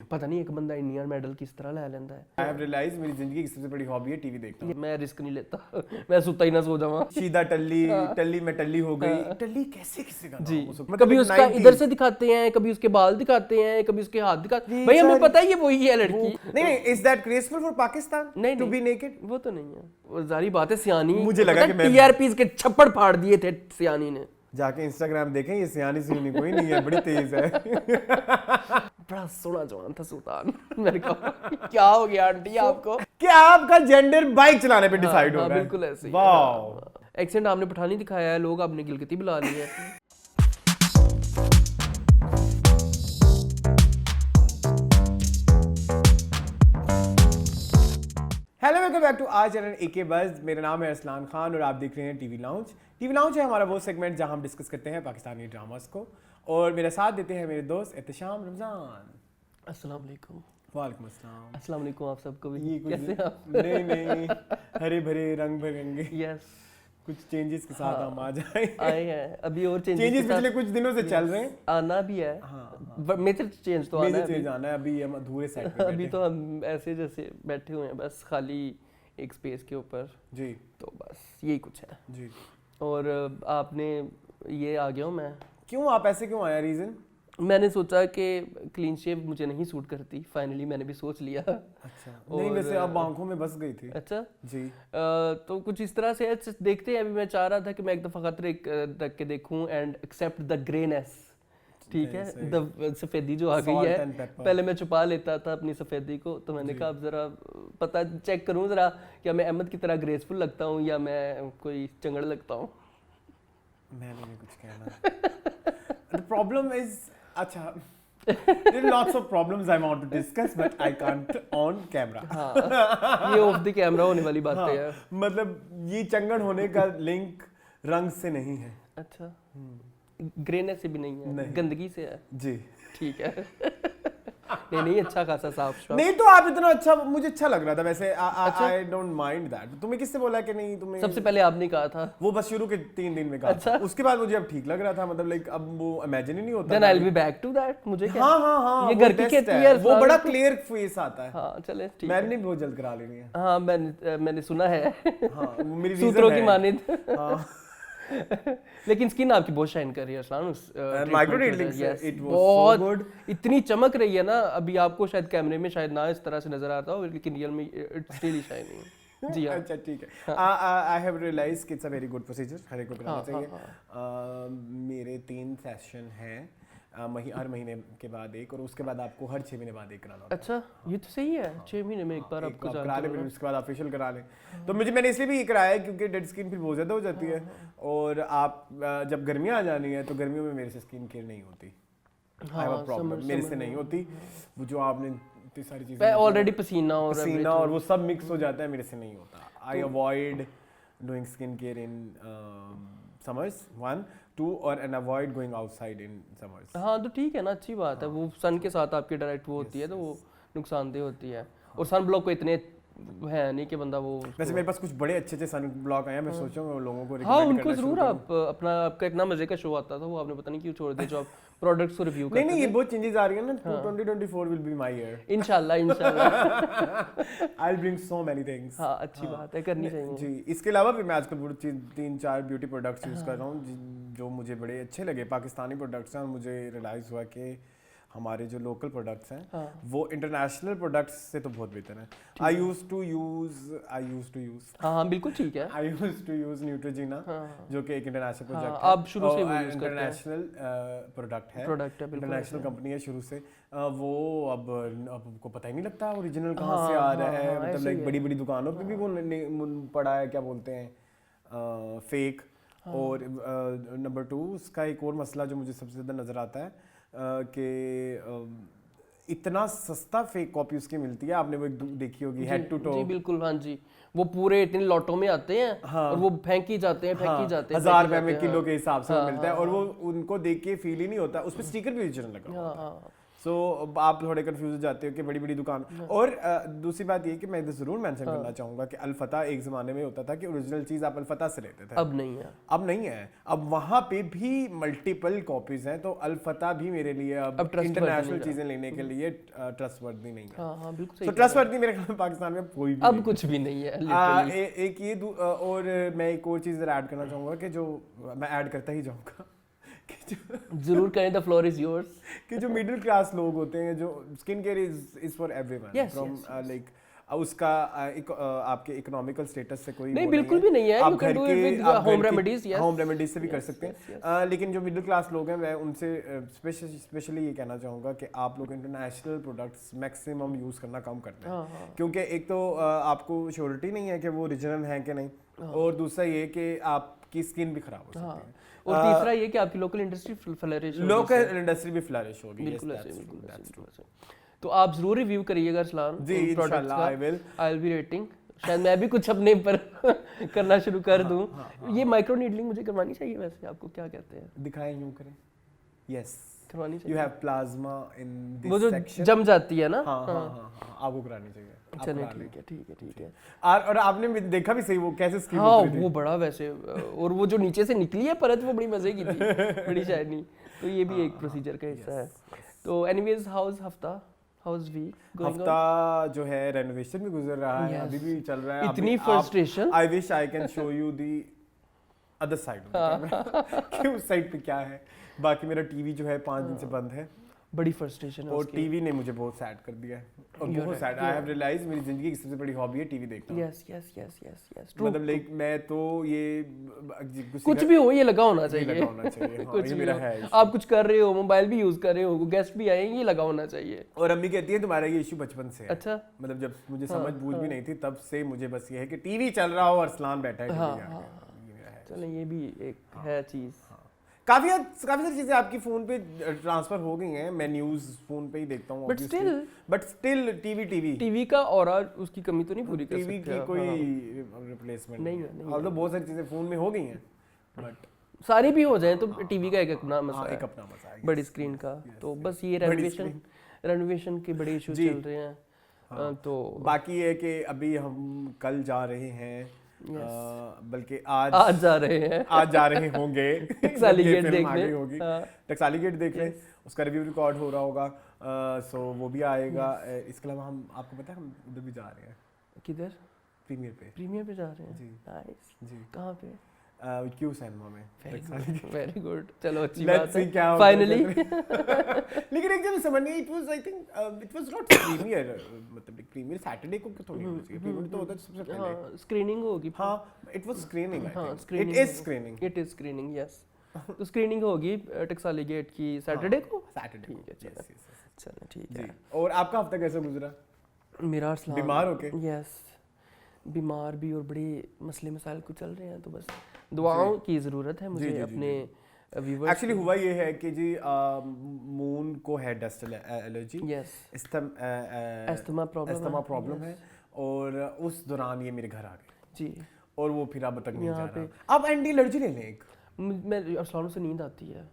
पता नहीं एक बंदा इंडियन मेडल किस तरह ले लेता है। आई हैव रियलाइज मेरी जिंदगी की सबसे बड़ी हॉबी है टीवी देखना। मैं रिस्क नहीं लेता मैं सुता ही ना सो जाऊँ। सीधा टल्ली टल्ली में टल्ली हो गई। टल्ली कैसे किसी का जी, नाम हो सकता है? कभी मतलब उसका 90s इधर से दिखाते हैं, कभी उसके बाल दिखाते हैं, कभी उसके हाथ दिखाते हैं। भाई हमें पता है ये वही है लड़की। नहीं, is that graceful for Pakistan to be naked? वो तो नहीं है, वो जारी बात है। सियानी मुझे लगा कि मैं टीआरपीज के छप्पड़ फाड़ दिए थे सियानी ने। जाके इंस्टाग्राम देखें, ये सियानी सियानी कोई नहीं है, बड़ी तेज है। बड़ा सोना जवान था सुल्तान। मेरे को क्या हो गया आंटी आपको? क्या आपका जेंडर बाइक चलाने पे डिसाइड हो रहा है? बिल्कुल ऐसे ही। वाह, एक्सेंट आपने पठानी दिखाया है, लोग आपने गिलगिती बुला ली है। Hello, welcome back to our channel AK Buzz. मेरा नाम है अरसलान खान और आप देख रहे हैं टीवी लाउंज। टीवी लाउंज है हमारा वो सेगमेंट जहां हम डिस्कस करते हैं पाकिस्तानी ड्रामास को, और मेरे साथ देते हैं मेरे दोस्त एहतशाम रमजान। अस्सलाम वालेकुम। वालेकुम अस्सलाम। अस्सलाम वालेकुम आप सबको भी। ये कुछ कैसे आप? नहीं, हरे भरे रंग बिरंगे यस, कुछ चेंजेस के साथ हम आ जाए। आए हैं अभी और चेंजेस पिछले कुछ दिनों से चल रहे हैं। आना भी है। मेजर चेंज तो आना मेजर है चेंज आना है। अभी हम अधूरे सेट पे अभी तो हम ऐसे जैसे बैठे हुए हैं बस खाली एक स्पेस के ऊपर। जी तो बस यही कुछ है। जी। और आपने ये आ गया हूँ मैं। क्यों आप ऐसे क्यों आया? रीजन? मैंने सोचा कि क्लीन शेव मुझे नहीं सूट करती। फाइनली मैंने भी सोच लिया। अच्छा, नहीं वैसे आप आंखों में बस गई थी। अच्छा जी। तो कुछ इस तरह से देखते हैं। अभी मैं चाह रहा था कि मैं एक दफ़ा खतरे रख के देखूं एंड एक्सेप्ट द ग्रेनेस। ठीक है, सफ़ेदी जो आ गई है। पहले मैं छुपा लेता था अपनी सफ़ेदी को, तो मैंने कहा अब ज़रा पता चेक करूं ज़रा, क्या मैं अहमद की तरह ग्रेसफुल लगता हूं या मैं कोई चंगड़ लगता हूं। मैंने नहीं कुछ कहना। The problem is, अच्छा, there are lots of problems I want to discuss but I can't on camera. हाँ, ये ऑफ द कैमरा होने वाली बातें हाँ, हैं। मतलब ये चंगड़ होने का लिंक रंग से नहीं है। अच्छा, ग्रेनेस से भी नहीं है, नहीं। गंदगी से है। जी। ठीक है। नहीं अच्छा खासा साफ साफ। नहीं तो आप इतना अच्छा, मुझे अच्छा लग रहा था वैसे। I don't mind that. तुम्हें किससे बोला कि नहीं? तुम्हें सबसे पहले आपने कहा था। वो बस शुरू के 3 दिन में कहा था। उसके बाद मुझे अब ठीक लग रहा था। मतलब लाइक अब वो इमेजिन ही नहीं होता। Then I'll be back to that। मुझे क्या? हाँ, ये वो घर की best खेती है। है। वो बड़ा क्लियर फेस आता है। हाँ चले ठीक है। मैंने भी बहुत जल्द करा लेनी है। हाँ मैंने सुना है। हाँ, वो मेरी सूत्रों रीजन की है। मानिंद। हाँ। लेकिन स्किन आपकी बहुत शाइन कर रही है अरसलान उस माइक्रो नीडलिंग से it was so बहुत good। इतनी चमक रही है ना। अभी आपको शायद कैमरे में शायद ना इस तरह से नजर आता हो, लेकिन रियल में इट्स रियली शाइनिंग। जी हाँ। अच्छा ठीक है। आई हैव रियलाइज कि it's a very good procedure, हर एक को कराना चाहिए। मेरे 3 सेशन हैं हर महीने के बाद एक, और उसके बाद आपको हर 6 महीने बाद एक कराना होता है। अच्छा, ये तो सही है। 6 महीने में एक बार एक आपको आप जाके करा ले, फिर उसके बाद आप फेशियल करा लें। तो मैंने इसलिए भी ये कराया है क्योंकि डेड स्किन फिर बहुत ज़्यादा हो जाती है, और आप जब गर्मियाँ आ जानी है तो गर्मियों में मेरे से स्किन केयर नहीं होती। हाँ, प्रॉब्लम मेरे से नहीं होती। वो जो आपने इतनी सारी मैं चीज़ें ऑलरेडी पसीना और वो सब मिक्स हो जाता है, मेरे से नहीं होता। I avoid doing skin care in summers 1 2 और and avoid going outside in summers. हाँ तो ठीक है ना, अच्छी बात है। वो सन के साथ आपकी डायरेक्ट वो होती है तो वो नुकसानदेह होती है। और सन ब्लॉक को इतने है नहीं कि बंदा वो। वैसे मेरे पास कुछ बड़े अच्छे सन ब्लॉक आए हैं, मैं सोचूंगा लोगों को हाँ उनको जरूर आप अपना आपका इतना मजे का शो आता था, वो आपने पता नहीं क्यों छोड़ दिया, जो आप प्रोडक्ट्स को रिव्यू करते थे। नहीं, ये बहुत चेंजेस आ रही है ना। 2024 विल बी माय ईयर इंशाल्लाह। I will bring so many things. हाँ अच्छी बात है, करनी चाहिए जी। इसके अलावा भी मैं आजकल 3-4 ब्यूटी प्रोडक्ट्स यूज़ कर रहा हूँ जो मुझे बड़े अच्छे लगे। पाकिस्तानी प्रोडक्ट्स हैं, और मुझे रियलाइज़ हुआ कि हमारे जो लोकल प्रोडक्ट्स हैं वो इंटरनेशनल प्रोडक्ट्स से तो बहुत बेहतर हैं। आई यूज्ड टू यूज़ हाँ बिल्कुल ठीक है। I used to use Neutrogena, जो कि एक इंटरनेशनल प्रोडक्ट है। आप शुरू से यूज़ करते हैं। इंटरनेशनल प्रोडक्ट है, इंटरनेशनल कंपनी है शुरू से। वो अब आपको पता ही नहीं लगता ओरिजिनल कहाँ से आ रहा है। मतलब लाइक बड़ी दुकानों पे भी वो पड़ा है, क्या बोलते हैं, फेक। और नंबर 2 उसका एक और मसला जो मुझे सबसे ज़्यादा नज़र आता है कि इतना सस्ता फेक कॉपी उसकी मिलती है। आपने वो एक देखी होगी, हेड टू टो। जी बिल्कुल, हाँ जी। वो पूरे इतने लॉटों में आते हैं। हाँ। और वो फेंकी जाते हैं 1000 रुपए में किलो के हिसाब से मिलता है, और वो उनको देख के फील ही नहीं होता। उस पर स्टिकर भी ओरिजिनल लगा। हाँ। सो आप थोड़े कंफ्यूज हो जाते हो कि बड़ी बड़ी दुकान। और दूसरी बात ये कि मैं इधर जरूर मेंशन करना चाहूंगा कि अल-फतह एक ज़माने में होता था कि ओरिजिनल चीज़ आप अल-फतह से लेते थे, अब नहीं है। अब नहीं है। अब वहाँ पे भी मल्टीपल कॉपीज हैं, तो अल-फतह भी मेरे लिए अब इंटरनेशनल चीज़ें लेने के लिए ट्रस्टवर्दी नहीं है। हाँ बिल्कुल तो ट्रस्टवर्दी मेरे ख्याल में पाकिस्तान में कोई भी अब कुछ भी नहीं है। एक ये और मैं एक और चीज़ ऐड करना चाहूँगा कि जो मैं ऐड करता ही जाऊँगा जरूर करें, द फ्लोर इज योर्स, कि जो मिडिल क्लास लोग होते हैं, जो skin care is for everyone from like उसका आपके इकोनॉमिकल स्टेटस से कोई नहीं, बिल्कुल भी नहीं है। आप घर के होम रेमेडीज, होम रेमेडीज से भी कर सकते हैं। लेकिन जो मिडिल क्लास लोग हैं मैं उनसे स्पेशली ये कहना चाहूँगा कि आप लोग इंटरनेशनल प्रोडक्ट्स मैक्सिमम यूज़ करना कम करते हैं, क्योंकि एक तो आपको श्योरिटी नहीं है कि वो ओरिजिनल हैं कि नहीं, और दूसरा ये कि आपकी स्किन भी खराब हो सकती है, और तीसरा ये कि आपकी लोकल इंडस्ट्री फ्लरिश भी फ्लरिश होगी। बिल्कुल ऐसे। तो आप जरूर रिव्यू करिएगा अरसलान जी, इंशाल्लाह आई विल बी रेटिंग। शायद मैं भी कुछ अपने पर करना शुरू कर दूं। ये माइक्रो नीडलिंग मुझे करवानी चाहिए वैसे, आपको क्या कहते हैं? दिखाएं, यूं करें। यस, करवानी चाहिए। You have plasma in this वो जो सेक्शन, जम जाती है ना। हाँ आपको करानी चाहिए। चलिए ठीक है। और आपने देखा भी सही वो कैसे स्किन हाँ वो बड़ा वैसे, और वो जो नीचे से निकली है परत वो बड़ी मजे की थी, बड़ी शाइनी। तो ये भी एक प्रोसीजर का हिस्सा है। तो एनीवेज हाउस वीक हफ्ता जो है रेनोवेशन में गुजर रहा है, अभी भी चल रहा है। इतनी frustration, I wish I can show you the other side कि उस साइड पे क्या है। बाकी मेरा टीवी जो है 5 दिन से बंद है, बड़ी फ्रस्ट्रेशन है और टीवी ने मुझे बहुत सैड कर दिया है, और बहुत सैड। आई हैव रियलाइज मेरी जिंदगी की सबसे बड़ी हॉबी है टीवी देखना। यस मतलब लाइक मैं तो ये कुछ भी हो ये लगा होना चाहिए। कुछ मेरा है, आप कुछ कर रहे हो, मोबाइल भी यूज कर रहे हो, गेस्ट भी आए, ये लगा होना चाहिए। और अम्मी कहती है तुम्हारा ये इशू बचपन से है। अच्छा, मतलब जब मुझे समझ बूझ भी नहीं थी तब से मुझे बस ये है कि टीवी चल रहा हो, अरसलान बैठा है टीवी आगे। चलो ये भी एक है चीज। काफी सारी चीजें आपकी फोन पे ट्रांसफर हो गई हैं। मैं न्यूज़ फोन पे ही देखता हूँ, बट स्टिल टीवी का और उसकी कमी तो नहीं पूरी कर सकते। टीवी की कोई रिप्लेसमेंट नहीं है। अब तो बहुत सारी चीजें फोन में हो गई हैं, बट सारी भी हो जाए तो टीवी का एक अपना मजा है, एक अपना मजा है बड़ी स्क्रीन का। तो बस ये रेनोवेशन के बड़े इशू चल रहे हैं। तो बाकी है कि अभी हम कल जा रहे हैं, बल्कि आज जा रहे होंगे टकसाली गेट देखने, टकसाली गेट देखने। उसका रिव्यू रिकॉर्ड हो रहा होगा, सो वो भी आएगा। इसके अलावा हम, आपको पता है हम उधर भी जा रहे हैं। किधर? प्रीमियर पे जा रहे हैं जी। नाइस जी। कहाँ पे? क्यू सिनेमा में। वेरी गुड, चलो अच्छी बात है फाइनली। लेकिन एक जब समझ नहीं, it was I think it was not premiere, मतलब प्रीमियर सैटरडे को थोड़ी होनी चाहिए, प्रीमियर तो होता है सबसे पहले। स्क्रीनिंग होगी। हाँ, it was screening, it is screening yes. तो स्क्रीनिंग होगी टकसाली गेट की सैटरडे को। ठीक है, चलो ठीक है। और आपका हफ्ता कैसा गुजरा? मेरा बीमार होके? यस, बीमार भी, और बड़े मसले मसाइल कुछ चल रहे हैं, तो बस दुआओं की ज़रूरत है मुझे अपने व्यूअर्स। एक्चुअली हुआ ये है कि जी मून को है डस्ट एलर्जी, अस्थमा प्रॉब्लम है, और उस दौरान ये मेरे घर आ गए जी, और वो फिर अब तक नहीं जा रहा। अब एंटी एलर्जी ले लें एक। मैं अरसलान से नींद आती है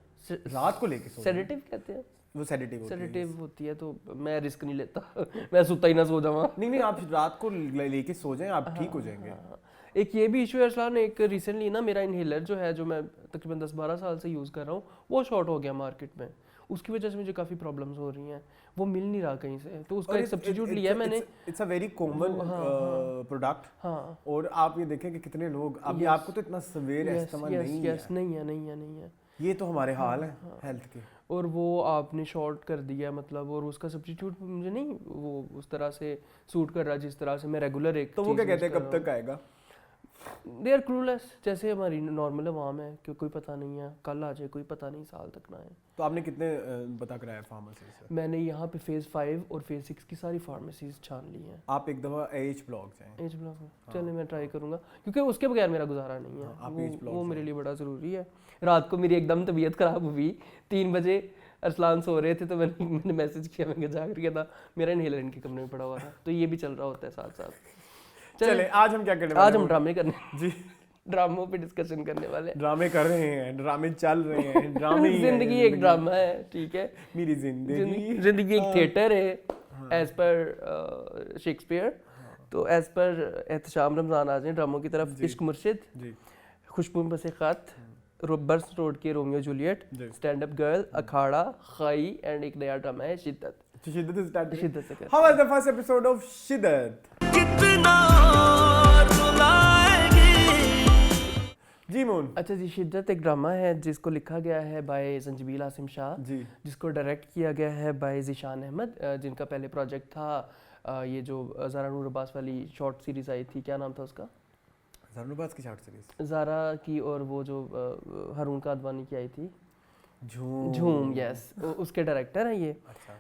रात को लेके, सेडेटिव कहते हैं, वो सेडेटिव होती है, तो मैं रिस्क नहीं लेता। मैं सुता ही ना सो जाऊँ। नहीं, आप रात को लेके सो जाएं, आप ठीक हो जाएंगे। एक ये भी इशू है अरसलान, एक रिसेंटली ना मेरा इनहेलर जो है, जो मैं तकरीबन 10-12 साल से यूज़ कर रहा हूँ, वो शॉर्ट हो गया मार्केट में। उसकी वजह से मुझे काफ़ी प्रॉब्लम्स हो रही हैं, वो मिल नहीं रहा कहीं से, तो उसका एक सब्स्टिट्यूट लिया है मैंने। It's a very common product. हाँ, और आप ये देखें कि कितने लोग, अभी आपको तो इतना सवेर अस्थमा नहीं है, ये तो हमारे हाल है हेल्थ के, और वो आपने शॉर्ट कर दिया मतलब, और उसका सब्स्टिट्यूट मुझे नहीं वो उस तरह से सूट कर रहा जिस तरह से मैं रेगुलर एक। तो वो क्या कहते हैं, कब तक आएगा? दे आर क्लूलेस, जैसे हमारी नॉर्मल आवाम है कि कोई पता नहीं है, कल आ जाए, कोई पता नहीं, साल तक ना आए। तो आपने कितने बता कराया फार्मेसी से? मैंने यहाँ पे फेज़ 5 और फेज़ 6 की सारी फार्मेसीज छान ली हैं। आप एक दफ़ा एच ब्लॉक जाएं। एच ब्लॉक चलिए मैं ट्राई करूँगा, क्योंकि उसके बगैर मेरा गुजारा नहीं है। वो मेरे लिए बड़ा ज़रूरी है। रात को मेरी एकदम तबीयत ख़राब हुई, 3 बजे अरसलान सो रहे थे, तो मैंने मैसेज किया, मैं जाग रहा था, मेरा इनहेलर इनके कमरे में पड़ा हुआ था, तो ये भी चल रहा होता है साथ साथ। चले आज हम क्या करने? आज हम ड्रामे करने जी। ड्रामों पे डिस्कशन करने वाले हैं। ड्रामे कर रहे हैं, ड्रामे चल रहे हैं, ड्रामे ही जिंदगी एक ड्रामा है, ठीक है। मेरी जिंदगी एक थिएटर है एज पर शेक्सपियर। तो एज पर एहतशाम रमजान आ जाए ड्रामों की तरफ। इश्क मुर्शिद, खुशबू में बसे खत, बर्स रोड के Romeo Juliet, stand up girl, Akhara, Khaie and एक नया ड्रामा है शिद्दत। शिद्दत से How was the first episode of शिद्दत? कितना जी मून। अच्छा जी, शिद्दत एक ड्रामा है जिसको लिखा गया है बाय संजबील आसिम शाह जी, जिसको डायरेक्ट किया गया है बाय ज़ीशान अहमद, जिनका पहले प्रोजेक्ट था ये जो ज़ारा नूर अब्बास वाली शॉर्ट सीरीज आई थी, क्या नाम था उसका? ज़ारा नूर अब्बास की शॉर्ट सीरीज, ज़ारा की और वो जो हारून कादवानी की आई थी, झूम, यस, उसके डायरेक्टर हैं ये। अच्छा।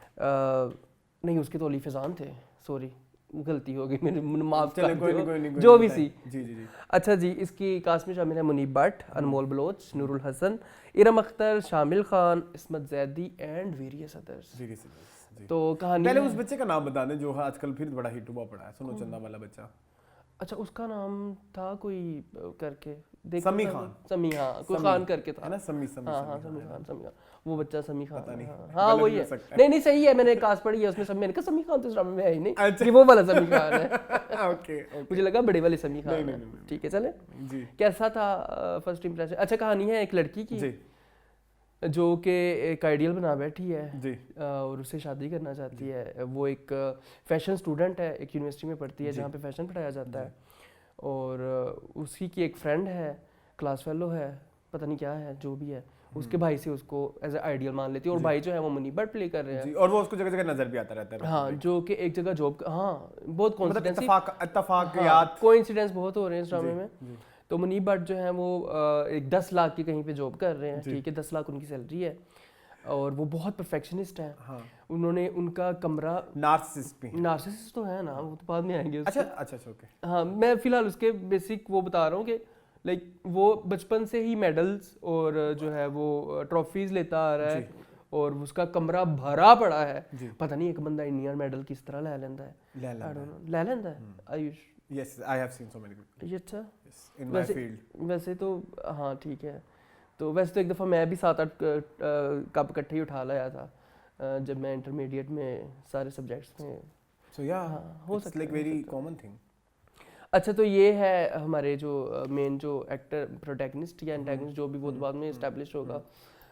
नहीं, उसके तो अली फैज़ान थे, सॉरी गलती हो गई मेरे, माफ कर दो, जो भी सी। जी जी जी। अच्छा जी, इसकी कास्ट में शामिल है मुनीब भट्ट, अनमोल बलोच, नूरुल हसन, इरम अख्तर, शामिल खान, इस्मत जैदी एंड वेरियस अदर्स। तो कहानी पहले उस बच्चे का नाम बता दें जो आजकल फिर बड़ा हिट हुआ पड़ा है, सुनो चंदा वाला बच्चा। अच्छा, उसका नाम था कोई करके, समी खान, समी, हाँ कोई खान करके था ना, समी खान, वो बच्चा समी खान, हाँ वही है। नहीं सही है, मैंने कास्ट पढ़ी है उसमें, सब मैंने कहा समी खान तो इस ड्रामे में है ही नहीं, कि वो वाला समी खान है। ओके, मुझे लगा बड़े वाले समी खान है। ठीक है, चले जी। कैसा था फर्स्ट इंप्रेशन? अच्छा, कहानी है एक लड़की की जो कि एक आइडियल बना बैठी है जी, और उससे शादी करना चाहती है। वो एक फैशन स्टूडेंट है, एक यूनिवर्सिटी में पढ़ती है जहाँ पे फैशन पढ़ाया जाता है, और उसी की एक फ्रेंड है, क्लास फेलो है, पता नहीं क्या है, जो भी है, उसके भाई से उसको एज ए आइडियल मान लेती है, और भाई जो है वो मुनीब भट्ट प्ले कर रहे हैं, और वो उसको जगह जगह नजर भी आता रहता है। हाँ, जो कि एक जगह जॉब, हाँ बहुत कोइंसिडेंस बहुत हो रहे हैं इस ड्रामे में। तो मुनीब भट्ट जो है वो एक 10 लाख की कहीं पे जॉब कर रहे हैं, ठीक है, 10 लाख उनकी सैलरी है, और वो बहुत परफेक्शनिस्ट हैं। हाँ। उन्होंने उनका कमरा, नार्सिसिस्ट तो है ना, वो तो बाद में आएंगे। अच्छा ओके। हाँ, मैं फिलहाल उसके बेसिक वो बता रहा हूँ कि लाइक वो बचपन से ही मेडल्स और जो है वो ट्रॉफीज लेता आ रहा है, और उसका कमरा भरा पड़ा है। पता नहीं एक बंदा इंडियन मेडल किस तरह ले लेता है, ले लेता है Ayush. Yes, I have seen so many people. ये अच्छा, yes, in my field. वैसे तो हाँ ठीक है, तो वैसे तो एक दफ़ा मैं भी 7-8 कप इकट्ठे ही उठा लाया था जब मैं इंटरमीडिएट में सारे सब्जेक्ट्स में। So yeah, हो सकता है, like very common thing. अच्छा, तो ये है हमारे जो मेन जो एक्टर प्रोटैगनिस्ट या एंटैगनिस्ट जो भी, वो बाद में इस्टेब्लिश होगा।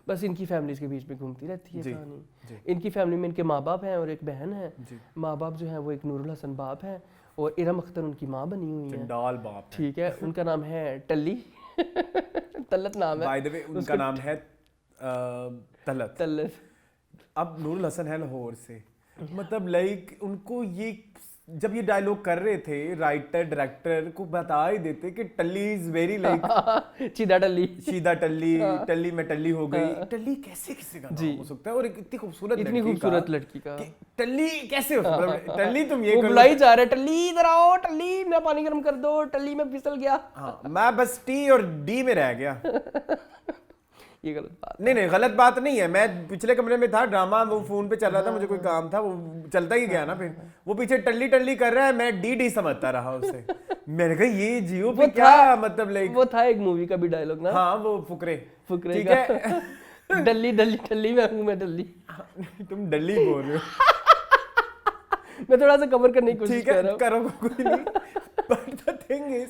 बस इनकी फैमिलीज के बीच में घूमती रहती है कहानी। इनकी फैमिली में इनके माँ बाप हैं और एक बहन है। माँ बाप जो है वो एक नूरुल हसन बाप है, और इरम अख्तर उनकी माँ बनी हुई है, चंडाल बाप, ठीक है। उनका नाम है टल्ली तलत नाम है, बाय द वे उनका नाम है तलत। अब नूरुल हसन है लाहौर से, मतलब लाइक उनको ये जब ये डायलॉग कर रहे थे, राइटर डायरेक्टर को बता ही देते कि टल्ली इज वेरी लाइक सीधा टल्ली टल्ली में टल्ली हो गई। टल्ली कैसे किसी का नाम हो सकता है, और इतनी खूबसूरत लड़की का टल्ली कैसे हो सकता है? टल्ली तुम ये बुलाई जा रहे, टल्ली इधर आओ, टल्ली मेरा पानी गर्म कर दो, टल्ली में फिसल गया। हाँ, मैं बस टी और डी में रह गया। ये गलत बात नहीं, गलत बात नहीं है। मैं पिछले कमरे में था, ड्रामा वो फोन पे चल रहा था, मुझे कोई काम था, वो चलता ही गया ना, फिर वो पीछे टल्ली कर रहा है, मैं डी समझता रहा उसे। मैंने कहा ये जियो पे क्या मतलब, लाइक वो था एक मूवी का भी डायलॉग ना, हाँ वो फुकरे ठीक है। डल्ली में हूँ मैं, डल्ली तुम डल्ली बोल रहे हो। मैं थोड़ा सा कवर करने की कोशिश कर रहा हूँ, करो कोई नहीं। बट द थिंग इज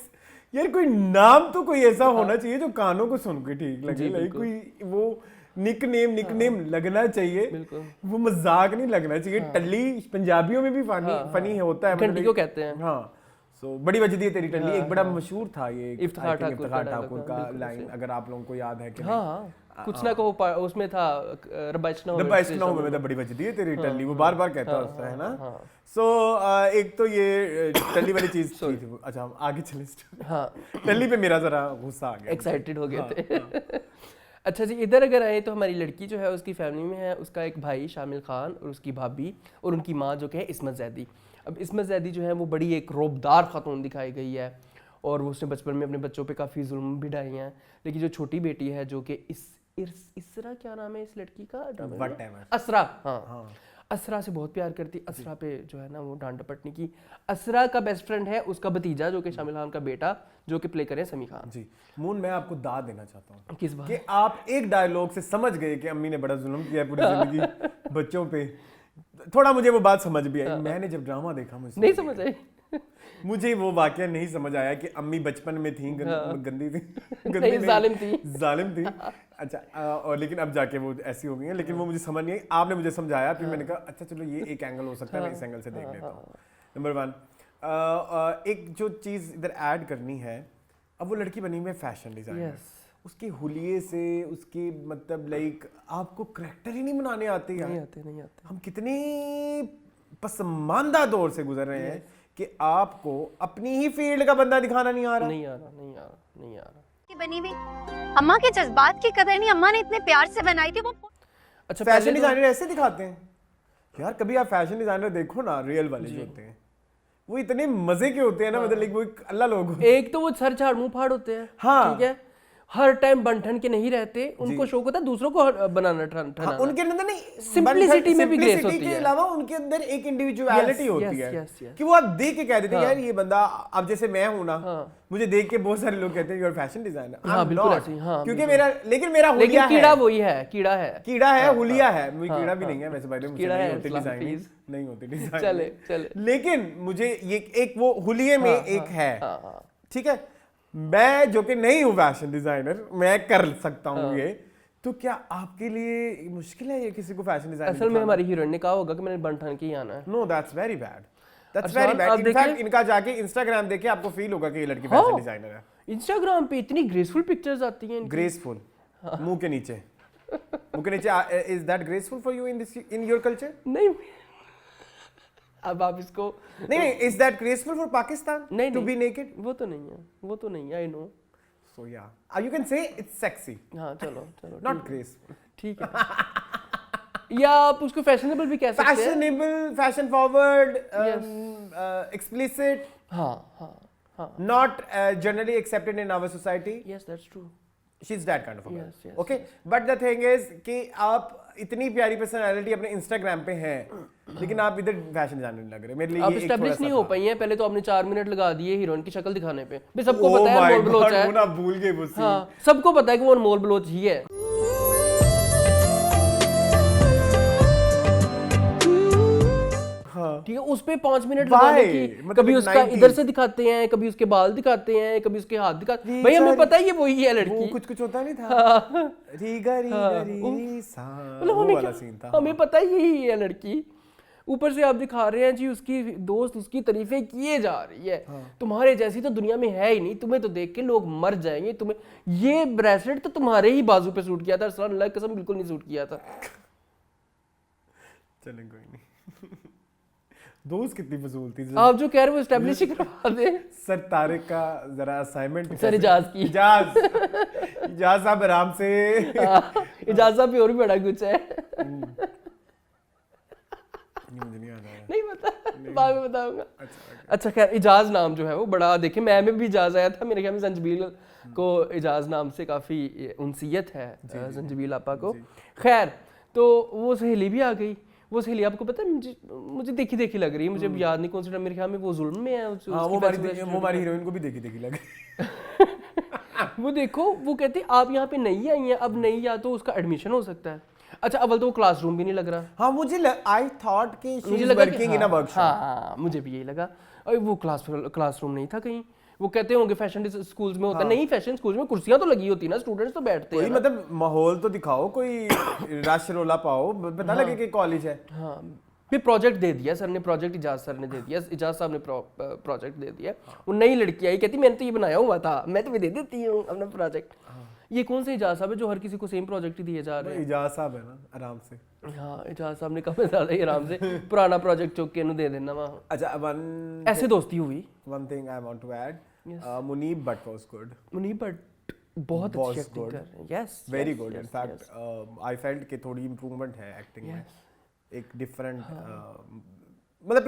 यार, कोई नाम तो कोई ऐसा होना चाहिए जो कानों को सुन के ठीक लगे, लाइक कोई वो निक नेम लगना चाहिए, वो मजाक नहीं लगना चाहिए। टल्ली पंजाबियों में भी फनी होता है, घंटी को कहते हैं। हाँ, सो बड़ी वजदी है तेरी टल्ली। एक बड़ा मशहूर था ये इफ्तिखार ठाकुर का लाइन, अगर आप लोगों को याद है कि कुछ ना को उसमें था, रबाइशना में तो बड़ी वजदी है तेरी टल्ली, वो बार कहता है ना। सो एक तो ये टल्ली वाली चीज थी। अच्छा, आगे चले। हाँ, टल्ली पे मेरा जरा गुस्सा आ गया, एक्साइटेड हो गए थे। अच्छा जी, इधर अगर आए तो हमारी लड़की जो है उसकी फैमिली में है उसका एक भाई शामिल खान, और उसकी भाभी, और उनकी माँ जो कि है इस्मत जैदी। अब इस्मत जैदी जो है वो बड़ी एक रौबदार खातून दिखाई गई है, और वो उसने बचपन में अपने बच्चों पे काफ़ी जुल्म भी ढाए हैं। लेकिन जो छोटी बेटी है जो कि इसरा क्या नाम है इस लड़की का, असरा, हाँ, असरा से बहुत प्यार करती, असरा पे जो है ना वो डांट डपटने की। असरा का बेस्ट फ्रेंड है उसका भतीजा जो कि शामिल खान का बेटा, जो कि प्ले करे समी खान। जी मून, मैं आपको दाद देना चाहता हूँ किस बात कि आप एक डायलॉग से समझ गए कि अम्मी ने बड़ा जुल्म किया है पूरी जिंदगी बच्चों पे। थोड़ा मुझे वो बात समझ भी आई, मैंने जब ड्रामा देखा मुझे नहीं समझ आई। मुझे वो वाकया नहीं समझ आया कि अम्मी बचपन में थी गंदी थी, नहीं, जालिम थी। अच्छा और लेकिन अब जाके वो ऐसी हो गई है, लेकिन वो मुझे समझ नहीं आई, आपने मुझे समझाया, फिर मैंने कहा अच्छा चलो ये एक एंगल हो सकता है, मैं इस एंगल से देख लेता हूँ। नंबर 1 एक जो चीज़ इधर ऐड करनी है, अब वो लड़की बनी हुई है फैशन डिजाइनर, उसके हुलिये से उसके मतलब लाइक आपको करैक्टर ही नहीं बनाने आते यार। नहीं आते। हम कितने पसमानदा दौर से गुजर रहे हैं कि आपको अपनी ही फील्ड का बंदा दिखाना नहीं आ रहा। नहीं आ रहा। की बनी हुई अम्मा के जज्बात की कदर नहीं, अम्मा ने इतने प्यार से बनाई थी वो। अच्छा फैशन डिजाइनर ऐसे दिखाते हैं यार, कभी आप फैशन डिजाइनर देखो ना, रियल वाले जो होते हैं वो इतने मजे के होते हैं ना, मतलब वो अल्लाह लोग। एक तो वो सर झाड़ मुंह फाड़ होते हैं, हाँ ठीक है, हर टाइम बंठन के नहीं रहते, उनको शौक होता है दूसरों को बनाना ठहराना। हाँ, उनके अंदर नहीं सिंपलिसिटी में भी ग्रेस होती है, के अलावा उनके अंदर एक इंडिविजुअलिटी होती है कि वो आप देख के कह देते हैं यार ये बंदा, अब जैसे मैं हूं ना, मुझे देख के बहुत सारे लोग कहते हैं यू आर फैशन डिजाइनर। हाँ बिल्कुल ऐसे ही, हाँ क्योंकि मेरा मेरा हुलिया है, कीड़ा वही है, कीड़ा है, हुलिया है, मुझे कीड़ा भी नहीं है वैसे, भाई मुझे नहीं होती डिजाइन, नहीं होती डिजाइन, चले लेकिन मुझे ये एक वो हुलिये में एक है, ठीक है, मैं जो कि नहीं हूँ फैशन डिजाइनर, मैं कर सकता हूँ ये, तो क्या आपके लिए मुश्किल है ये किसी को फैशन डिजाइनर? असल में हमारी हीरोइन ने कहा होगा कि मैंने बंठन के ही आना है। No that's very bad, that's very bad. In fact इनका जाके इंस्टाग्राम देखे आपको फील होगा कि ये लड़की फैशन डिजाइनर है। इंस्टाग्राम पे इतनी ग्रेसफुल पिक्चर्स आती हैं, ग्रेसफुल मुंह के नीचे is that graceful for you in your culture? नहीं, अब आप इसको नहीं, is that graceful for Pakistan to be naked? वो तो नहीं है, आई नो। सो या you can say it's sexy. हाँ चलो नॉट ग्रेसफुल, ठीक है। या आप उसको फैशनेबल भी कह सकते हैं, फैशनेबल, फैशन फॉरवर्ड, एक्सप्लिसिट, हाँ, not generally accepted in our society. Yes, that's true. She's that kind of a girl. Yes, okay, but the thing is कि आप इतनी प्यारी पर्सनालिटी अपने इंस्टाग्राम पे हैं, लेकिन आप इधर फैशन डिजाइनर लग रहे। मेरे लिए आप एस्टैब्लिश नहीं हो पाई हैं। पहले तो आपने 4 मिनट लगा दिए हीरोइन की शक्ल दिखाने पे, भी सबको पता है अनमोल बलोच है, ना भूल गए वो। हाँ, सबको पता है कि वो अनमोल बलोच ही है। ठीक है, उस पे 5 मिनट लगाने की, मतलब कभी उसका इधर से दिखाते हैं, कभी उसके बाल दिखाते हैं, कभी उसके हाथ दिखाते हैं। भाई हमें पता है ये वही है लड़की, कुछ होता नहीं था, रीगा सा वो वाला सीन था। हमें पता है यही है लड़की। ऊपर से आप दिखा रहे हैं जी उसकी दोस्त उसकी तारीफें किए जा रही है। तुम्हारे जैसी तो दुनिया में है ही नहीं, तुम्हें तो देख के लोग मर जाएंगे। तुम्हें ये ब्रेसलेट तो तुम्हारे ही बाजू पे सूट किया था, अल्लाह की कसम बिल्कुल नहीं सूट किया था। चलें कोई नहीं। दोस्त कितनी फजूल थी। आप जो कह रहे हो एस्टैब्लिश ही करवा दे। सर तारिक का जरा असाइनमेंट सर इजाज की, इजाज साहब आराम से। इजाज साहब भी और भी बड़ा कुछ है, नहीं पता, बाद में बताऊंगा। अच्छा खैर, इजाज नाम जो है वो बड़ा, देखिए मैं में भी इजाज आया था, मेरे ख्याल में संजबील को इजाज नाम से काफ़ी उनसीयत है संजबील आपा को। खैर तो वो सहेली भी आ गई। वो सहेली आपको पता है मुझे देखी देखी लग रही है, मुझे याद नहीं कौन सा, मेरे ख्याल में वो जुल्म में है। वो हमारी हीरोइन को भी देखी देखी लग रही। वो देखो, वो कहती आप यहाँ पे नहीं आई हैं, अब नहीं या तो उसका एडमिशन हो सकता है। अच्छा अव्वल तो वो क्लासरूम भी नहीं लग रहा। हाँ मुझे आई थॉट कि she is working in a workshop. हाँ मुझे भी यही लगा। और वो क्लासरूम नहीं था कहीं। वो कहते होंगे फैशन स्कूल्स में होता नहीं, फैशन स्कूल्स में कुर्सियां तो लगी होती ना, स्टूडेंट्स तो बैठते हैं। मतलब माहौल तो दिखाओ, कोई रश रोला पाओ, पता लगे कि कॉलेज है। हाँ फिर प्रोजेक्ट दे दिया सर ने, प्रोजेक्ट इजाज सर ने दे दिया, इजाज साहब ने प्रोजेक्ट दे दिया। वो नई लड़की आई, कहती मैंने तो ये बनाया हुआ था, मैं तुम्हें दे देती हूँ अपना प्रोजेक्ट। ये कौन से इजाज साहब है जो हर किसी को सेम प्रोजेक्ट ही दिए जा रहे हैं? इजाज साहब है ना, आराम से। हाँ इजाज साहब ने कहा ज्यादा ही आराम से पुराना प्रोजेक्ट चुक के दे देना वहाँ। अच्छा ऐसे दोस्ती हुई। One thing I want to add, Muneeb Bhatt was good. Munib Bhatt बहुत अच्छी एक्टिंग कर रहे हैं। Yes, very good. In fact, I felt कि थोड़ी improvement है एक्टिंग में, एक डिफरेंट मतलब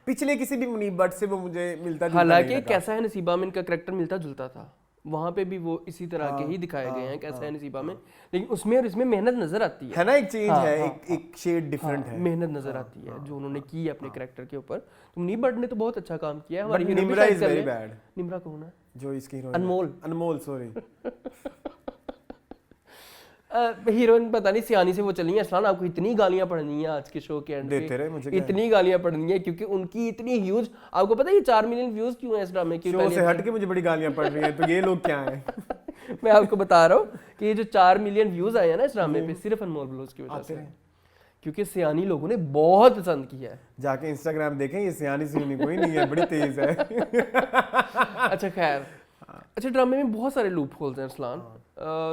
पिछले किसी भी मुनीब भट्ट से वो मुझे मिलता जुलता। हालांकि कैसा है नसीबा में इनका करैक्टर मिलता जुलता था, वहाँ पे भी वो इसी तरह के ही दिखाए गए हैं कैसे है नसीबा में, लेकिन उसमें और इसमें मेहनत नजर आती है ना, एक चेंज है, एक शेड डिफरेंट है, मेहनत नजर आती है जो उन्होंने की अपने कैरेक्टर के ऊपर। तो निम्रा ने तो बहुत अच्छा काम किया है। हमारी Nimra is very bad. Nimra कौन है? जो इसकी हीरोइन, अनमोल सॉरी हीरोइन पता नहीं सियानी से वो चली है। असलान आपको इतनी गालियां पड़नी है आज के शो के एंड देते रहे मुझे, इतनी गालियां पड़नी है क्योंकि उनकी इतनी ह्यूज, आपको पता है ये 4 मिलियन व्यूज क्यों है इस ड्रामे के? शो से हट के मुझे बड़ी गालियां पड़ रही हैं, तो ये लोग क्या हैं? मैं आपको बता रहा हूँ कि ये जो 4 मिलियन व्यूज आए हैं ना इस ड्रामे पे, सिर्फ अनमोल बलोच की वजह से, क्योंकि सियानी लोगों ने बहुत पसंद किया है। जाके इंस्टाग्राम देखें, ये सियानी सियानी कोई नहीं है, बड़ी तेज है। अच्छा खैर, अच्छा ड्रामे में बहुत सारे लूप होल्स हैं अरसलान,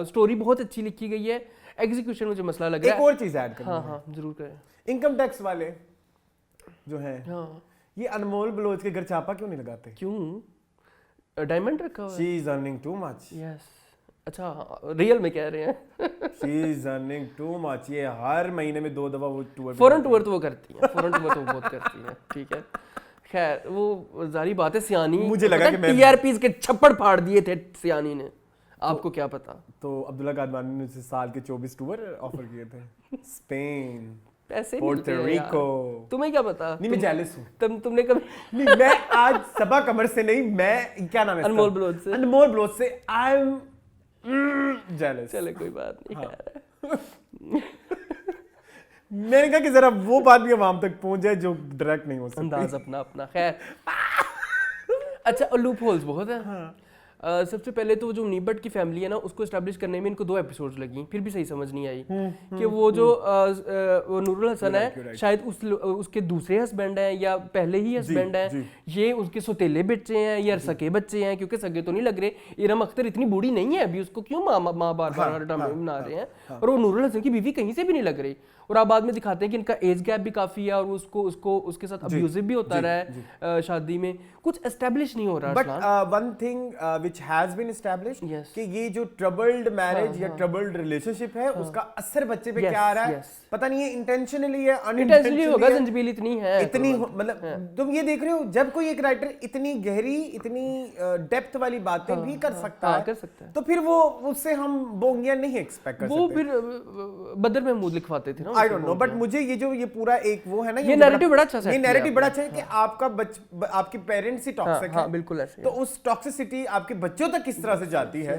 स्टोरी बहुत अच्छी लिखी गई है, एग्जीक्यूशन मुझे मसला लग रहा है। एक और चीज ऐड करनी है। हाँ जरूर करें। इनकम टैक्स वाले जो हैं, ये अनमोल बलोच के घर छापा क्यों नहीं लगाते? क्यों? डायमंड रखा हुआ है। She is earning too much. Yes, अच्छा रियल में कह रहे हैं। She is earning too much. ये हर महीने में 2 दफा वो टूर, फॉरेन टूर तो वो करती है, फॉरेन टूर तो बहुत करती है, ठीक है। खैर वो जारी बात है, सियानी मुझे लगा कि मैं टीआरपीज के छप्पड़ फाड़ दिए थे सियानी ने, आपको क्या पता। तो अब्दुल्ला कादवानी ने उसे साल के 24 टूर ऑफर किए थे, स्पेन, पैसे पोर्टो रिको। तुम्हें क्या पता? नहीं, मैं जेलस हूं। तुमने कभी नहीं, मैं आज सबा कमर से नहीं, मैं क्या नाम है अनमोल बलोच से आई एम जेलस। चले कोई बात नहीं। मैंने कहा कि जरा वो बात भी आवाम तक पहुंच जाए जो डायरेक्ट नहीं हो सकती। अंदाज अपना खैर। अच्छा, और लूप होल्स बहुत है। सबसे पहले तो जो नीबट की फैमिली है ना, उसको एस्टैब्लिश करने में इनको 2 एपिसोड्स लगी, फिर भी सही समझ नहीं आई कि वो जो वो नूरुल हसन है शायद उसके दूसरे हस्बैंड हैं या पहले ही हस्बैंड हैं, ये उसके सौतेले बच्चे हैं या सगे बच्चे हैं, क्योंकि सगे तो नहीं लग रहे। इरम अख्तर इतनी बूढ़ी नहीं है अभी, उसको क्यों माँ बार बार ड्रामे बना रहे हैं? और वो नूरुल हसन की बीवी कहीं से भी नहीं लग रही। और आप बाद में दिखाते हैं कि इनका एज गैप भी काफी है और उसके साथ अब्यूजिव भी होता रहा है शादी में, कुछ एस्टैब्लिश नहीं हो रहा। But one thing which has been established कि ये जो ट्रबल्ड मैरिज या ट्रबल्ड रिलेशनशिप है, उसका असर बच्चे पे क्या आ रहा है पता नहीं है, इंटेंशनली या अनइंटेंशनली होगा। संजीबिल इतनी है, इतनी मतलब तुम ये देख रहे हो, जब कोई एक राइटर इतनी गहरी, इतनी डेप्थ वाली बातें भी कर सकता है, तो फिर वो उससे हम बोंगियां नहीं एक्सपेक्ट कर सकते। वो फिर बदर महमूद लिखवाते थे ना, आई डोंट नो, बट मुझे ये पूरा एक वो है ना, ये नैरेटिव बड़ा अच्छा है। ये नैरेटिव बड़ा अच्छा है कि आपकी पेरेंट्स ही टॉक्सिक है, बिल्कुल ऐसे। तो उस टॉक्सिसिटी आपके बच्चों तक किस तरह से जाती है,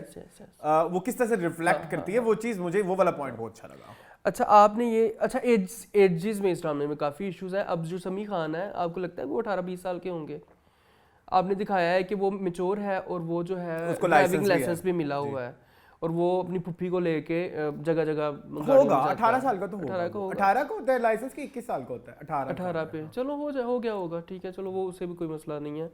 वो किस तरह से रिफ्लेक्ट करती है, वो चीज मुझे वो वाला पॉइंट बहुत अच्छा लगा। अच्छा, आपने ये एजेस में इस ड्रामे में काफी इश्यूज है। अब जो समी खान है, आपको लगता है वो 18-20 साल के होंगे? आपने दिखाया है कि वो मैच्योर है और वो जो है ड्राइविंग लाइसेंस भी मिला हुआ है और वो अपनी पुप्पी को लेके जगह जगह होगा। 18 साल का तो होगा। 18 को होता है लाइसेंस की, 21 साल का होता है। 18 पे चलो हो गया होगा, ठीक है, चलो वो उससे भी कोई मसला नहीं है।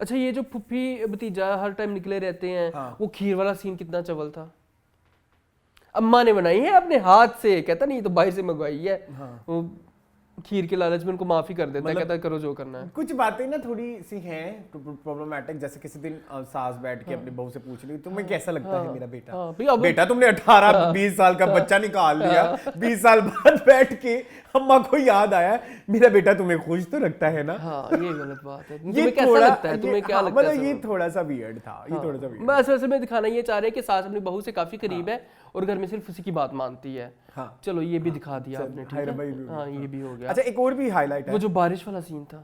अच्छा, ये जो पुप्पी भतीजा हर टाइम निकले रहते हैं, वो खीर वाला सीन कितना चवल था। अम्मा ने बनाई है अपने हाथ से, कहता नहीं तो बाहर से मंगवाई है। वो खीर के लालच में उनको माफी कर देता है, कहता करो जो करना है। कुछ बातें ना थोड़ी सी हैं प्रॉब्लमैटिक, जैसे किसी दिन सास बैठ के अपनी बहू से पूछ रही, तुम्हें कैसा लगता है मेरा बेटा? बेटा तुमने 18-20 साल का बच्चा निकाल लिया, 20 साल बाद बैठ के अम्मा को याद आया मेरा बेटा तुम्हें खुश तो रखता है ना। ये गलत बात है। तुम्हें कैसा लगता है, तुम्हें क्या लगता है? ये थोड़ा सा वियर्ड था, ये थोड़ा सा वियर्ड। बस असल में दिखाना ये चाह रहे हैं कि सास अपनी बहू से काफी करीब है और घर में सिर्फ उसी की बात मानती है। चलो ये भी दिखा दिया आपने, ठीक है। हाँ, ये भी हो गया। अच्छा, एक और भी हाईलाइट है, वो जो बारिश वाला सीन था,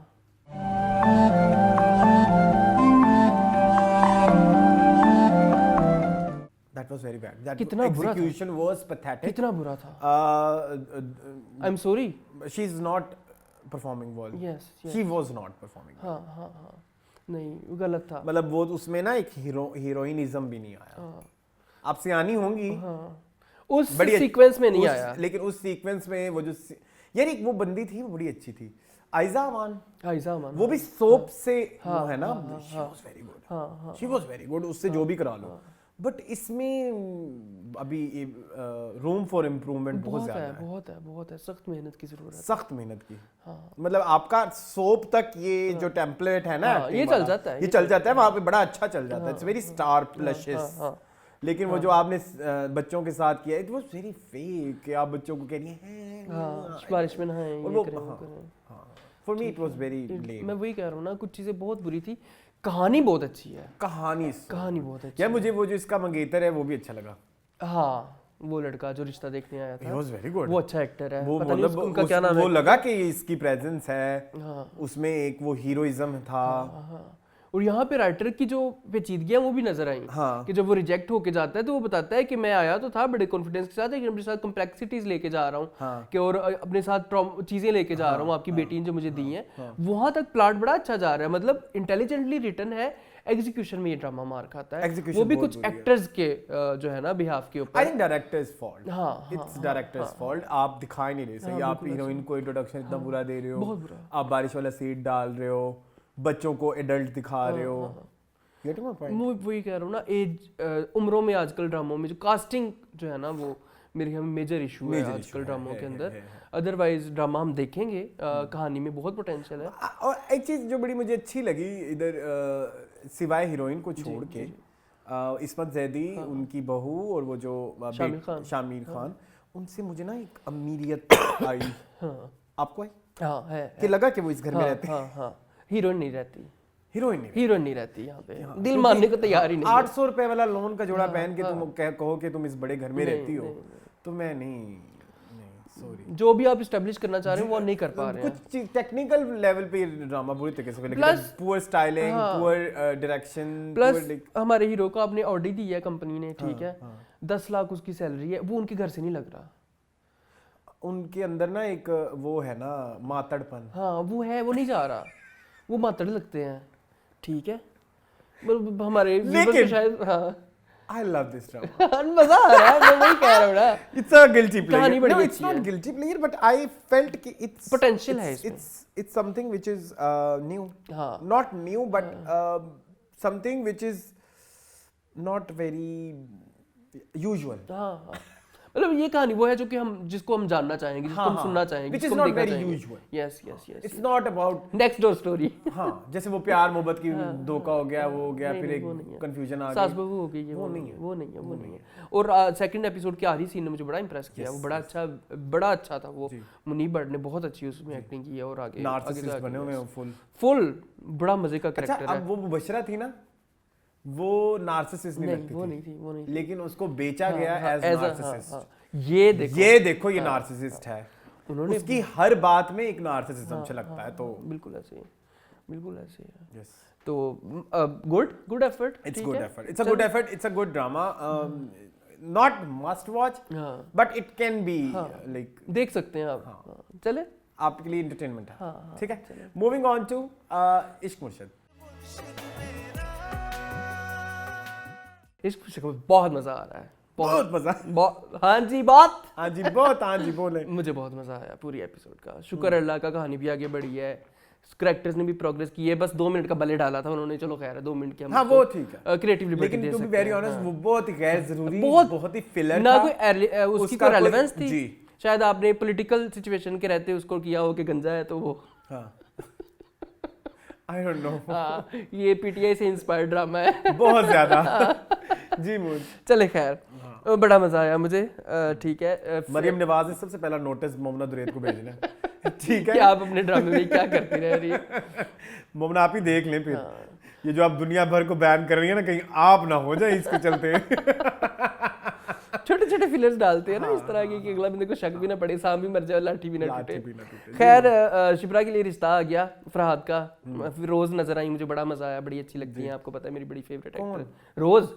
that was very bad. That कितना बुरा था, execution was pathetic. कितना बुरा था। I'm sorry. She is not performing well. Yes. She was not performing well. हाँ, नहीं गलत था। मतलब वो उसमें ना एक हीरोइनिज्म भी नहीं आया। आप सियानी होंगी, उस सीक्वेंस में नहीं आया, लेकिन उस सीक्वेंस में वो जो यार एक वो बंदी थी, वो बड़ी अच्छी थी, आयजा अमान, वो भी सोप से वो है ना, शी वाज वेरी गुड, उससे जो भी करा लो। बट इसमें अभी रूम फॉर इम्प्रूवमेंट बहुत है, सख्त मेहनत की जरूरत है, सख्त मेहनत की। मतलब आपका सोप तक ये जो टेम्पलेट है ना, ये चल जाता है, वहाँ पे बड़ा अच्छा चल जाता है, इट्स वेरी स्टार प्लशेस। लेकिन वो जो आपने बच्चों के साथ किया, इट वाज वेरी फेक, कि आप बच्चों को कह रही हैं बारिश में नहाएं, for me it was very lame. मैं वही कह रहा हूँ ना, कुछ चीज़ें बहुत बुरी थी, कहानी बहुत अच्छी है, कहानी बहुत अच्छी यार मुझे वो जो इसका मंगेतर है वो भी अच्छा लगा। हाँ, वो लड़का जो रिश्ता देखने आया था, He was very good। वो अच्छा एक्टर है, वो पता नहीं मतलब उनका क्या नाम है। वो लगा कि इसकी प्रेजेंस है, हाँ, उसमें एक वो हीरोइज्म था। हाँ। और यहाँ पे राइटर की जो पेचीदगियाँ वो भी नजर आई, हाँ। कि जब वो रिजेक्ट होके जाता है तो वो बताता है कि मैं आया तो था बड़े कॉन्फिडेंस के साथ, लेकिन अपने साथ कम्प्लेक्सिटीज लेके जा रहा हूँ, हाँ। कि और अपने साथ चीजें लेके जा रहा हूँ, आपकी बेटी ने जो मुझे दी हैं, वहां तक प्लॉट बड़ा अच्छा जा रहा है, मतलब इंटेलिजेंटली रिटन है। एग्जीक्यूशन में ये ड्रामा मार खाता है, वो भी कुछ एक्टर्स के जो है ना बिहाफ के ऊपर। आई थिंक डायरेक्टर्स फॉल्ट, हाँ, इट्स डायरेक्टर्स फॉल्ट। आप दिखा ही नहीं रहे सही, आप हीरोइन को इंट्रोडक्शन इतना बुरा दे रहे हो, आप बारिश वाला सीट डाल रहे हो, बच्चों को एडल्ट दिखा रहे हो। Getting my point? मैं वही कह रहा हूँ ना, एज उम्रों में आजकल ड्रामों में जो कास्टिंग जो है ना, वो मेरे ख्याल में मेजर इशू है आजकल ड्रामों के अंदर। अदरवाइज ड्रामा हम देखेंगे, कहानी में बहुत पोटेंशियल है। और एक चीज जो बड़ी मुझे अच्छी लगी इधर, सिवाय हीरोइन को छोड़ के, इस्मत जैदी, उनकी बहू और वो जो शामिर खान, उनसे मुझे ना एक अमीरियत आई। आपको आई? हाँ है कि लगा कि वो इस घर में रहते हैं। हाँ, हीरोइन नहीं रहती, हीरोइन नहीं रहती यहाँ पे, दिल मानने को तैयार ही नहीं। 800 रुपए वाला लोन का जोड़ा पहन के तुम कहो कि तुम इस बड़े घर में रहती हो, तो मैं नहीं, सॉरी। जो भी आप एस्टेब्लिश करना चाह रहे हो वो नहीं कर पा रहे हैं। कुछ टेक्निकल लेवल पे ड्रामा बुरी तरीके से, लेकिन poor styling, poor direction, plus हमारे हीरो को आपने ऑडी दी है कंपनी ने, ठीक है, 10 लाख उसकी सैलरी है, वो उनके घर से नहीं लग रहा। उनके अंदर ना एक वो है ना मातड़पन। हाँ वो है, वो नहीं जा रहा, वो मातड़ लगते हैं, ठीक है। हमारे लेकिन शायद हाँ I love this drama। मजा आ रहा है, मैं वही कह रहा हूँ ना। It's a guilty pleasure। कहानी बड़ी No, it's अच्छी not है। guilty pleasure, but I felt कि it's Potential है इसमें। It's something which is new। हाँ। Not new, but something which is not very usual। हाँ, मतलब ये कहानी वो है जो कि जिसको हम जानना चाहेंगे, जिसको हम सुनना चाहेंगे, Which is not very usual। Yes। It's not about next door story. हाँ, जैसे वो प्यार मोहब्बत की धोखा हो गया, वो हो गया, फिर एक कंफ्यूजन आ गई, सास बहू हो गई है, वो नहीं है। और सेकंड एपिसोड के आखिरी सीन ने मुझे बड़ा इंप्रेस किया, वो बड़ा अच्छा था। वो मुनीब भट्ट ने बहुत अच्छी उसमें एक्टिंग की है, और आगे नार्सिसिस्ट बने हुए हैं फुल बड़ा मजे का कैरेक्टर है। अब वो मुबशरा थी ना, वो नार्सिसिस्ट नहीं लगती थी, वो नहीं, लेकिन उसको बेचा गया एज नार्सिसिस्ट। ये देखो ये नार्सिसिस्ट है, उन्होंने उसकी हर बात में एक नार्सिसिज्म झलकता है, तो बिल्कुल ऐसे है। यस, तो good effort, it's good effort, it's a good drama, not must watch, but it can be like देख सकते हैं आप। चले आपके लिए एंटरटेनमेंट है, ठीक है। मूविंग ऑन टू इश्क मुर्शिद। इश्क मुर्शिद में बहुत मजा आ रहा है, बहुत मजा। हाँ जी बोले। मुझे बहुत मजा आया पूरी एपिसोड का, शुक्र अल्लाह का, कहानी भी आगे बढ़ी है, कैरेक्टर्स ने भी प्रोग्रेस की है। बस 2 मिनट का बल्ले डाला था उन्होंने, चलो खैर है, 2 मिनट की हम हाँ वो ठीक है, क्रिएटिव लिबर्टी दे सकते हैं। लेकिन टू बी वेरी ऑनेस्ट वो बहुत ही गैर जरूरी, बहुत ही फिलर ना था, कोई उसकी कोई रेलेवेंस थी। जी, शायद आपने पॉलिटिकल सिचुएशन के रहते उसको किया हो कि गंजा है, तो वो आई डोंट नो, ये पीटीआई से इंस्पायर्ड ड्रामा है बहुत ज्यादा। जी मूड, चले खैर, बड़ा मजा आया मुझे, ठीक है। मरियम नवाज ने सबसे पहला नोटिस मोमना दुरैत को भेजना है, ठीक है, कि आप अपने ड्रामे में क्या करती रह रही है। मोमना आप ही देख लें फिर, ये जो आप दुनिया भर को बैन कर रही है ना, कहीं आप ना हो जाए इसके चलते। छोटे छोटे फिलर्स डालते हैं ना इस तरह के, कि अगला बंदे को शक भी ना पड़े, सांप भी मर जाए, लाठी भी ना टूटे। खैर शिप्रा के लिए रिश्ता आ गया फरहाद का, फिर रोज नजर आई, मुझे बड़ा मजा आया, बड़ी अच्छी लगती है, आपको पता है मेरी बड़ी फेवरेट एक्टर रोज।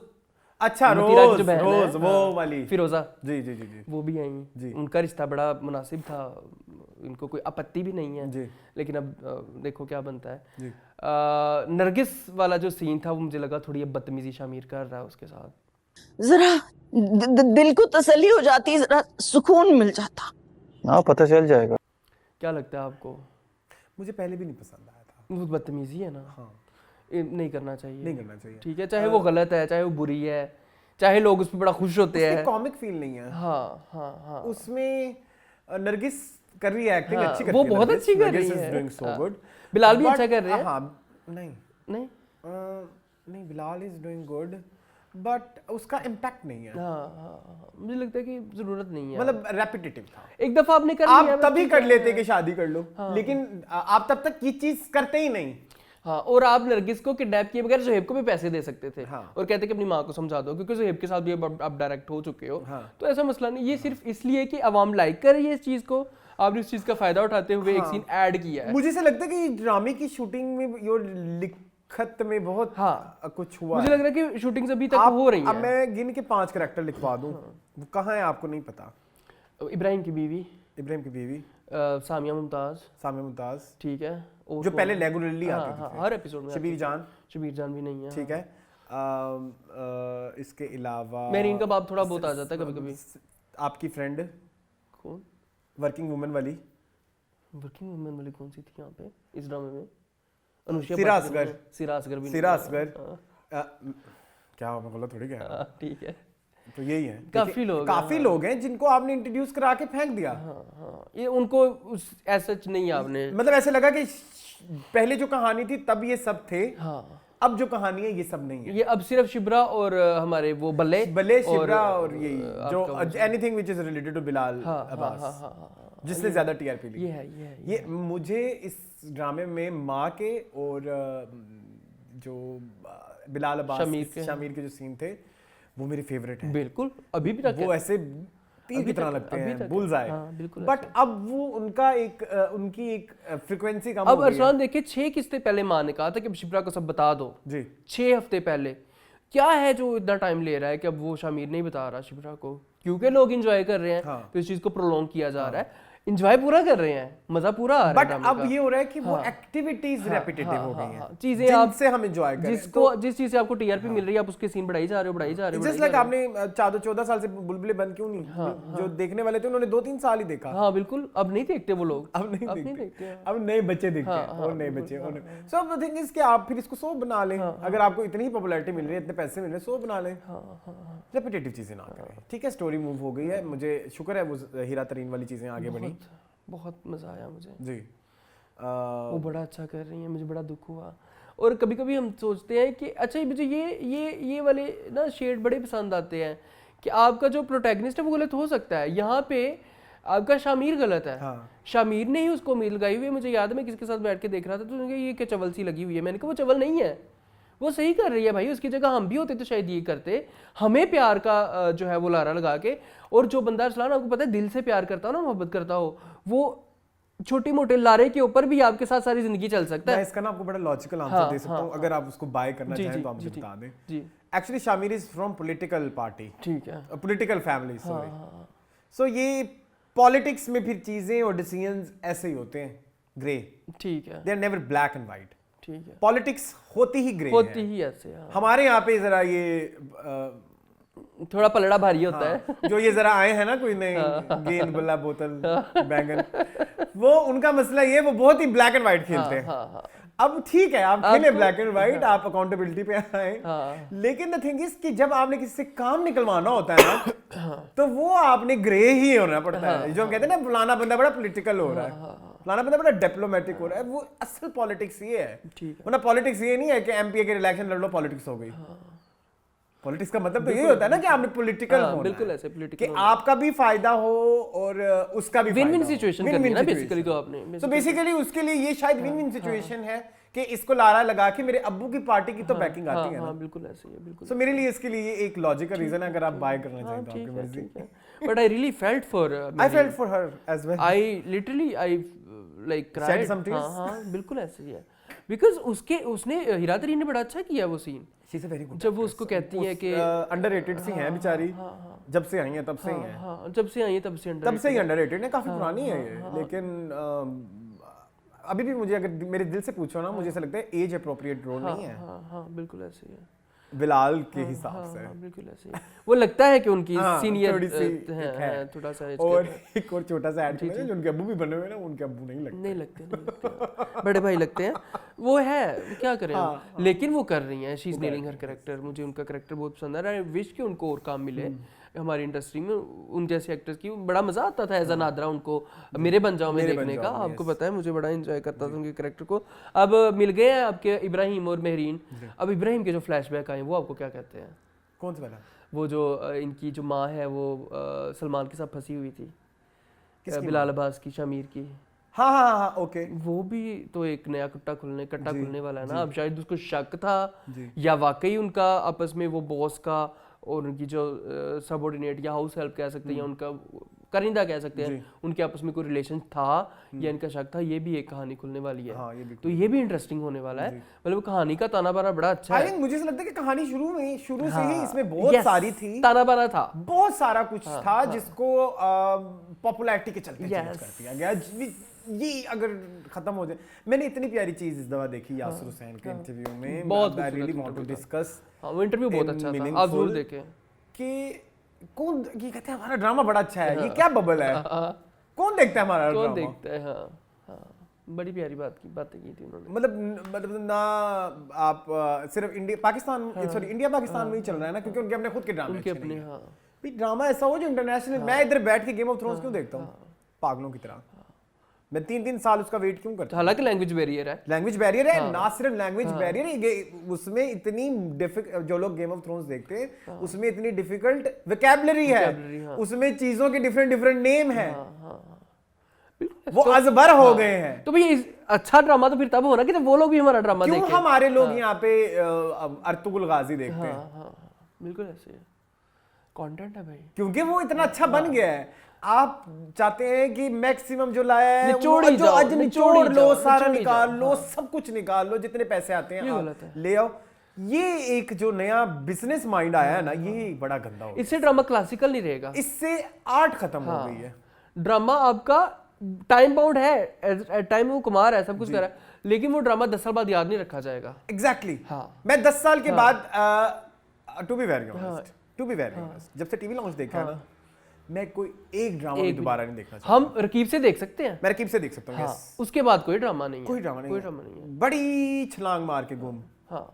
अच्छा, रोज वो वाली फिरोजा, जी वो भी आई, उनका रिश्ता बड़ा मुनासिब था, इनको कोई आपत्ति भी नहीं है, लेकिन अब देखो क्या बनता है। नरगिस वाला जो सीन था वो मुझे लगा थोड़ी अब बदतमीजी शामिर कर रहा है उसके साथ, जरा दिल को तसल्ली हो जाती, जरा सुकून मिल जाता। हाँ पता चल जाएगा। क्या लगता है आपको? मुझे पहले भी नहीं पसंद आया था, वो बदतमीजी है ना, हाँ नहीं करना चाहिए, ठीक है, चाहे वो गलत है, चाहे वो बुरी है, चाहे लोग उस पर बड़ा खुश होते हैं, कॉमिक फील नहीं है। हाँ उसमें नरगिस कर रही है एक्टिंग, अच्छी करती है, वो बहुत अच्छी कर रही है, डूइंग सो गुड। बिलाल भी अच्छा कर रहे हैं, हाँ नहीं Bilal is doing good, but उसका इम्पैक्ट नहीं है। हाँ, मुझे लगता है कि जरूरत नहीं है, मतलब रेपिटेटिव था। एक दफा आपने कर आप लिया तभी कर लेते कि शादी कर लो, लेकिन आप तब तक ये चीज करते ही नहीं। हाँ, और आप नरगिस को किडनैप किए बगैर जोहेब को भी पैसे दे सकते थे। हाँ। और कहते कि अपनी माँ को समझा दो, क्योंकि जोहेब के साथ भी अब आप डायरेक्ट हो चुके हो। हाँ। तो ऐसा मसला नहीं, ये सिर्फ इसलिए कि अवाम लाइक कर रही है इस चीज को, आपने इस चीज का फायदा उठाते हुए एक सीन ऐड किया है। मुझे ऐसा लगता है कि ड्रामे की शूटिंग में यो लिखत में बहुत कुछ हुआ मुझे लग रहा है कि शूटिंग्स अभी तक हो रही अब हैं। मैं गिन के 5 कैरेक्टर लिखवा दूं, वो कहाँ है आपको नहीं पता। इब्राहिम की बीवी, इब्राहिम की बीवी सामिया मुमताज, ठीक है, और जो पहले रेगुलरली आती थी हर एपिसोड में। शबीर जान भी नहीं है, ठीक है। इसके अलावा मेरीन का बाप थोड़ा बहुत आ जाता है कभी कभी। आपकी फ्रेंड कौन? वर्किंग वुमन वाली कौन सी थी यहाँ पे इस ड्रामे में? अनुष्का सिरा असगर भी सिरा असगर क्या मैं बोला थोड़ी क्या। ठीक है, तो यही है, काफी लोग हैं जिनको आपने इंट्रोड्यूस करा के फेंक दिया। ये उनको ऐसा नहीं आपने, मतलब ऐसे लगा कि पहले जो कहानी थी तब ये सब थे, अब जो कहानी है ये सब नहीं है। ये अब सिर्फ शिब्रा और हमारे वो बल्ले शिब्रा और यही जो anything which is related to Bilal Abbas, जिसने ज्यादा टीआरपी ली। ये मुझे इस ड्रामे में माँ के और जो बिलाल अब्बास शामिर के जो सीन थे वो मेरे फेवरेट हैं। बिल्कुल, अभी भी वो ऐसे तीर की तरह लगते हैं, बुलजाई। बट अब वो उनकी एक फ्रीक्वेंसी कम हो अब गई है। अरसलान देखिए 6 किस्ते पहले माँ ने कहा था कि शिप्रा को सब बता दो जी, 6 हफ्ते पहले। क्या है जो इतना टाइम ले रहा है कि अब वो शामिर नहीं बता रहा शिप्रा को? क्योंकि लोग एंजॉय कर रहे हैं, तो इस चीज को प्रोलॉन्ग किया जा रहा है, एंजॉय पूरा कर रहे हैं, मजा पूरा आ रहा है। बट अब ये हो रहा है कि वो एक्टिविटीज रेपिटेटिव हो गई हैं, चीजें आपसे हम एंजॉय करें। जिस चीज से आपको टीआरपी मिल रही है आप उसके सीन बढ़ाई जा रहे हो। जस्ट लाइक आपने 14 साल से बुलबुले बंद क्यों नहीं, जो देखने वाले थे उन्होंने 2-3 साल ही देखा। हाँ बिल्कुल, अब नहीं देखते वो लोग, अब नहीं देखते, अब नए बच्चे देखते हैं, और नए बच्चे। सो द थिंग इज कि आप फिर इसको 100 बना लें। अगर आपको इतनी पॉपुलैरिटी मिल रही है, इतने पैसे मिल रहे हैं, 100 बना लें, रेपिटेटिव चीजें ना करें। ठीक है, स्टोरी मूव हो गई है, मुझे शुक्र है वो हीरा तरीन वाली चीजें आगे बढ़ी, बहुत मजा आया मुझे जी। वो बड़ा अच्छा कर रही है, मुझे बड़ा दुख हुआ। और कभी कभी हम सोचते हैं कि अच्छा मुझे ये वाले ना शेड बड़े पसंद आते हैं कि आपका जो प्रोटैगनिस्ट है वो गलत हो सकता है, यहाँ पे आपका शामिर गलत है। शामिर ने ही उसको उम्मीद लगाई हुई है। मुझे याद है मैं किसी के साथ बैठ के देख रहा था तो ये क्या चवल सी लगी हुई है, मैंने कहा वो चवल नहीं है, वो सही कर रही है भाई, उसकी जगह हम भी होते तो शायद ये करते। हमें प्यार का जो है वो लारा लगा के, और जो बंदा अरसलान आपको पता है दिल से प्यार करता हो ना, मोहब्बत करता हो, वो छोटी मोटे लारे के ऊपर भी आपके साथ सारी जिंदगी चल सकता है। मैं इसका ना आपको बड़ा लॉजिकल आंसर दे सकता हूं, अगर आप उसको बाय करना चाहें तो आप मुझे बता दें। जी, actually Shamir is from political party, ठीक है, पॉलिटिकल फैमिली, सॉरी। सो ये पॉलिटिक्स में फिर चीजें और डिसीजंस ऐसे ही होते हैं, ग्रे, ठीक है, they are never black and white, ठीक है। पॉलिटिक्स होती ही ग्रे, होती ही ऐसे। हमारे यहाँ पे जरा ये थोड़ा पलड़ा भारी होता है। जो ये जरा आए हैं ना कोई नए गेंद बल्ला बोतल बैंगन, वो उनका मसला ये, वो बहुत ही ब्लैक एंड व्हाइट खेलते हैं। अब ठीक है, आप खेले ब्लैक एंड व्हाइट, आप अकाउंटेबिलिटी पे आए, लेकिन द थिंग इज कि जब आपने किसी से काम निकलवाना होता है ना, तो वो आपने ग्रे ही होना पड़ता है। जो हम कहते हैं ना फलाना बंदा बड़ा पॉलिटिकल हो रहा है, फलाना बंदा बड़ा डिप्लोमेटिक हो रहा है, वो असल पॉलिटिक्स ये है। वरना पॉलिटिक्स ये नहीं है कि एमपीए के इलेक्शन लड़ लो पॉलिटिक्स हो गई। पॉलिटिक्स का मतलब तो ये होता है ना कि आपने पॉलिटिकल होना, बिल्कुल ऐसे पॉलिटिकल, कि आपका भी फायदा हो और उसका भी विन विन सिचुएशन करनी है ना बेसिकली। तो आपने तो बेसिकली उसके लिए ये शायद विन विन सिचुएशन है कि इसको लारा लगा के मेरे अब्बू की पार्टी की तो बैकिंग आती है ना। बिल्कुल ऐसे ही है, बिल्कुल। सो मेरे लिए इसके लिए एक लॉजिकल रीजन है, अगर आप बाय करना चाहें तो आपकी मर्जी। But I really felt for her as well. I literally like cried. हां बिल्कुल ऐसे ही है, बिकॉज़ उसने हीरा तरीन ने बड़ा अच्छा किया वो सीन। जब वो उसको कहती है कि अंडररेटेड सी हैं बेचारी, जब से आई हैं तब से ही हैं। हां, जब से आई हैं तब से ही अंडररेटेड है, काफी पुरानी है ये, लेकिन अभी भी मुझे अगर मेरे दिल से पूछो ना, मुझे ऐसा लगता है एज अप्रोप्रिएट रोल नहीं है। हां बिल्कुल ऐसे ही है, बिलाल के हिसाब से बिल्कुल ऐसे ही। वो लगता है कि उनकी सीनियर है थोड़ा सा। और एक और छोटा सा ऐड है, जो उनके अब्बू भी बने हुए ना, उनके अब्बू नहीं लगते, बड़े भाई लगते हैं। वो है, क्या करें, लेकिन वो कर रही हैं, she is nailing her character. मुझे उनका कैरेक्टर बहुत पसंद है। आई विश कि उनको और काम मिले हमारी इंडस्ट्री में, उन जैसे एक्टर्स की। बड़ा मजा आता था एज अ नादरा उनको मेरे बन जाओ में देखने का। आपको पता है मुझे बड़ा एंजॉय करता था उनके कैरेक्टर को। अब मिल गए हैं आपके इब्राहिम और मेहरीन। अब इब्राहिम के जो फ्लैशबैक आए वो आपको क्या कहते हैं? कौन सा वाला? वो जो इनकी जो माँ है वो सलमान के साथ फंसी हुई थी, बिलाल अब्बास की, शामिर की। हाँ ओके। वो भी तो एक नया कट्टा खुलने वाला है ना। अब शायद उसको शक था या वाकई उनका आपस में वो बॉस का और उनकी जो सबऑर्डिनेट या हाउस हेल्प कह सकते हैं या उनका करिंदा कह सकते हैं, उनके आपस में कोई रिलेशन था या इनका शक था, ये भी एक कहानी खुलने वाली है। तो ये भी इंटरेस्टिंग होने वाला है। मतलब कहानी का ताना बाना बड़ा अच्छा है। मुझे ऐसा लगता है कि कहानी शुरू से ही इसमें बहुत सारी थी, ताना बाना था, बहुत सारा कुछ था जिसको पॉपुलैरिटी के चलते चेंज कर दिया गया। ये अगर खत्म हो जाए, मैंने इतनी प्यारी चीज इस दफा देखी यासिर हुसैन के इंटरव्यू में, बहुत I really want to discuss. वो इंटरव्यू बहुत अच्छा था, आप जरूर देखें। कि कौन ये कहते हैं हमारा ड्रामा बड़ा अच्छा है, ये क्या बबल है, कौन देखता है हमारा ड्रामा, कौन देखता है। हाँ, बड़ी प्यारी बातें की थी उन्होंने। मतलब ना आप सिर्फ इंडिया पाकिस्तान में ही चल रहा है ना, क्योंकि उनके अपने खुद के ड्रामे अच्छे नहीं हैं। भाई ड्रामा ऐसा हो जो इंटरनेशनल। मैं इधर बैठ के गेम ऑफ थ्रोन्स क्यों देखता हूँ पागलों की तरह? मैं 3-3 साल उसका वेट क्यों करता हूं? हालांकि लैंग्वेज बैरियर है, ना सिर्फ लैंग्वेज बैरियर है, उसमें इतनी जो लोग गेम ऑफ थ्रोन्स देखते हैं उसमें इतनी डिफिकल्ट वोकैबुलरी है, उसमें चीजों के डिफरेंट नेम है, वो अजबर हो गए हैं। तो भाई अच्छा ड्रामा तो फिर तब होना कि जब वो लोग भी हमारा ड्रामा देखें। क्यों हमारे लोग यहाँ पे अर्तुगरुल गाजी देखते हैं? बिल्कुल ऐसे है, कंटेंट है भाई, क्योंकि वो इतना अच्छा बन गया है। आप चाहते हैं कि मैक्सिमम जो लाया है निचोड़ लो, सारा निकाल लो, सब कुछ निकाल लो, जितने पैसे आते हैं आप ले आओ। ये एक जो नया बिजनेस माइंड आया है ना, ये बड़ा गंदा हो गया। इससे ड्रामा क्लासिकल नहीं रहेगा, इससे आर्ट खत्म हो गई है। ड्रामा आपका टाइम बाउंड है, टाइम वो कुमार है, सब कुछ कर रहा है, लेकिन वो ड्रामा 10 साल बाद याद नहीं रखा जाएगा। एग्जैक्टली। मैं 10 साल के बाद टू बी वेरी ऑनेस्ट, जब से टीवी लॉन्च देखा है ना, मैं कोई एक ड्रामा भी दोबारा नहीं देखना चाहता। हम रकीब से देख सकते हैं, मैं रकीब से देख सकता हूँ। उसके बाद कोई ड्रामा नहीं है, कोई ड्रामा नहीं है। बड़ी छलांग मार के गुम,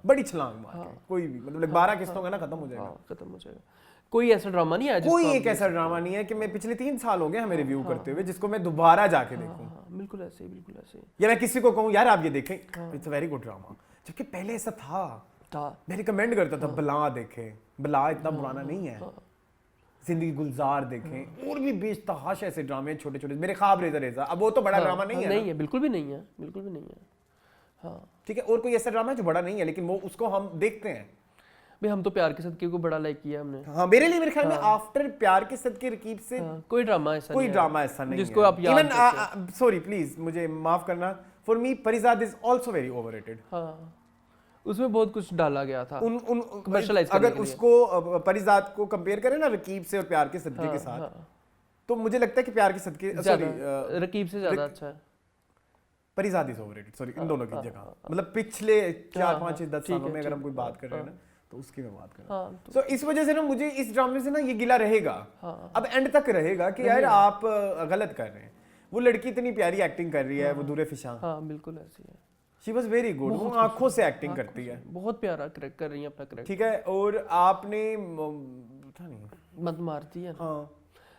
बड़ी छलांग मार के कोई भी, मतलब 12 किस्तों का ना खत्म हो जाएगा। कोई ऐसा ड्रामा नहीं है, कोई एक ऐसा ड्रामा नहीं है कि मैं पिछले 3 साल हो गए हमें रिव्यू करते हुए जिसको मैं दोबारा जाके देखूं। बिल्कुल ऐसे ही। या मैं किसी को कहूं यार आप ये देखें, it's a very good drama, जबकि पहले ऐसा था। मैं रिकमेंड करता था बला देखें, बला इतना पुराना नहीं है, जिंदगी गुलजार देखें, और भी बेतहाशा ऐसे ड्रामे छोटे छोटे, मेरे ख्वाब रेजा। अब वो तो बड़ा ड्रामा नहीं है, नहीं है, बिल्कुल भी नहीं है। हाँ ठीक है, और कोई ऐसा ड्रामा है जो बड़ा नहीं है लेकिन वो उसको हम देखते हैं। भाई हम तो प्यार के सदके को बड़ा लाइक किया हमने। हाँ, मेरे लिए, मेरे ख्याल में आफ्टर प्यार के सदके रकीब से कोई ड्रामा ऐसा नहीं जिसको है। आप याद इवन सॉरी प्लीज मुझे माफ करना, for me Parizad is also very overrated. हाँ, उसमें बहुत कुछ डाला गया था कमर्शियलाइज करने के लिए। अगर उसको परिजाद को कंपेयर करें ना रकीब से और प्यार के सदके के साथ, तो मुझे लगता है कि प्यार के सदके रकीब से ज्यादा अच्छा है। परिजाद इज ओवररेटेड, सॉरी, इन दोनों की जगह। मतलब पिछले 4, 5, 10 सालों में अगर हम कोई बात कर रहे हैं ना, तो उसकी मैं बात कर रहा हूं। तो इस वजह से ना मुझे इस ड्रामे से ना ये गिला रहेगा, अब एंड तक रहेगा कि यार आप गलत कर रहे हैं। वो लड़की इतनी प्यारी एक्टिंग कर रही है, वो दूरे फिशा। हाँ बिल्कुल ऐसी है, शी वाज वेरी गुड, वो आंखों से एक्टिंग करती है, बहुत प्यारा करेक्ट कर रही है अपना करेक्ट। ठीक है, और आपने पता नहीं मत मारती है। हाँ,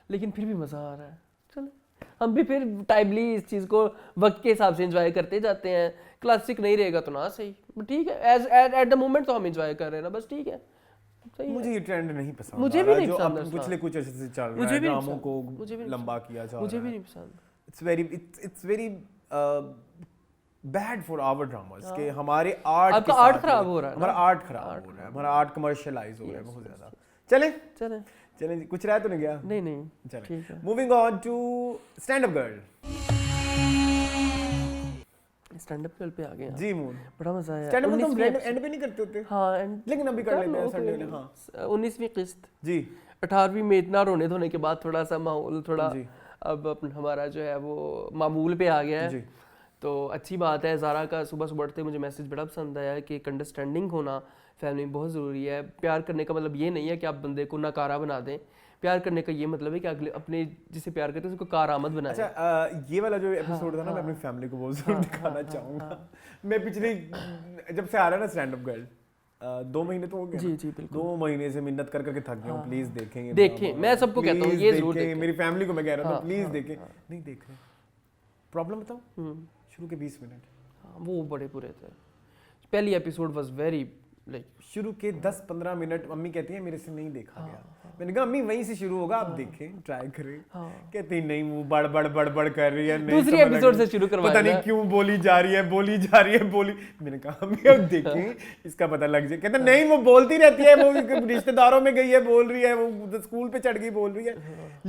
लेकिन फिर भी मजा आ रहा है। चलो हम भी फिर टाइमली इस चीज को वक्त के हिसाब से एंजॉय करते जाते हैं। क्लासिक नहीं रहेगा तो ना सही, ठीक है, एज एट द मोमेंट तो हम एंजॉय कर रहे हैं ना, बस ठीक है, सही है। मुझे ये ट्रेंड नहीं पसंद, मुझे भी नहीं जो पसंद, अब पिछले कुछ अर्से से चल रहा है, ड्रामों को लंबा किया जा रहा है, मुझे भी नहीं पसंद। It's very bad for our dramas के हमारे आर्ट, आपका आर्ट खराब हो रहा है, हमारा आर्ट खराब हो रहा है, हमारा आर्ट कमर्शियलाइज हो रहा है बहुत ज्यादा। चलें जी, कुछ रहा तो नहीं गया? नहीं चलें, moving on to Stand up Girl. Stand up Girl पे आ गए जी मून, बड़ा मजा आया। स्टैंड अप तो एंड पे नहीं करते होते। हाँ, लेकिन अभी कर लेते हैं संडे ने। हाँ, 19वीं किस्त जी, 18वीं में इतना रोने धोने के बाद थोड़ा सा माहौल थोड़ा अब हमारा जो है वो मामूल पे आ गया है, तो अच्छी बात है। ज़ारा का सुबह सुबह उठते मुझे मैसेज बड़ा पसंद आया कि एक अंडरस्टैंडिंग होना फैमिली में बहुत ज़रूरी है। प्यार करने का मतलब ये नहीं है कि आप बंदे को नाकारा बना दें, प्यार करने का ये मतलब है कि अगले अपने जिसे प्यार करते हैं उसको कारआमद बनाएं। अच्छा, ये वाला जो एपिसोड था ना, मैं अपनी फैमिली को बहुत जरूर दिखाना चाहूँगा। मैं पिछले जब से आ रहा है ना स्टैंड अप गर्ल, 2 महीने तो हो गए। जी बिल्कुल, 2 महीने से मिन्नत कर करके थक गया हूँ। प्लीज देखें, मैं सबको कहता हूँ ये जरूर देखें, मेरी फैमिली को मैं कह रहा हूँ प्लीज देखें। नहीं देख रहे, प्रॉब्लम बताऊँ, शुरू के 20 मिनट वो बड़े बुरे थे। पहली एपिसोड वाज वेरी लाइक शुरू के 10-15 मिनट मम्मी कहती है मेरे से नहीं देखा गया। मैंने कहा अम्मी वहीं से शुरू होगा, आप देखें, ट्राई करें। कहती नहीं, वो बड़ कर रही है, नहीं दूसरी एपिसोड से शुरू करवाया, पता नहीं क्यों बोली जा रही है। मैंने कहा अम्मी अब देखें, इसका पता लग जाए। कहता नहीं, वो बोलती रहती है, वो रिश्तेदारों में गई है बोल रही है, वो स्कूल पे चढ़ गई बोल रही है।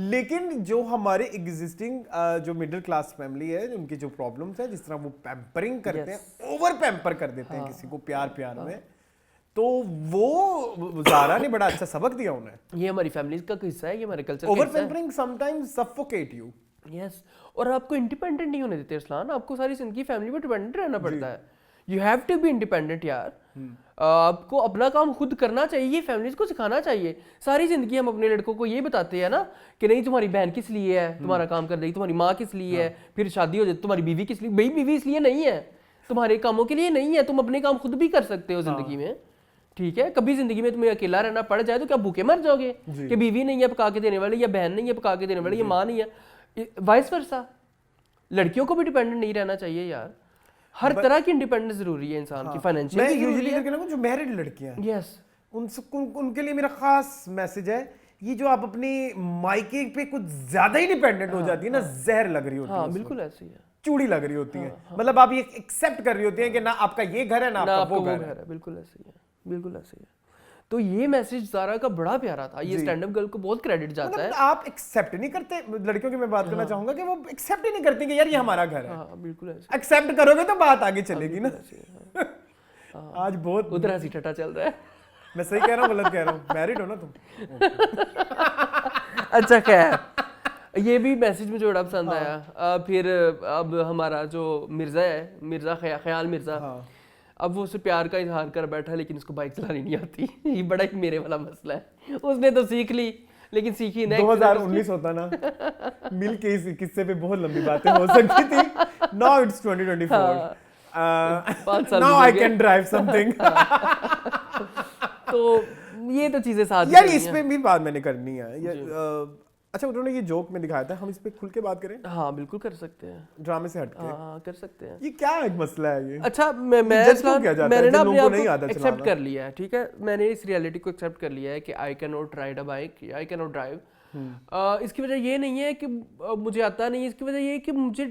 लेकिन जो हमारे एग्जिस्टिंग जो मिडिल क्लास फैमिली है, उनकी जो प्रॉब्लम्स है, जिस तरह वो पैम्परिंग करते हैं, ओवर पैम्पर कर देते हैं किसी को प्यार में, तो वो ज़ारा ने बड़ा अच्छा सबक दिया उन्हें। ये हमारी फैमिली का हिस्सा है, ये हमारे कल्चर का ओवर हिस्सा है। Pampering sometimes suffocate you. Yes, और आपको इंडिपेंडेंट नहीं होने देते अरसलान, आपको सारी जिंदगी फैमिली पे डिपेंडेंट रहना पड़ता है। You have to be independent यार। आपको अपना काम खुद करना चाहिए, फैमिलीज को सिखाना चाहिए। सारी जिंदगी हम अपने लड़कों को ये बताते हैं ना कि नहीं तुम्हारी बहन किस लिए है, तुम्हारा काम कर देगी, तुम्हारी माँ किस लिए है, फिर शादी हो जाए तुम्हारी बीवी किस लिए। भाई बीवी इसलिए नहीं है, तुम्हारे कामों के लिए नहीं है, तुम अपने काम खुद भी कर सकते हो जिंदगी में। ठीक है, कभी जिंदगी में तुम्हें अकेला रहना पड़ जाए तो क्या भूखे मर जाओगे कि बीवी नहीं है पका के देने वाली, या बहन नहीं है पका के देने वाली, या माँ नहीं है, वाइस वर्सा। लड़कियों को भी डिपेंडेंट नहीं रहना चाहिए यार। हर तरह की इंडिपेंडेंस जरूरी है इंसान की, फाइनेंशियल मैं यूजुअली जो मैरिड लड़कियां हैं, यस, उनके लिए मेरा खास मैसेज है, ये जो आप अपने मायके पे कुछ ज्यादा ही डिपेंडेंट हो जाती है ना, जहर लग रही होती है। हाँ बिल्कुल ऐसी है, चूड़ी लग रही होती है। मतलब आप ये एक्सेप्ट कर रही होती है कि ना आपका ये घर है ना आपका वो घर है। बिल्कुल ऐसी है, बिल्कुल ऐसी है। तो ये मैसेज ज़ारा का बड़ा प्यारा था, ये स्टैंड अप गर्ल को बहुत क्रेडिट जाता है। आप एक्सेप्ट नहीं करते, लड़कियों की मैं बात करना चाहूंगा कि वो एक्सेप्ट ही नहीं करती कि यार ये हमारा घर है। हाँ बिल्कुल ऐसे, एक्सेप्ट करोगे तो बात आगे चलेगी ना। आज बहुत उधर हंसी ठट्ठा चल रहा है। मैं सही कह रहा हूँ गलत कह रहा हूँ? मैरिड हो ना तुम? अच्छा खैर, ये भी मैसेज मुझे बड़ा पसंद आया। फिर अब हमारा जो मिर्जा है, मिर्जा ख्याल मिर्जा, अब वो उससे प्यार का इजहार कर बैठा, लेकिन उसको बाइक चलानी नहीं आती। ये बड़ा ही मेरे वाला मसला है। उसने तो सीख ली लेकिन सीखी नहीं। 2019 होता ना, मिल के इस किस्से पे बहुत लंबी बातें हो सकती थी। Now it's 2024. 5 साल Now I can drive something. तो ये तो चीजें साथ यार इस पे भी बात मैंने करनी है। अच्छा, उन्होंने ये जोक में दिखाया था, हम इस पे खुल के बात करें? हाँ बिल्कुल कर सकते हैं, ड्रामे से हटके। हाँ कर सकते हैं। ये क्या एक मसला है ये? अच्छा, मैंने ना अपने आप को एक्सेप्ट कर लिया है, ठीक है, मैंने इस रियलिटी को एक्सेप्ट कर लिया है कि I can not ride a bike, I can not drive. इसकी वजह ये नहीं है कि मुझे आता नहीं है, इसकी वजह ये है कि मुझे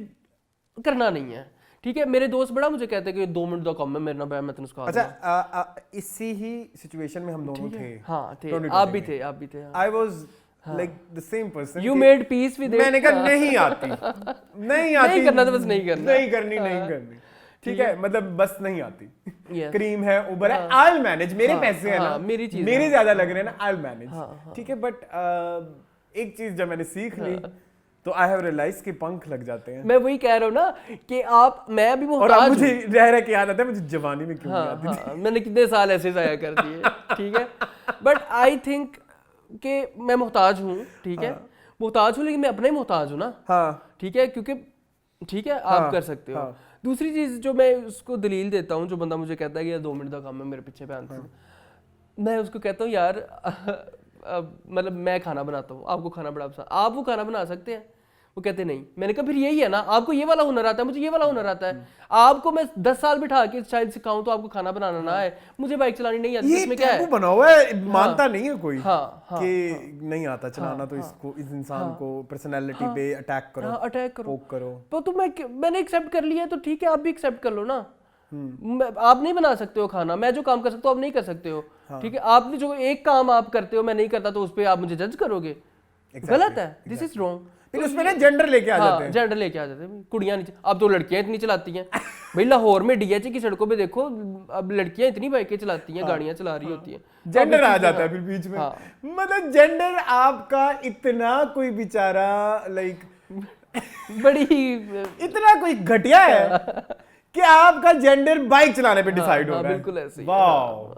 करना नहीं है। ठीक है, मेरे दोस्त बड़ा मुझे कहते हैं कि 2 मिनट का काम है मेरे ना, मैं तुमको सिखा दूंगा। अच्छा, इसी ही सिचुएशन में हम दोनों थे। हाँ थे, आप भी थे। I was like the same person. You made peace with it. मैंने कहा नहीं आती। नहीं करना तो बस नहीं करना। नहीं करनी। ठीक है, मतलब बस नहीं आती। क्रीम है, उबर है, I'll manage, मेरे पैसे हैं ना, मेरी चीज, मेरे ज्यादा लग रहे हैं ना, I'll manage। ठीक है, बट एक चीज जब मैंने सीख ली तो आई हैव रियलाइज कि पंख लग जाते हैं। मैं वही कह रहा हूँ ना कि मैं अभी और अब मुझे रह के याद आता है मुझे जवानी में क्यों नहीं आती थी। मैंने कितने साल ऐसे जाया कर दिए। ठीक है, बट आई थिंक कि मैं मोहताज हूँ। ठीक है, मोहताज हूँ, लेकिन मैं अपना ही मोहताज हूँ ना। हाँ ठीक है, क्योंकि ठीक है आप कर सकते हो। दूसरी चीज जो मैं उसको दलील देता हूँ, जो बंदा मुझे कहता है कि यार 2 मिनट का काम है मेरे पीछे पे आंसर, मैं उसको कहता हूँ यार मतलब मैं खाना बनाता हूँ, आपको खाना बड़ा पसंद, आप वो खाना बना सकते हैं? वो कहते नहीं। मैंने कहा फिर यही है ना, आपको ये वाला हुनर आता है, मुझे ये वाला हुनर आता है। आपको मैं 10 साल बिठा के शायद सिखाऊं तो आपको खाना बनाना ना है, मुझे बाइक चलानी नहीं आती, इसमें क्या है? बना हुआ है, मानता नहीं है कोई कि नहीं आता चलाना, तो इसको इस इंसान को पर्सनालिटी पे अटैक करो, पोक करो। तो मैंने एक्सेप्ट कर लिया, तो ठीक है आप भी एक्सेप्ट कर लो ना। आप नहीं बना सकते हो खाना, मैं जो काम कर सकता हूँ आप नहीं कर सकते हो। ठीक है, आपने जो एक काम आप करते हो मैं नहीं करता, तो उस पर आप मुझे जज करोगे, गलत है। This is wrong. फिर उसमें ना जेंडर लेके आ जाते हैं। जेंडर लेके आ जाते हैं। कुड़ियां नहीं, अब तो लड़कियां इतनी चलाती हैं भाई। लाहौर में डीएच की सड़कों पे देखो, अब लड़कियां इतनी बाइकें चलाती हैं, गाड़ियां चला रही होती हैं। जेंडर आ जाता है फिर बीच में। मतलब जेंडर आपका इतना कोई बेचारा लाइक बड़ी इतना कोई घटिया है कि आपका जेंडर बाइक चलाने पे डिसाइड हो रहा है। बिल्कुल ऐसे। वाओ,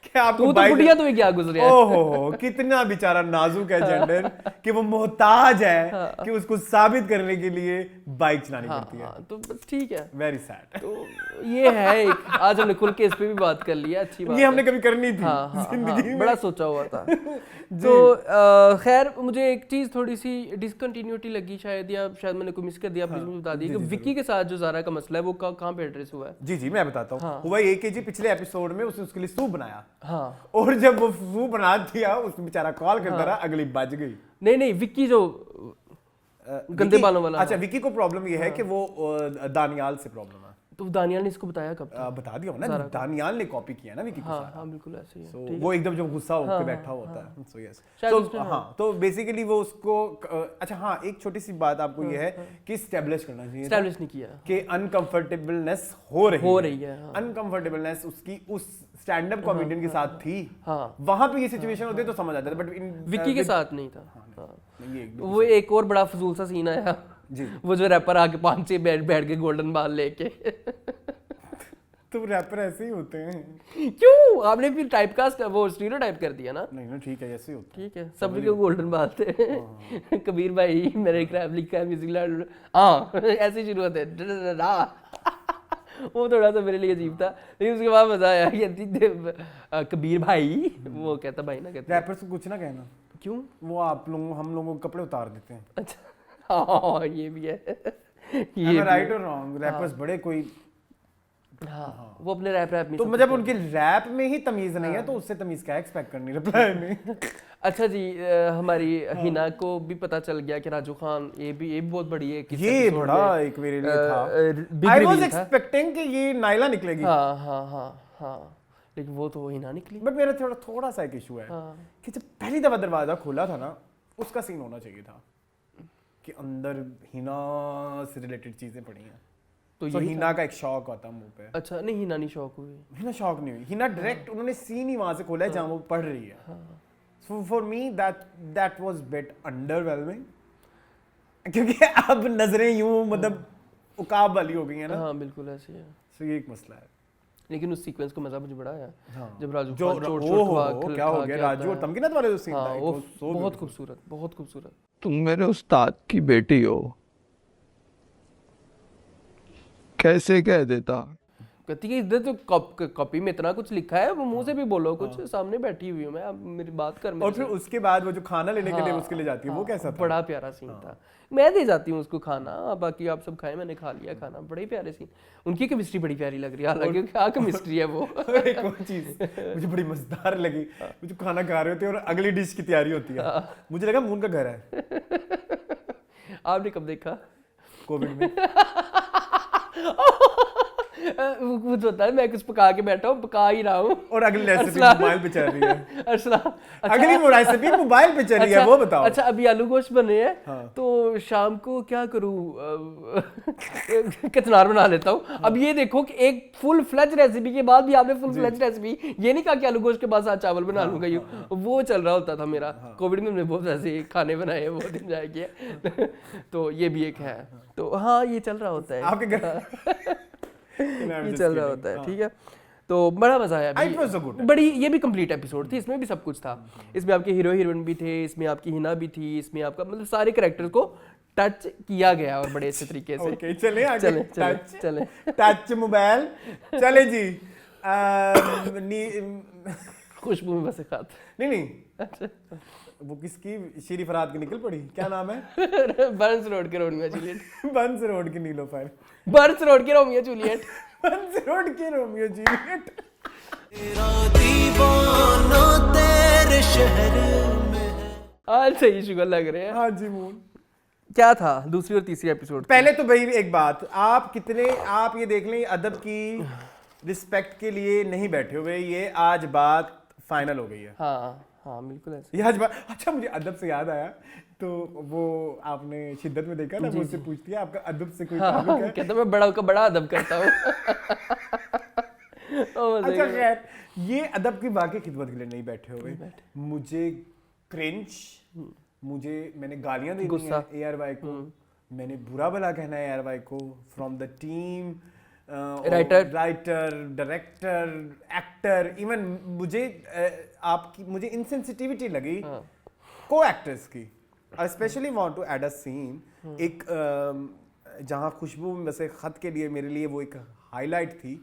क्या आपको तू तो बुढ़िया तो क्या गुजरिया है। ओहो कितना बेचारा नाजुक है जेंडर कि वो मोहताज है कि उसको साबित करने के लिए बाइक चलानी पड़ती है। तो ठीक है, वेरी सैड। तो ये है एक, आज हमने खुल के इस पे भी बात कर लिया, अच्छी बात ये हमने कभी करनी थी जिंदगी में, बड़ा सोचा हुआ था। तो खैर मुझे एक चीज थोड़ी सी डिसकंटिन्यूटी लगी शायद, या शायद मैंने कोई मिस कर दिया, प्लीज मुझे बता दीजिए कि विक्की के साथ जो ज़ारा का मसला है वो कहाँ पे एड्रेस हुआ है? जी मैं बताता हूँ। हुआ ये कि जी पिछले एपिसोड में उसने उसके लिए सूप बनाया, हाँ, और जब वो सूप बना दिया उसने बेचारा कॉल करता रहा, अगली बज गई। नहीं विक्की जो गंदे बालों वाला, अच्छा विक्की को प्रॉब्लम ये है कि वो दानियाल से प्रॉब्लम है। तो दानियाल ने इसको बताया कब? बता दिया ना, दानियाल ने कॉपी किया ना विक्की को सारा। हाँ बिल्कुल ऐसे ही है। So, वो एकदम जब गुस्सा होकर बैठा होता है। सो यस, तो बेसिकली वो उसको अच्छा हाँ, एक छोटी सी बात आपको ये है कि स्टैब्लिश करना चाहिए, स्टैब्लिश नहीं किया कि अनकंफर्टेबलनेस हो रही है। अनकंफर्टेबलनेस उसकी उस स्टैंड अप कॉमेडियन के साथ थी, वहां पे ये सिचुएशन होती है तो समझ आता है, बट विक्की के साथ नहीं था। वो एक और बड़ा फजूल सा सीन आया जी, वो जो रैपर आके 5 बैठ के गोल्डन बाल लेके। तो रैपर ऐसे ही होते हैं। क्यों आपने फिर टाइपकास्ट वो स्टीरियोटाइप कर दिया ना? नहीं ठीक है, ऐसे ही होता है। ठीक है, सब के गोल्डन बाल थे। कबीर भाई मेरे क्रैप लिखा है म्यूजिक, हाँ ऐसे शुरू होते वो थोड़ा सा मेरे लिए अजीब था, लेकिन उसके बाद मजा आया कि कबीर भाई, वो कहता भाई ना कहता। रैपर से कुछ ना कहना। क्यों? वो आप लोग हम लोगों के कपड़े उतार देते हैं। अच्छा हाँ ये भी है, ये राइट और रॉन्ग, रैपर्स बड़े कोई वो अपने रैप में, तो मतलब उनके रैप में ही तमीज नहीं है तो उससे तमीज क्या एक्सपेक्ट करनी रिप्लाई में। अच्छा जी, हमारी हिना को भी पता चल गया कि राजू खान ये भी बहुत बड़ी है, ये बड़ा एक मेरे लिए था, आई वाज एक्सपेक्टिंग कि ये नाइला निकलेगी। हाँ लेकिन वो तो हिना निकली। बट मेरा थोड़ा सा एक इशू है कि जब पहली दफा दरवाजा खोला था ना, उसका सीन होना चाहिए था कि अंदर हिना से रिलेटेड चीजें पड़ी हैं, तो हिना का एक शॉक आता मुंह पे। अच्छा नहीं, हिना नहीं शॉक हुई, हिना शॉक नहीं हुई, हिना डायरेक्ट उन्होंने सीन ही वहां से खोला है जहां वो पढ़ रही है। So for me that was bit underwhelming, क्योंकि अब नजरें यूं मतलब उकाब वाली हो गई है ना। हाँ बिल्कुल ऐसे है। सो ये एक मसला है, लेकिन उस सीक्वेंस को मजा मुझे बड़ा आया जब राजू जो क्या हो गया राजू और तमकीनत वाले जो सीन था, वो बहुत खूबसूरत। तुम मेरे उस्ताद की बेटी हो, कैसे कह देता। कहती है इधर तो कॉपी में इतना कुछ लिखा है, वो मुंह से भी बोलो कुछ, सामने बैठी हुई हूँ मैं, अब मेरी बात कर। और फिर उसके बाद वो जो खाना लेने के लिए उसके लिए जाती है, वो कैसा था? बड़ा प्यारा सीन था। मैं दे जाती हूँ उसको खाना, बाकी आप सब खाएं, मैंने खा लिया खाना। बड़े प्यारे सीन, उनकी केमिस्ट्री बड़ी प्यारी लग रही है, हालांकि क्या केमिस्ट्री है वो। एक और चीज मुझे बड़ी मजेदार लगी, जो खाना खा रहे होते हैं और अगली डिश की तैयारी होती है, मुझे लगा मून का घर है। आपने कब देखा? कोविड में। कुछ होता है, मैं कुछ पका के बैठा हूँ, पका ही रहा हूँ, और अगली रेसिपी मोबाइल पे चल रही है। अगली रेसिपी मोबाइल पे चल रही है, वो बताओ। अच्छा अभी आलू गोश्त बने हैं, तो शाम को क्या करूँ, कचनार बना लेता हूँ। अब ये देखो कि एक फुल फ्लेज रेसिपी के बाद भी आपने फुल फ्लेज रेसिपी, ये नहीं कहा कि आलू गोश्त के बाद साथ चावल बना लूंगा, वो चल रहा होता था मेरा। कोविड में हमने बहुत ऐसे खाने बनाए, बहुत एंजॉय किया। तो ये भी एक है, तो हाँ ये चल रहा होता है आपके घर। ये चल रहा होता है, ठीक है। तो बड़ा मजा आया, बड़ी ये भी कंप्लीट एपिसोड थी, इसमें भी सब कुछ था। इसमें आपके हीरो हीरोइन भी थे, इसमें आपकी हिना भी थी, इसमें आपका मतलब सारे कैरेक्टर को टच किया गया और बड़े अच्छे तरीके से। ओके चले आगे, चले टच मोबाइल चले जी। खुशबू में बसे खात नहीं अच्छा, वो किसकी, श्री फरहाद की निकल पड़ी, क्या नाम है? बर्न्स रोड के रोमियो जूलियट। बर्न्स रोड की नीलोफर। बर्न्स रोड के रोमियो जूलियट। बर्न्स रोड के रोमियो जूलियट। आज सही शुगर लग रहे हैं। हाँ जी मून। क्या था दूसरी और तीसरी एपिसोड? पहले तो भाई एक बात, आप ये देख लें, अदब की रिस्पेक्ट के लिए नहीं बैठे हुए, ये आज बात फाइनल हो गई है। हाँ बिल्कुल ऐसे। ये आज बात। अच्छा मुझे अदब से याद आया, तो वो आपने शिद्दत में देखा ना, मुझसे पूछती है आपका अदब से कोई ताल्लुक है? कहता मैं बड़ा अदब करता हूँ। अच्छा खैर, ये अदब की वाकई खिदमत के लिए नहीं बैठे हुए। मुझे क्रिंज, मैंने गालियां देनी है ARY को, मैंने बुरा भला कहना है ARY को from the team, writer, director, actor, even मुझे इनसेंसिटिविटी लगी को एक्टर्स की। I specially want to add a scene, एक जहां खुशबू में बसे खत के लिए मेरे लिए वो एक हाईलाइट थी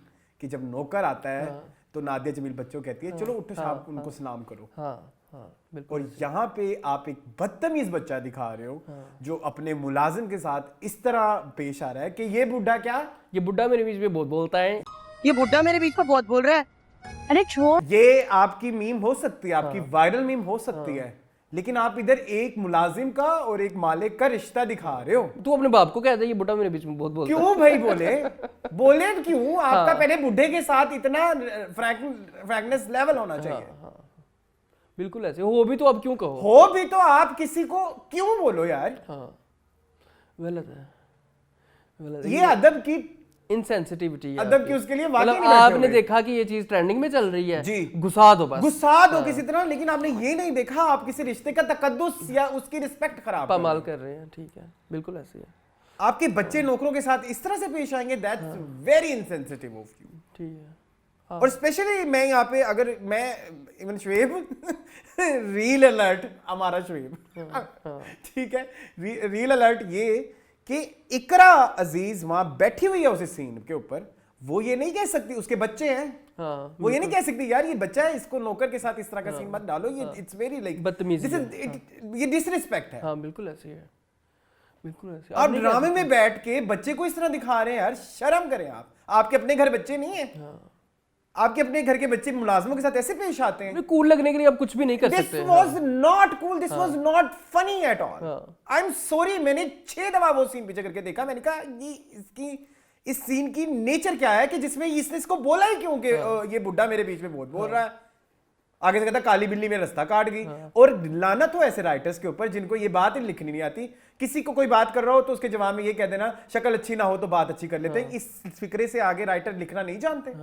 कि जब नौकर आता है तो नादिया जमील बच्चों कहती है चलो उठो साहब उनको सलाम करो। बिल्कुल। और यहाँ पे आप एक बदतमीज बच्चा दिखा रहे हो जो अपने मुलाजिम के साथ इस तरह पेश आ रहा है कि ये बुढ़ा मेरे बीच में बहुत बोलता है, ये बुढ़ा मेरे बीच में बहुत बोल रहा है। अरे छोड़, ये आपकी मीम हो सकती है, आपकी वायरल मीम हो सकती है, लेकिन आप इधर एक मुलाजिम का और एक मालिक का रिश्ता दिखा रहे हो। तू अपने बाप को कहता है ये बुढ़ा मेरे बीच में बहुत बोलता है। क्यों भाई बोले क्यों? आपका पहले बुढ़े के साथ इतना फ्रैंकनेस लेवल होना चाहिए। बिल्कुल ऐसे हो भी तो आप क्यों कहो? हो भी तो आप किसी को क्यों बोलो यार? गलत है। ये अदब की इनसेंसिटिविटी है, अदब की उसके लिए वाकई मतलब नहीं बैठे आपने हुए। देखा कि ये चीज ट्रेंडिंग में चल रही है जी, गुस्सा दो बस, गुस्सा दो किसी तरह, लेकिन आपने ये नहीं देखा आप किसी रिश्ते का तकद्दुस या उसकी रिस्पेक्ट खराब पामाल कर रहे हैं। ठीक है, बिल्कुल ऐसे है। आपके बच्चे नौकरों के साथ इस तरह से पेश आएंगे, that's very insensitive of you. ठीक है। और स्पेशली मैं यहाँ पे अगर मैं इवन शुएब रील अलर्ट हमारा शुएब, ठीक है, रील अलर्ट ये कि इकरा अजीज वहां बैठी हुई है उस सीन के ऊपर, वो ये नहीं कह सकती, उसके बच्चे हैं, वो ये नहीं कह सकती यार ये बच्चा है इसको नौकर के साथ इस तरह का सीन मत डालो, ये इट्स वेरी लाइक बदतमीजी ये डिसरिस्पेक्ट है। हाँ बिल्कुल ऐसे है, बिल्कुल ऐसे। आप ड्रामे में बैठ के बच्चे को इस तरह दिखा रहे हैं यार, शर्म करें आप। आपके अपने घर बच्चे नहीं है, आपके अपने घर के बच्चे मुलाजिमों के साथ ऐसे पेश आते हैं। कूल लगने के लिए आप कुछ भी नहीं कर सकते। This was not cool, this was not funny at all. I'm sorry, मैंने 6 दफा वो सीन पीछे करके देखा, मैंने कहा ये इस सीन की नेचर क्या है कि जिसमें इसने इसको बोला ही क्यों कि ये बुढ़ा मेरे बीच में बहुत बोल रहा है। आगे से कहता काली बिल्ली में रास्ता काट गई। और लानत हो ऐसे राइटर्स के ऊपर जिनको ये बात लिखनी नहीं आती। किसी को कोई बात कर रहा हो तो उसके जवाब में ये कह देना शक्ल अच्छी ना हो तो बात अच्छी कर लेते हैं। इस फिक्रे से आगे राइटर लिखना नहीं जानते।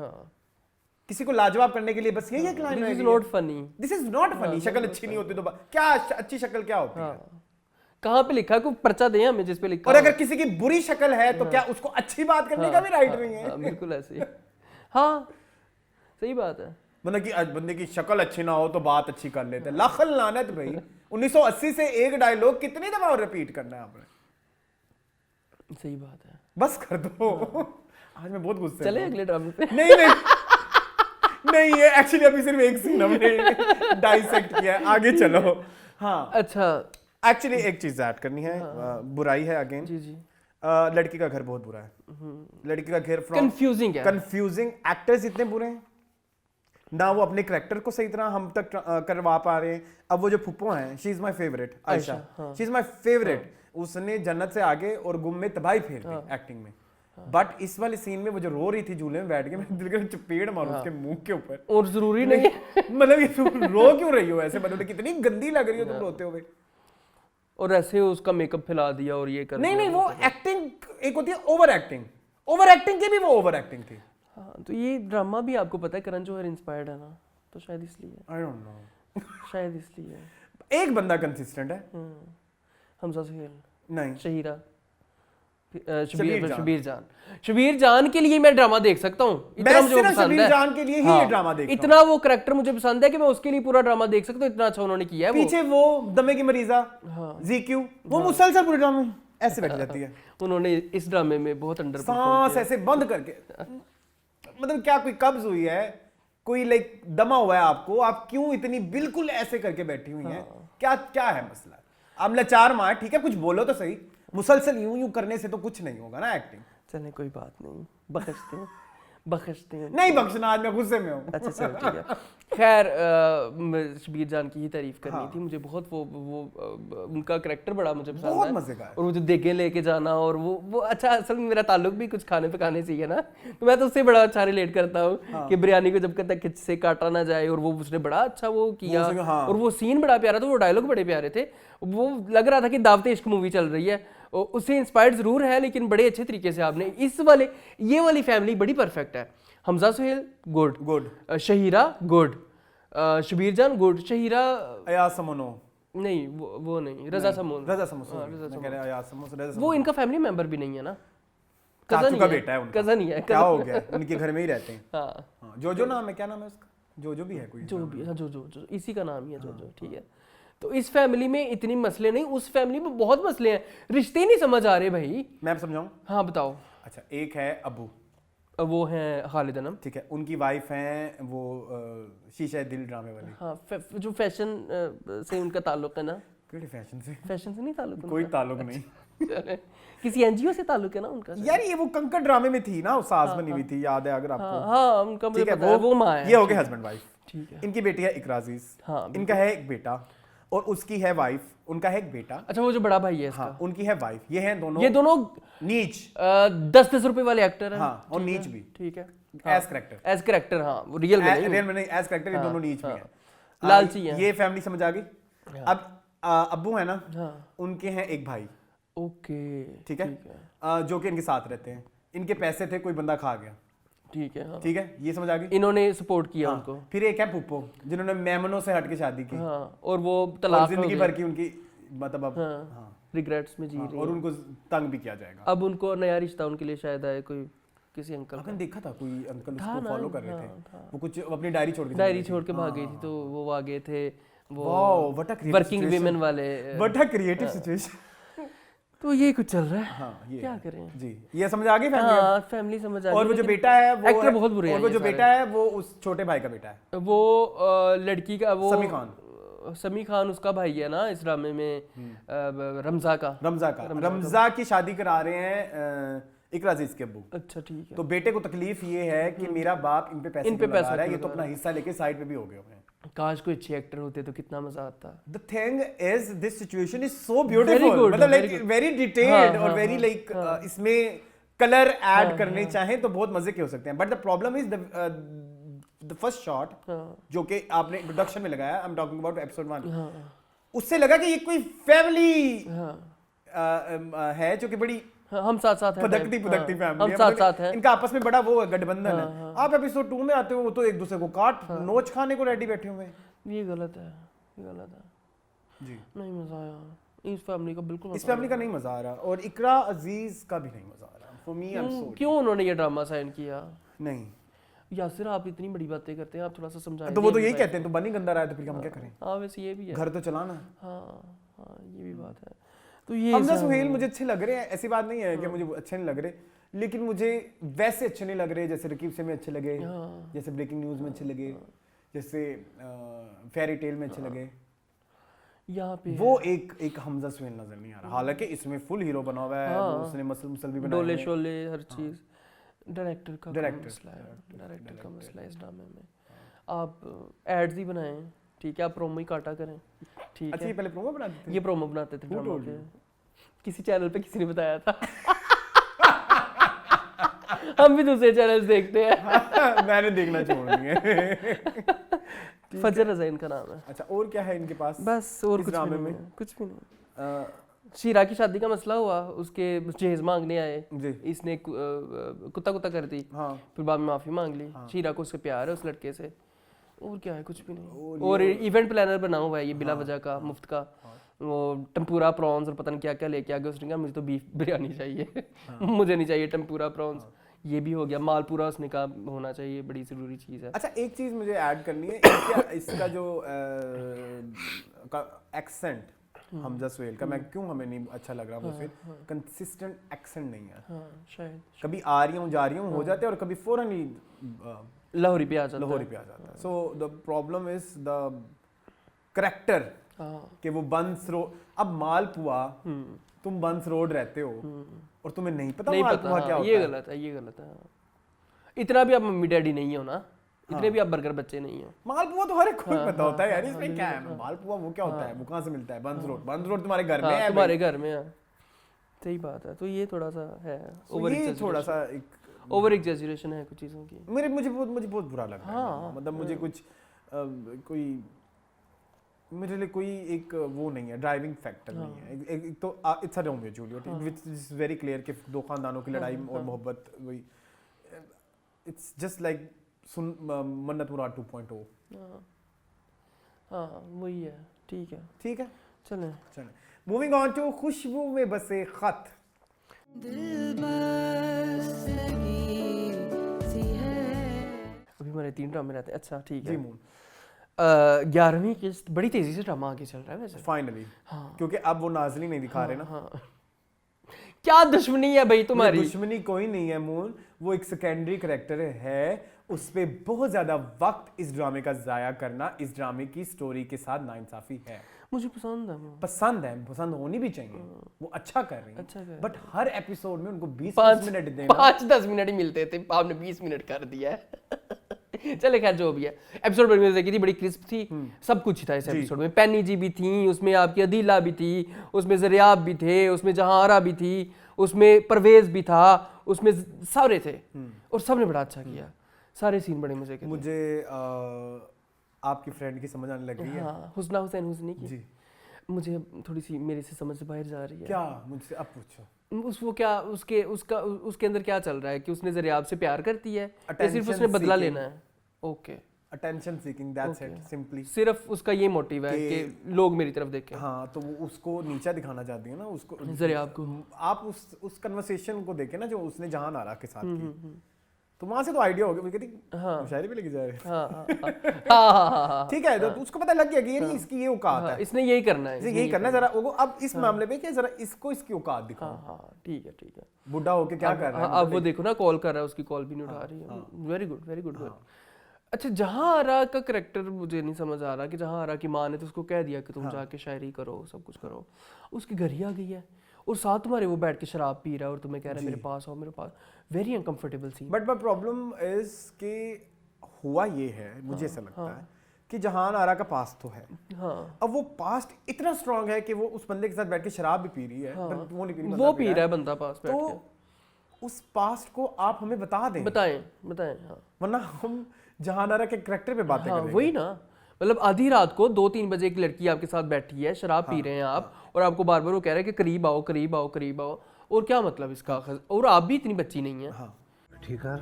किसी को लाजवाब करने के लिए बस यही एक लाइन है, this is not funny, this is not funny. शक्ल अच्छी नहीं होती तो क्या अच्छी शक्ल क्या होती है? कहाँ पे लिखा है? कोई पर्चा दे हमें जिस पे लिखा। और अगर किसी की बुरी शक्ल है तो क्या उसको अच्छी बात करने का भी राइट नहीं है? बिल्कुल ऐसे। हाँ सही बात है। मतलब कि बंदे की शक्ल अच्छी ना हो तो बात अच्छी कर लेते हैं। लाखल लानत भाई, 1980 से एक डायलॉग कितनी दफा और रिपीट करना है आपने? सही बात है, बस कर दो। आज मैं बहुत गुस्से चले अगले ड्रामे पे। नहीं ये एक्चुअली अभी सिर्फ एक सीन हमने डाइसेक्ट किया है, आगे चलो। हाँ अच्छा, एक्चुअली एक चीज ऐड करनी है, बुराई है अगेन। जी जी। लड़की का घर बहुत बुरा है, लड़की का घर कंफ्यूजिंग है, कंफ्यूजिंग। एक्टर्स इतने बुरे हैं ना, वो अपने कैरेक्टर को सही तरह हम तक करवा पा रहे हैं। अब वो जो फुप्पो हैं, she is my favourite, Ayesha, she is my favourite. उसने जन्नत से आगे और गुम में तबाही फेर दी एक्टिंग में। बट इस वाले सीन में वो जो रो रही थी झूले में बैठ के, मैं दिल के चपेड़ मारूं उसके मुंह के ऊपर। और जरूरी नहीं मतलब ये तुम रो क्यों रही हो ऐसे? मतलब कितनी गंदी लग रही हो तुम रोते हुए। और ऐसे उसका मेकअप फैला दिया और ये कर नहीं वो एक्टिंग एक होती है ओवर एक्टिंग, ओवर एक्टिंग की भी वो ओवर एक्टिंग थी। हाँ तो ये ड्रामा भी आपको पता है करण जौहर इंस्पायर्ड है ना, तो शायद इसलिए, आई डोंट नो, शायद इसलिए। एक बंदा कंसिस्टेंट है, हमजा सुहेल नहीं, शहीरा, शबीर जान के लिए मैं ड्रामा देख सकता हूँ। इतना मुझे पसंद है, शबीर जान के लिए ही ये ड्रामा देख, इतना वो कैरेक्टर मुझे पसंद है कि मैं उसके लिए पूरा ड्रामा देख सकता हूँ। इतना अच्छा उन्होंने किया है। पीछे वो दमे की मरीजा, जीक्यू, वो मुसलसल पूरे ड्रामे में ऐसे बैठ जाती है। उन्होंने इस ड्रामे में बहुत अंडर सांस ऐसे बंद करके, मतलब क्या कोई कब्ज हुई है, कोई लाइक दमा हुआ है आपको, आप क्यों इतनी बिल्कुल ऐसे करके बैठी हुई हैं? क्या है मसला? आप लाचार मां, ठीक है कुछ बोलो तो सही। मुसलसल यूं करने से तो कुछ नहीं होगा ना एक्टिंग। चले कोई बात नहीं, बख्शते हैं नहीं बख्शना, आज मैं गुस्से में हूँ। अच्छा चलो ठीक है। खैर शबीर जान की ही तारीफ करनी थी मुझे बहुत। वो उनका करैक्टर बड़ा मुझे पसंद है, बहुत मजे का है। और वो जो देगे लेके जाना और वो अच्छा, असल में मेरा ताल्लुक भी कुछ खाने पकाने से ही है ना, तो मैं तो उससे बड़ा अच्छा रिलेट करता हूँ कि बिरयानी को जब तक खिंच से काटा ना जाए, और वो उसने बड़ा अच्छा वो किया, और वो सीन बड़ा प्यारा था, वो डायलॉग बड़े प्यारे थे। वो लग रहा था कि दावते इश्क मूवी चल रही है। उससे इंस्पायर्ड जरूर है, लेकिन बड़े अच्छे तरीके से आपने ये वाली फैमिली बड़ी परफेक्ट है। हमजा सुहेल गुड, शहीरा गुड, शबीर जान गुड, शहीरा अयाज समोनो नहीं, वो नहीं, रजा समोन, मैं कह रहा अयाज समोन, वो इनका फैमिली मेंबर भी नहीं है ना। चाचू का बेटा है उनका, कजन ही है, क्या हो गया, उनके घर में ही रहते हैं। हाँ जोजो नाम है, क्या नाम है उसका, जोजो भी है कोई, जो भी, हाँ जो इसी का नाम ही है जो, ठीक है। तो इस फैमिली में इतनी मसले नहीं, उस फैमिली में बहुत मसले हैं, रिश्ते ही नहीं समझ आ रहे भाई। मैं समझाऊं? हाँ बताओ। अच्छा, एक है अबू, वो हैं खालिद अनम, ठीक है, उनकी वाइफ हैं वो शीशा दिल ड्रामे वाली। हाँ जो फैशन से उनका ताल्लुक है ना। केड़े फैशन से? फैशन से नहीं ताल्लुक कोई ताल्लुक नहीं। चले, किसी एनजीओ से ताल्लुक है ना उनका। यार ये वो कंकड़ ड्रामे में थी ना, वो सास बनी हुई थी, याद है अगर आपको? हाँ उनका मुझे ठीक है, पता है, वो माँ है। ये हो गए हस्बैंड वाइफ, ठीक है। इनकी बेटी है इकरा अजीज, हाँ, इनका है एक बेटा और उसकी है वाइफ, उनका है एक बेटा। अच्छा वो जो बड़ा भाई है इसका। हाँ, उनकी है वाइफ, ये हैं दोनों, ये दोनों नीच 10-10 रुपए वाले एक्टर हैं। हाँ, और नीच भी, ठीक है, एज कैरेक्टर, एज कैरेक्टर। हाँ वो रियल में नहीं, रियल में नहीं, एज कैरेक्टर ये दोनों नीच भी हैं, लालची हैं। ये फैमिली समझ आ गई। अब अब्बू है ना, हाँ उनके हैं एक भाई, ओके ठीक है, जो कि इनके साथ रहते हैं, इनके पैसे थे, कोई बंदा खा गया, ठीक है। हाँ ठीक है, ये समझ आ गई। इन्होंने सपोर्ट किया हाँ, उनको। फिर एक है पुप्पो, जिन्होंने मेमनों से हट के शादी की, हाँ और वो और तलाक जिंदगी भर की उनकी मतलब अब हाँ रिग्रेट्स में जी रही और उनको तंग भी किया जाएगा। अब उनको नया रिश्ता उनके लिए शायद आए, कोई किसी अंकल आपने देखा था कोई अंकल उसको ना, फॉलो कर रहे थे, हाँ। वो कुछ अपनी डायरी छोड़ के डायरी छोड़ के भाग गई थी, तो वो आ गए थे वो what a creative working women वाले। What a creative situation. तो ये कुछ चल रहा है। हाँ, ये क्या करें जी, ये समझ आ गई फैमिली। हाँ फैमिली समझ आ गई। और वो जो बेटा है वो एक्टर बहुत बुरे हैं और वो ये जो सारे। बेटा है वो उस छोटे भाई का बेटा है, वो लड़की का वो समी खान। समी खान उसका भाई है ना इस ड्रामे में, रमजा का। रमजा की शादी करा रहे हैं इकरा अजीज के अब्बू। अच्छा ठीक है। तो बेटे को तकलीफ ये है कि मेरा बाप इन पे पैसे क्यों लगा रहा है, ये तो अपना हिस्सा लेके साइड पे भी हो गए हैं। काश कोई अच्छे एक्टर होते तो कितना मजा आता। The thing is this situation is so beautiful, मतलब like very detailed और very like इसमें कलर ऐड करने चाहें तो बहुत मजे के हो सकते हैं, but the problem is the first shot जो कि आपने इंट्रोडक्शन में लगाया, I'm talking about episode 1, उससे लगा कि ये कोई फैमिली है जो कि बड़ी हम साथ साथ हैं, फदकती फैमिली हम है, साथ मतलब साथ हैं। इनका आपस में बड़ा वो गठबंधन है। आप एपिसोड 2 में आते हो तो एक दूसरे को काट नोच खाने को रेडी बैठे हुए हैं। ये गलत है, ये गलत है जी, नहीं मजा आया इस फैमिली का, बिल्कुल इस फैमिली का नहीं मजा आ रहा, और इकरा अजीज का भी नहीं मजा आ रहा। For me I am so, क्यों उन्होंने ये ड्रामा साइन किया? नहीं यासिर आप इतनी बड़ी बातें करते हैं, आप थोड़ा सा समझाएं। तो वो तो यही कहते हैं, तो बनी गंदा रहा है तो फिर हम क्या करें? हाँ वैसे ये भी है, घर तो चलाना। हाँ हाँ ये भी बात है। तो ये हमजा सुहेल मुझे अच्छे लग रहे हैं, ऐसी बात नहीं है कि मुझे अच्छे नहीं लग रहे, लेकिन मुझे वैसे अच्छे नहीं लग रहे जैसे रकीब से में अच्छे लगे, जैसे ब्रेकिंग न्यूज में अच्छे लगे, जैसे फेरी टेल में अच्छे लगे। यहाँ पे वो एक हमजा सुहेल नजर नहीं आ रहा, हालांकि इसमें फुल हीरो बना हुआ है, उसने मसल भी बनाए डोले शोले हर चीज। डायरेक्टर का डायरेक्टर का मसला है इस ड्रामे में। आप एड्स ही बनाएं, ठीक है, आप प्रोमो ही काटा करें, ठीक अच्छा है। ये पहले प्रोमो बनाते थे? ये प्रोमो बनाते थे ड्रामा के, किसी चैनल पे किसी ने बताया था। हम भी दूसरे चैनल्स देखते हैं। मैंने देखना छोड़ दिया। फजर रज़ा इनका नाम है। अच्छा, और क्या है इनके पास? बस और कुछ भी नहीं है, कुछ भी नहीं। शीरा की शादी का मसला हुआ, उसके जहेज मांगने आए जी, इसने कुत्ता कर दी, हाँ, फिर बाद में माफी मांग ली। शीरा को उससे प्यार है उस लड़के से, और क्या है, कुछ भी नहीं। और इवेंट प्लानर बना हुआ है ये बिला वजह का, मुफ्त का। वो टम्पूरा प्रॉन्स और पता नहीं क्या क्या लेके आ गया, उसने कहा मुझे तो बीफ बिरयानी चाहिए, मुझे नहीं चाहिए टम्पूरा प्रॉन्स। ये भी हो गया। मालपूरा उसने कहा होना चाहिए, बड़ी ज़रूरी चीज़ है। अच्छा एक चीज़ मुझे ऐड करनी है, इसका जो एक्सेंट हमजा सुहेल का, मैं क्यों हमें नहीं अच्छा लग रहा मुझे, कंसिस्टेंट एक्सेंट नहीं है। शायद कभी आ रही हूँ जा रही हूँ हो जाते हैं, और कभी फौरन ही लाहौरी पे आ जाता है। So the problem is the character, कि वो बंस रोड, अब मालपुआ, तुम बंस रोड रहते हो और तुम्हें नहीं पता मालपुआ क्या होता है। ये गलत है, ये गलत है। इतना भी आप मम्मी डैडी नहीं हो ना, इतने भी आप बर्गर बच्चे नहीं हो। मालपुआ तो हर एक को पता होता है यार, इसमें क्या है, मालपुआ वो क्या होता है, वो कहाँ से मिलता है? बंस रोड तुम्हारे घर में है, तुम्हारे घर में है, सही बात है। तो ये थोड़ा सा है ओवर एग्जैजरेशन है कुछ चीज़ों की। मुझे बहुत बुरा लगा। हाँ, मतलब मुझे कुछ कोई मेरे लिए कोई एक वो नहीं है, ड्राइविंग फैक्टर नहीं है। एक तो it's a Romeo Juliet which is very clear कि दो खानदानों की लड़ाई और मोहब्बत, वही इट्स जस्ट लाइक मन्नत मुराद 2.0। हाँ वही है, ठीक है ठीक है, चलें। मूविंग ऑन टू खुशबू में बसे खत। अभी हमारे 3 ड्रामे रहते हैं। अच्छा ठीक है। जी मून 11वीं किस्त बड़ी तेजी से ड्रामा आगे चल रहा है वैसे। फाइनली, क्योंकि अब वो नाज़ली नहीं दिखा रहे ना। हाँ। क्या दुश्मनी है भाई तुम्हारी? दुश्मनी कोई नहीं है मून, वो एक सेकेंडरी कैरेक्टर है। उस पे बहुत ज्यादा वक्त इस ड्रामे का जाया करना इस ड्रामे की स्टोरी के साथ नाइंसाफी है। मुझे पसंद है वो। पसंद होनी भी चाहिए, वो अच्छा कर रही है। अच्छा कर रही है। बट हर एपिसोड में उनको 20 मिनट देना। 5-10 मिनट ही मिलते थे, आपने 20 मिनट कर दिया है। चले खैर जो भी है, एपिसोड बड़ी मजे की थी, बड़ी क्रिस्प थी, सब कुछ ही था इस एपिसोड में। पैनी जी भी थी उसमें, आपकी अदीला भी थी उसमें, ज़रियाब भी थे उसमें, जहांरा भी थी उसमें, परवेज भी था उसमें, सारे थे और सबने बड़ा अच्छा किया। सारे सीन बड़े मजे के थे। मुझे आपकी फ्रेंड की समझ आने लग रही है। हाँ, हुस्ना हुसैन हुस्नी की जी। मुझे थोड़ी सी मेरे से समझ से बाहर जा रही है। क्या मुझसे अब पूछो। वो क्या उसके अंदर क्या चल रहा है कि उसने ज़रियाब से प्यार करती है या सिर्फ उसने बदला seeking. लेना है? Okay, attention seeking, that's it, simply. सिर्फ उसका ये मोटिव है कि लोग मेरी तरफ देखें। हाँ, तो वो उसको नीचा दिखाना चाहती है ना, उसको ज़रियाब को। आप उस कन्वर्सेशन को देखें ना जो उसने जहान आरा के साथ की, तो वहां से तो आइडिया हो गया। कहती शायरी पे लेके जा रहे हैं। हाँ, ठीक है, तो उसको पता लग गया कि ये इसकी ये औकात है, इसने यही करना है, इसे यही करना है। जरा वो अब इस मामले में क्या, जरा इसको इसकी औकात दिखाओ। हाँ ठीक है। बुढ़ा होके क्या कर रहा है। अब वो देखो ना, कॉल कर रहा है, उसकी कॉल भी नहीं उठा रही है। Very good, very good. अच्छा, जहांरा का करैक्टर मुझे नहीं समझ आ रहा कि जहांरा की माँ ने तो उसको कह दिया कि तुम जाके शायरी करो, सब कुछ करो, उसके घर ही आ गई है और साथ तुम्हारे वो बैठ के शराब पी रहा है और तुम्हें कह रहा है मेरे पास आओ, मेरे पास। Very uncomfortable scene. But my problem is कि हुआ ये है, मुझे ऐसा लगता है कि जहान आरा का पास्ट तो है। हाँ, अब वो पास्ट इतना स्ट्रांग है कि वो उस बंदे के साथ बैठ के शराब भी पी रही है। but वो नहीं पी रही, वो पी रहा है बंदा पास बैठ के। तो उस पास्ट को आप हमें बता दें, बताएं। हाँ, वरना हम जहान आरा के कैरेक्टर पे बातें हाँ, करेंगे। वही ना, मतलब आधी रात को 2-3 बजे एक लड़की आपके साथ बैठी है, शराब पी रहे हैं आप, और आपको बार बार वो कह रहा है कि करीब आओ, करीब आओ, करीब आओ। और क्या मतलब इसका? और आप भी इतनी बच्ची नहीं है। हाँ, ठीक है,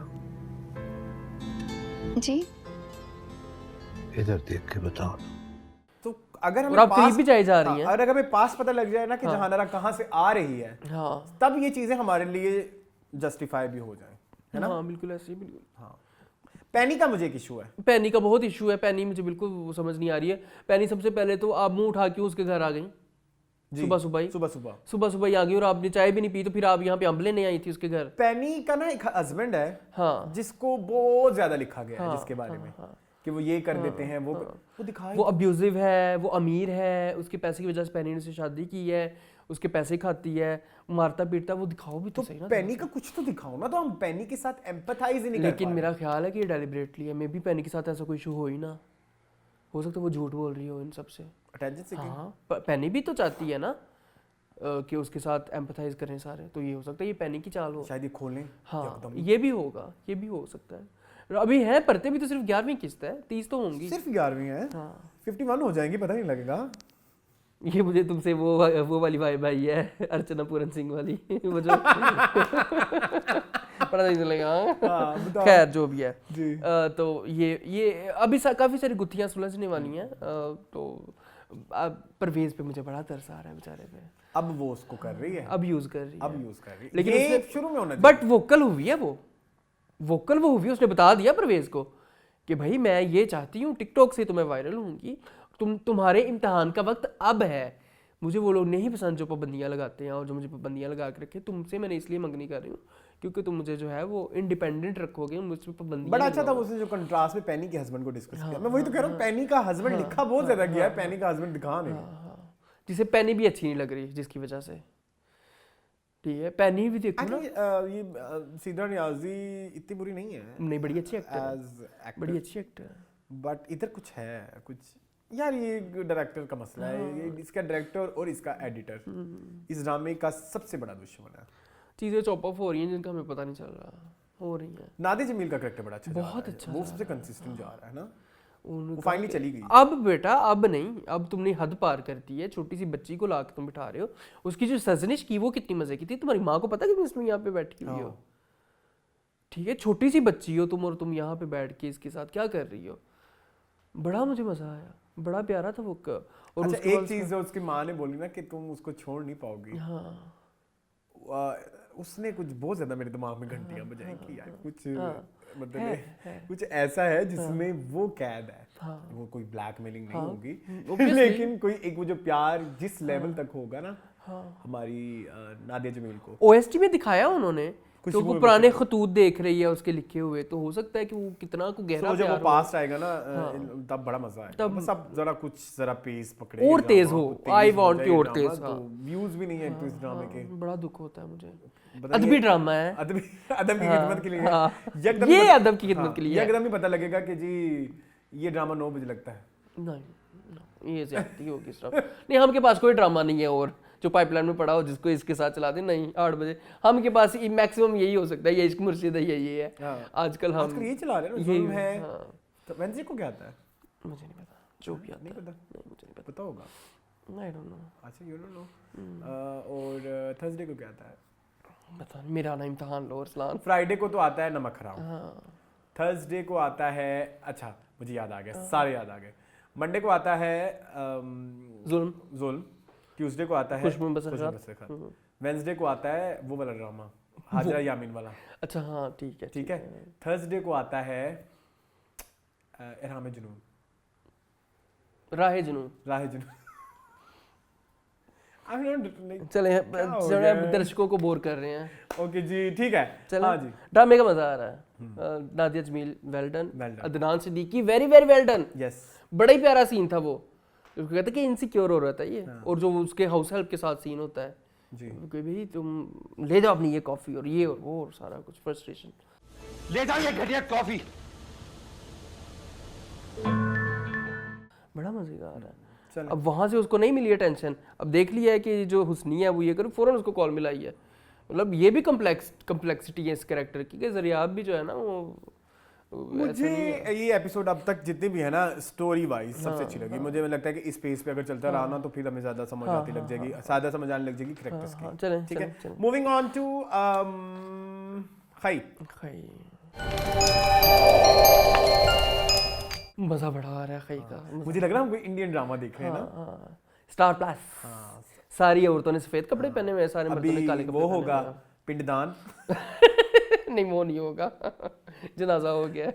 जी इधर देख के बताओ। तो अगर और हमें आप करीब भी जाए जा रही हैं। अगर हमें पास्ट पता लग जाए ना कि जहान आरा कहाँ से आ रही है, हाँ तब ये चीजें हमारे लिए जस्टिफाई भी हो जाए, है ना। हाँ, बिल्कुल ऐसे ही, बिल्कुल। हाँ, पैनी का मुझे एक इशू है। पैनी का बहुत इशू है। पैनी मुझे बिल्कुल वो समझ नहीं आ रही है। पैनी सबसे पहले तो आप मुंह उठा के उसके घर आ गई सुबह सुबह ही आ गई, और आपने चाय भी नहीं पी, तो फिर आप यहाँ पे अम्ब लेने आई थी उसके घर। पैनी का ना एक हस्बैंड है, हाँ, जिसको बहुत ज्यादा लिखा गया है, जिसके बारे में कि वो ये कर देते हैं, वो दिखाई, वो अब्यूजिव है, वो अमीर है, उसके पैसे की वजह से पैनी ने उससे शादी की है, उसके पैसे खाती है, मारता पीटता, वो दिखाओ भी तो सही ना। पैनी का कुछ तो दिखाओ ना, तो हम पैनी के साथ एम्पैथाइज ही नहीं कर लेकिन मेरा ख्याल है कि ये डेलिबरेटली है। मे बी पैनी के साथ ऐसा कोई इशू हो ही ना, हो सकता है वो झूठ बोल रही हो इन सब से। Attention seeking. हाँ, पैनी भी तो चाहती है ना कि उसके साथ एम्पैथाइज करें सारे, तो ये हो सकता है ये पैनी की चाल हो। शायद ये खोलें। हाँ, ये भी होगा, ये भी हो सकता है। अभी है, पढ़ते भी तो सिर्फ 11वीं किस्त है, 30 तो होंगी। सिर्फ 11वीं है। हाँ, 51 हो जाएंगी, पता नहीं लगेगा। ये मुझे तुमसे वो वाली भाई है, अर्चना पूरन सिंह वाली वो जो पता नहीं चलेगा। खैर जो भी है जी। तो ये अभी काफी सारी गुत्थियां सुलझने वाली हैं। तो परवेज पे मुझे बड़ा तरस आ रहा है बेचारे पे। अब वो उसको कर रही है, अब यूज कर रही है, अब यूज कर रही है, लेकिन ये उसने शुरू में होना बट वोकल हुई है, वो वोकल वो हुई, उसने बता दिया परवेज को कि भाई मैं ये चाहती हूँ, टिकटॉक से तो मैं वायरल होंगी, तुम्हारे इम्तिहान का वक्त अब है। मुझे वो लोग नहीं पसंद जो पाबंदियाँ लगाते हैं, और जो मुझे पाबंदियाँ लगा के रखे, तुमसे मैंने इसलिए मंगनी कर रही हूँ क्योंकि तुम मुझे जो है वो इंडिपेंडेंट रखोगे, मुझसे पाबंदी। बड़ा अच्छा था उसने जो कंट्रास्ट में पैनी के हस्बैंड को डिस्कस किया। मैं वही तो कह रहा हूँ, पैनी का हस्बैंड लिखा बहुत ज्यादा गया है, पैनी का हस्बैंड दिखा नहीं, जिसे पैनी भी अच्छी नहीं लग रही, जिसकी वजह से। ठीक है, पैनी भी देखो ना, ये सीधा नियाजी इतनी बुरी नहीं है, नहीं बड़ी अच्छी एक्टर है, एज बड़ी अच्छी एक्टर है। बट इधर कुछ है, कुछ यार ये डायरेक्टर का मसला है। ये इसका डायरेक्टर और इसका एडिटर इस ड्रामे का सबसे बड़ा दुश्मन है। चीजें चॉप ऑफ हो रही हैं जिनका हमें पता नहीं चल रहा, हो रही हैं। नादे जमील का कैरेक्टर बड़ा अच्छा, बहुत अच्छा, वो सबसे कंसिस्टेंट जा रहा है ना। वो फाइनली चली गई। अब बेटा, अब नहीं, अब तुमने हद पार कर दी है। छोटी सी बच्ची को लाके तुम बिठा रहे हो, उसकी जो सजनिश की वो कितनी मजे की थी। तुम्हारी माँ को पता कि तुम इसमें यहाँ पे बैठी हुई हो? ठीक है, छोटी सी बच्ची हो तुम, और तुम यहाँ पे बैठ के इसके साथ क्या कर रही हो? बड़ा मुझे मजा आया, बड़ा प्यारा था वो। और अच्छा, एक चीज जो उसकी माँ ने बोली ना कि तुम उसको छोड़ नहीं पाओगी। हाँ, उसने कुछ बहुत ज्यादा मेरे दिमाग में घंटियां बजाई कि यार कुछ मतलब कुछ ऐसा है जिसमें वो कैद है, वो कोई ब्लैकमेलिंग नहीं होगी लेकिन कोई एक वो जो प्यार जिस लेवल तक होगा ना हमारी नादिया जमील को ओएसटी में दिखाया उन्होंने, तो वो पुराने खतूत देख रही है उसके लिखे हुए, तो हो सकता है कि वो कितना को गहरा जब वो पास्ट आएगा ना तब बड़ा मजा आएगा, बस अब जरा पेस पकड़े और तेज हो, आई वांट की और तेज। व्यूज भी नहीं है तो इस ड्रामे के, बड़ा दुख होता है मुझे। अदबी ड्रामा है, अदब की खिदमत के लिए, ये अदब की खिदमत के लिए एकदम ही पता लगेगा कि जी ये ड्रामा 9 बजे लगता है। नहीं ये ज्यादती होगी सिर्फ। नहीं, हम के पास कोई ड्रामा नहीं है और जो पाइपलाइन में पड़ा हो जिसको इसके साथ चला दे, नहीं 8 बजे हम के पास मैक्सिमम यही हो सकता है, ये इश्क मुर्शिद है, ये है आजकल हम यही चला रहे हैं ना, जुल्म है। तो वेंसडे को क्या आता है? मुझे नहीं पता, जो भी आता नहीं पता, मुझे नहीं पता होगा, आई डोंट नो। अच्छा यू डोंट नो। और थर्सडे को क्या आता है? पता नहीं, मेरा ना इम्तिहान लो अरसलान। फ्राइडे को तो आता है नमक हराम, थर्सडे को आता है, अच्छा मुझे याद आ गया, सारे याद आ गए। मंडे को आता है जुल्म, ट्यूसडे को आता है खुशबू बसर, वेंसडे को आता है वो वाला ड्रामा हाजरा यामीन वाला। अच्छा हाँ ठीक है। थर्सडे को आता है इरहाम जुनून, राह जुनून। चले दर्शकों को बोर कर रहे हैं। ओके जी ठीक है, चलो हाँ जी। ड्रामे का मजा आ रहा है। Nadia Jamil well done, Adnan Siddiqui very very well done. Yes, बड़ा ही प्यारा सीन था वो, उसको कहते कि इनसिक्योर हो रहा था ये, और जो उसके हाउस हेल्प के साथ सीन होता है जी, कि भाई तुम ले जाओ अपनी ये कॉफी और ये और वो और सारा कुछ फ्रस्ट्रेशन, ले जाओ ये घटिया कॉफी। बड़ा मजेदार आ रहा है। अब वहां से उसको नहीं मिली है टेंशन, अब देख लिया है कि जो हुस्नी है वो ये करो, फौरन उसको कॉल मिलाई है। मतलब ये भी कम्प्लेक्सिटी है इस कैरेक्टर की, कि ज़रियाब भी जो है ना वो मुझे ये एपिसोड अब तक जितने भी है ना स्टोरी वाइज सबसे अच्छी लगी। मुझे लगता है कि इस पेस पे अगर चलता रहा ना तो फिर हमें ज्यादा समझ आती लग जाएगी, ज्यादा समझ आने लग जाएगी कैरेक्टर्स की। ठीक है, मूविंग ऑन टू खई। मजा बड़ा आ रहा है खई का, मुझे लग रहा है हम कोई इंडियन ड्रामा देख रहे हैं ना। स्टार प्लस, सारी औरतों ने सफेद कपड़े पहने हुए हैं, सारे मर्दों ने काले कपड़े। वो होगा पिंडदान नहीं वो नहीं होगा, जनाजा हो गया।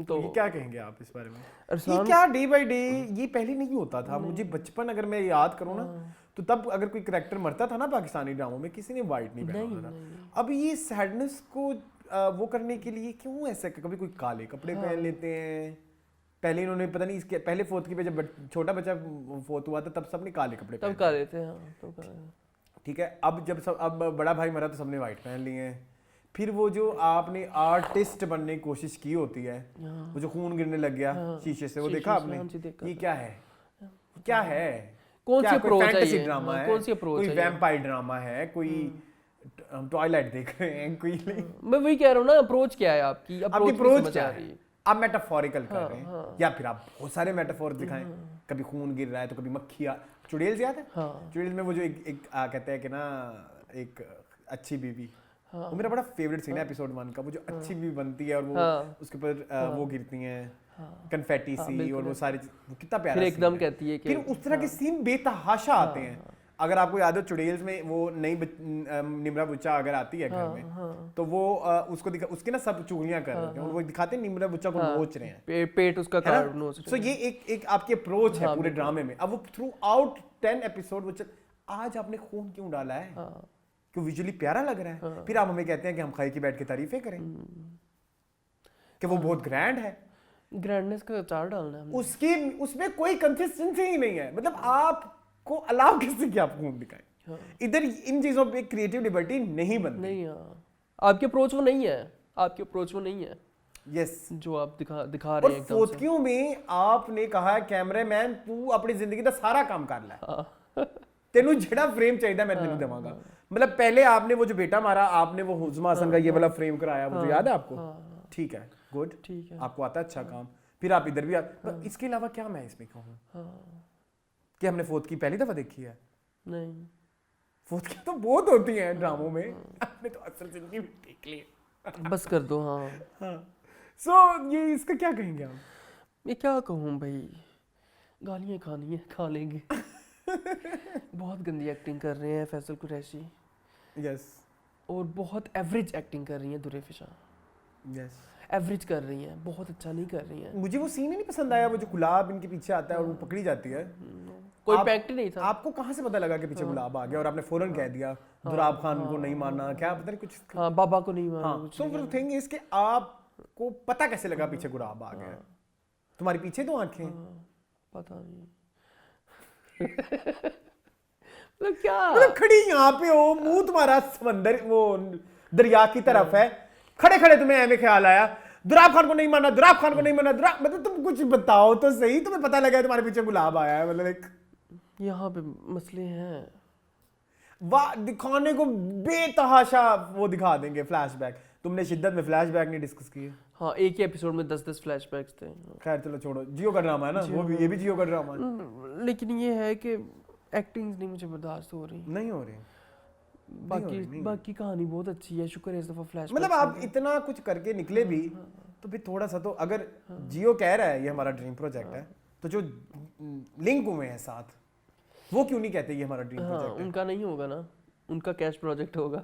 तो ये क्या कहेंगे आप इस बारे में? ये क्या डे बाय डे ये पहले नहीं होता था। मुझे बचपन अगर मैं याद करूँ ना तो तब अगर कोई कैरेक्टर मरता था ना पाकिस्तानी ड्रामों में, किसी ने वाइट नहीं पहना होता था। अब ये सैडनेस को वो करने के लिए क्यों ऐसा, कभी कोई काले कपड़े पहन लेते हैं। पहले इन्होंने पता नहीं इसके पहले फोर्थ की पे जब छोटा बच्चा फोर्थ हुआ था तब सबने काले कपड़े तब काले थे। ठीक है, अब जब अब बड़ा भाई मरा तो सबने वाइट पहन लिए हैं। फिर वो जो आपने आर्टिस्ट बनने की कोशिश की होती है, वो जो खून गिरने लग गया शीशे से, वो देखा आपने? ये क्या है, क्या है, कौन सी अप्रोच है ये? ड्रामा है, कौन सी अप्रोच है? कोई वैम्पायर ड्रामा है, कोई हम टॉयलेट देख रहे हैं, कोई मैं वही कह रहा हूँ ना, अप्रोच क्या है आपकी? अप्रोच क्या है? आप मेटाफोरिकल कर रहे हैं या फिर आप बहुत सारे मेटाफोर दिखाएं। कभी खून गिर रहा है तो कभी मक्खियाँ, चुड़ैल याद है? चुड़ैल में वो जो एक कहते हैं कि ना एक अच्छी बीवी, वो मेरा बड़ा फेवरेट सीन है एपिसोड 1 का। वो जो अच्छी बीवी बनती है और वो उसके ऊपर वो गिरती हैं कन्फेटी सी और वो सारी, वो कितना प्यारा फिर एकदम कहती है कि फिर उस तरह के सीन बेतहाशा आते हैं। अगर आपको याद हो चुड़ैल्स में वो नई निम्रा बुच्चा अगर आती है घर में तो वो उसको उसके ना सब चुगलियां कर रहे हैं और वो दिखाते हैं निम्रा बुच्चा को नोच रहे हैं, पेट उसका काट नोच रहे हैं। सो ये एक आपकी अप्रोच है पूरे ड्रामे में। अब वो थ्रू आउट 10 एपिसोड वो आज आपने खून क्यों डाला है, क्यों विजुअली प्यारा लग रहा है। फिर आप हमें कहते हैं कि हम खाई की बैठ के तारीफें करें कि वो बहुत ग्रैंड है। ग्रैंडनेस का अचार डालना है उसकी, उसमें कोई कंसिस्टेंसी ही नहीं है। मतलब आप को अलाउ कैसे कि आप खून दिखाएं? इधर इन चीजों पे क्रिएटिव लिबर्टी नहीं बनती। नहीं, आपकी अप्रोच वो नहीं है, आपकी अप्रोच वो नहीं है। यस, जो आप दिखा रहे हैं। फोटकियों में आपने कहा है कैमरामैन तू अपनी जिंदगी का सारा काम कर ले, तेनू जेड़ा फ्रेम चाहिए मैं तेनू देवांगा। मतलब पहले आपने वो जो बेटा मारा, आपने वो हुज़मा हसन का ये वाला फ्रेम कराया, वो जो याद है आपको? ठीक है, गुड, ठीक है, आपको आता है अच्छा काम। फिर आप इधर भी इसके अलावा क्या मैं इसमें कहूँ कि हमने फोर्थ की पहली दफा देखी है? नहीं, फोर्थ की तो बहुत होती है ड्रामों में, आपने तो अक्सर जिंदगी में देख ली। बस कर दो। हाँ। सो ये इसका क्या कहेंगे आप? मैं क्या कहूँ भाई, गालियाँ खानी है खा लेंगे। बहुत गंदी एक्टिंग कर रहे हैं फैसल कुरैशी। यस, और बहुत एवरेज एक्टिंग कर रही हैं दुरेफिशा, यस एवरेज कर रही हैं, बहुत अच्छा नहीं कर रही हैं। मुझे वो सीन ही नहीं पसंद आया, वो जो गुलाब इनके पीछे आता है और वो पकड़ी जाती है। कोई आप- पैक्ट ही नहीं था। आपको कहाँ से पता लगा कि पीछे गुलाब आ गया और आपने फौरन कह दिया दुराब खान को नहीं मारना, क्या पता नहीं कुछ। हाँ, बाबा को नहीं माना हाँ, कुछ सो नहीं फिर थिंग इज कि आपको पता कैसे लगा पीछे गुलाब आ गया? तुम्हारी पीछे तो आंखें पता नहीं। मतलब क्या मतलब खड़ी यहाँ पे हो, मुंह तुम्हारा समंदर वो दरिया की तरफ है, खड़े खड़े तुम्हें ऐसे ख्याल आया दुराब खान को नहीं मारना, दुराब खान को नहीं मारना, दुराब मतलब तुम कुछ बताओ तो सही, तुम्हें पता लगा है तुम्हारे पीछे गुलाब आया है, मतलब एक यहाँ पे मसले हैं। वाह दिखाने को बेतहाशा वो दिखा देंगे फ्लैशबैक। तुमने शिद्दत में फ्लैशबैक नहीं डिस्कस किए। हाँ, एक ही एपिसोड में 10-10 फ्लैशबैक्स थे। खैर चलो छोड़ो, जियो का ड्रामा है ना, वो भी ये भी जियो का ड्रामा है। लेकिन ये है कि एक्टिंग नहीं मुझे बर्दाश्त हो रही। नहीं हो रही, बाकी कहानी बहुत अच्छी है, शुक्र है इस दफा फ्लैश। मतलब आप इतना कुछ करके निकले भी तो फिर थोड़ा सा तो, अगर जियो कह रहा है ये हमारा ड्रीम प्रोजेक्ट है, तो जो लिंक हुए हैं साथ वो क्यों नहीं कहते ये हमारा ड्रीम प्रोजेक्ट है? उनका नहीं होगा ना, उनका कैश प्रोजेक्ट होगा।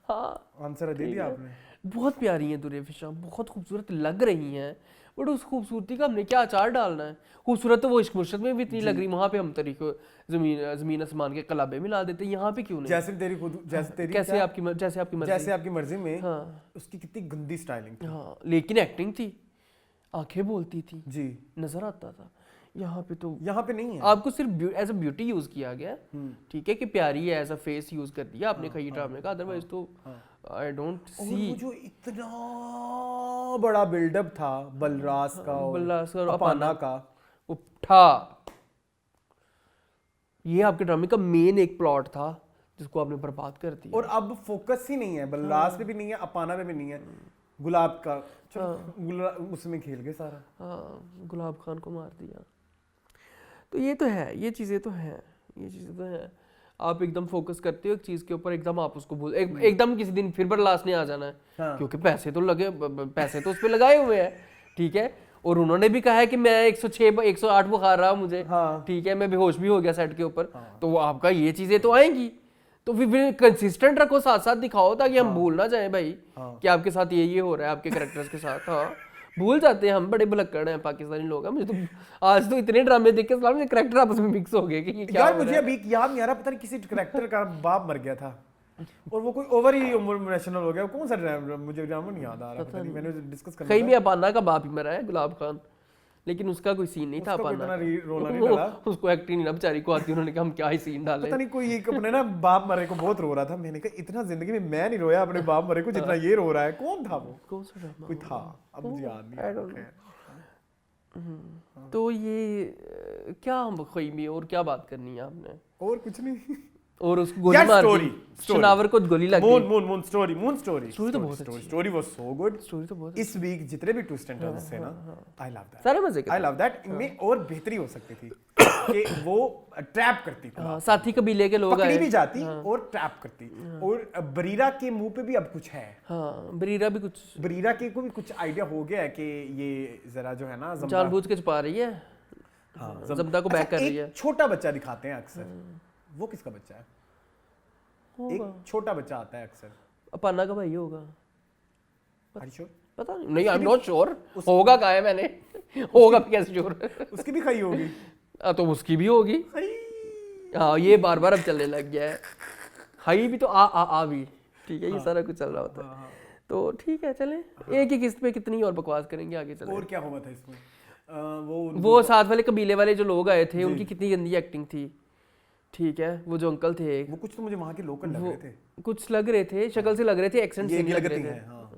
हाँ, आंसर दे दिया आपने। बहुत प्यारी हैं दुरेफिशा, बहुत खूबसूरत लग रही हैं, बट उस खूबसूरती का हमने क्या अचार डालना है? खूबसूरत तो वो इश्क मुर्शद में भी इतनी लग रही, वहाँ पे हम तरीको जमीन आसमान के कलाबे मिला देते, यहाँ पे क्यों नहीं? जैसे तेरी खुद जैसे तेरी कैसे आपकी मर्जी। जैसे आपकी मर्जी में हाँ उसकी कितनी गंदी स्टाइलिंग थी। हाँ, लेकिन एक्टिंग थी, आंखें बोलती थी, जी नजर आता था। यहाँ पे तो यहाँ पे नहीं है। आपको सिर्फ एज अ ब्यूटी यूज किया गया, ठीक है कि प्यारी है, एज अ फेस यूज कर दिया आपने खई ड्रामे का, अदरवाइज तो आई डोंट और सी। वो जो इतना बड़ा बिल्डअप था बलराज का और अपाना का, उठा, ये आपके ड्रामे का मेन एक प्लॉट था जिसको आपने बर्बाद कर दिया। और अब फोकस ही नहीं है, बलराज पे भी नहीं है, अपाना पे भी नहीं है, गुलाब का चलो उसमें खेल गए सारा। हाँ, गुलाब खान को मार दिया। तो ये तो है, ये चीज़ें तो हैं। आप एकदम फोकस करते हो एक चीज़ के ऊपर, एकदम आप उसको भूल एकदम किसी दिन फिर बरलास ने आ जाना है। हाँ। क्योंकि पैसे तो उस पर लगाए हुए हैं, ठीक है। और उन्होंने भी कहा है कि मैं 106 108 बुखार रहा मुझे, हाँ। ठीक है, मैं बेहोश भी हो गया सेट के ऊपर। तो वो आपका ये चीज़ें तो आएंगी, तो फिर कंसिस्टेंट रखो, साथ साथ दिखाओ, ताकि हम भूल ना जाए भाई कि आपके साथ ये हो रहा है आपके कैरेक्टर्स के साथ। हाँ, भूल जाते हैं हम, बड़े भुलक्कड़ हैं पाकिस्तानी लोग हैं। मुझे तो आज तो इतने ड्रामे देख के मुझे कैरेक्टर आपस में मिक्स हो गए कि ये क्या यार हो मुझे रहा है। अभी याद नहीं आ रहा, पता नहीं किसी कैरेक्टर का बाप मर गया था और वो कोई ओवर ही इमोशनल हो गया। कौन सा ड्रामा, मुझे ड्रामा नहीं याद आ रहा, पता नहीं, मैंने डिस्कस करना कहीं भी अपाना का बाप ही मरा है, गुलाब खान, लेकिन उसका कोई सीन नहीं था उसका कोई अपाना इतना रोला नहीं का। डाला। उसको एक्टिंग नहीं ना बेचारी को आती, उन्होंने कहा हम क्या ही सीन डाले। पता नहीं कोई एक अपने ना बाप मरे को बहुत रो रहा था, मैंने कहा इतना जिंदगी में मैं नहीं रोया अपने बाप मरे को जितना ये रो रहा है। कौन था वो? कौन सा ड्रामा? कोई था, अब मुझे याद नहीं आ I don't रहा। तो ये क्या हम खैमी और क्या बात करनी है आपने? और कुछ नहीं। और उसको गोली यार, मार story, दी, शनावर को गोली लग मून गई। मून मून स्टोरी Story तो बहुत अच्छी है। Story was so good. Story तो बहुत इस वीक जितने भी ट्विस्ट एंड टर्न्स थे ना, आई लव दैट, सारे मजे के आई थे। Love that. इनमें और बेहतरी हो सकती थी कि वो ट्रैप करती थी, हाँ, साथी कबीले के लोग पकड़ी आए। भी जाती और ट्रैप करती। और बरीरा के मुंह पे भी अब कुछ है, हाँ, बरीरा भी कुछ बरीरा के को भी कुछ आइडिया हो गया है कि ये जरा जो है ना जमदा, जानबूझ के छुपा रही है। हाँ, जमदा को बैक कर रही है। एक छोटा बच्चा दिखाते हैं अक्सर, वो किसका बच्चा है? एक छोटा बच्चा आता है अक्सर, अपाना का भाई होगा, Are you sure? पता नहीं, आई एम नॉट श्योर। होगा कहा है मैंने, होगा भी कैसे श्योर? उसकी भी खाई होगी। तो उसकी भी होगी। हाँ, ये बार बार अब चलने लग गया है, हाई भी तो आ भी, ठीक है, ये सारा कुछ चल रहा होता है। तो ठीक है, चले एक ही किस्त पे कितनी और बकवास करेंगे, आगे चले। और क्या हुआ था इसमें? वो साथ वाले कबीले वाले जो लोग आए थे, उनकी कितनी गंदी एक्टिंग थी, ठीक है। वो जो अंकल थे, वो कुछ तो मुझे वहाँ के लोकल लग रहे थे, कुछ लग रहे थे, शक्ल से लग रहे थे, एक्सेंट से नहीं लग रहे थे। हाँ।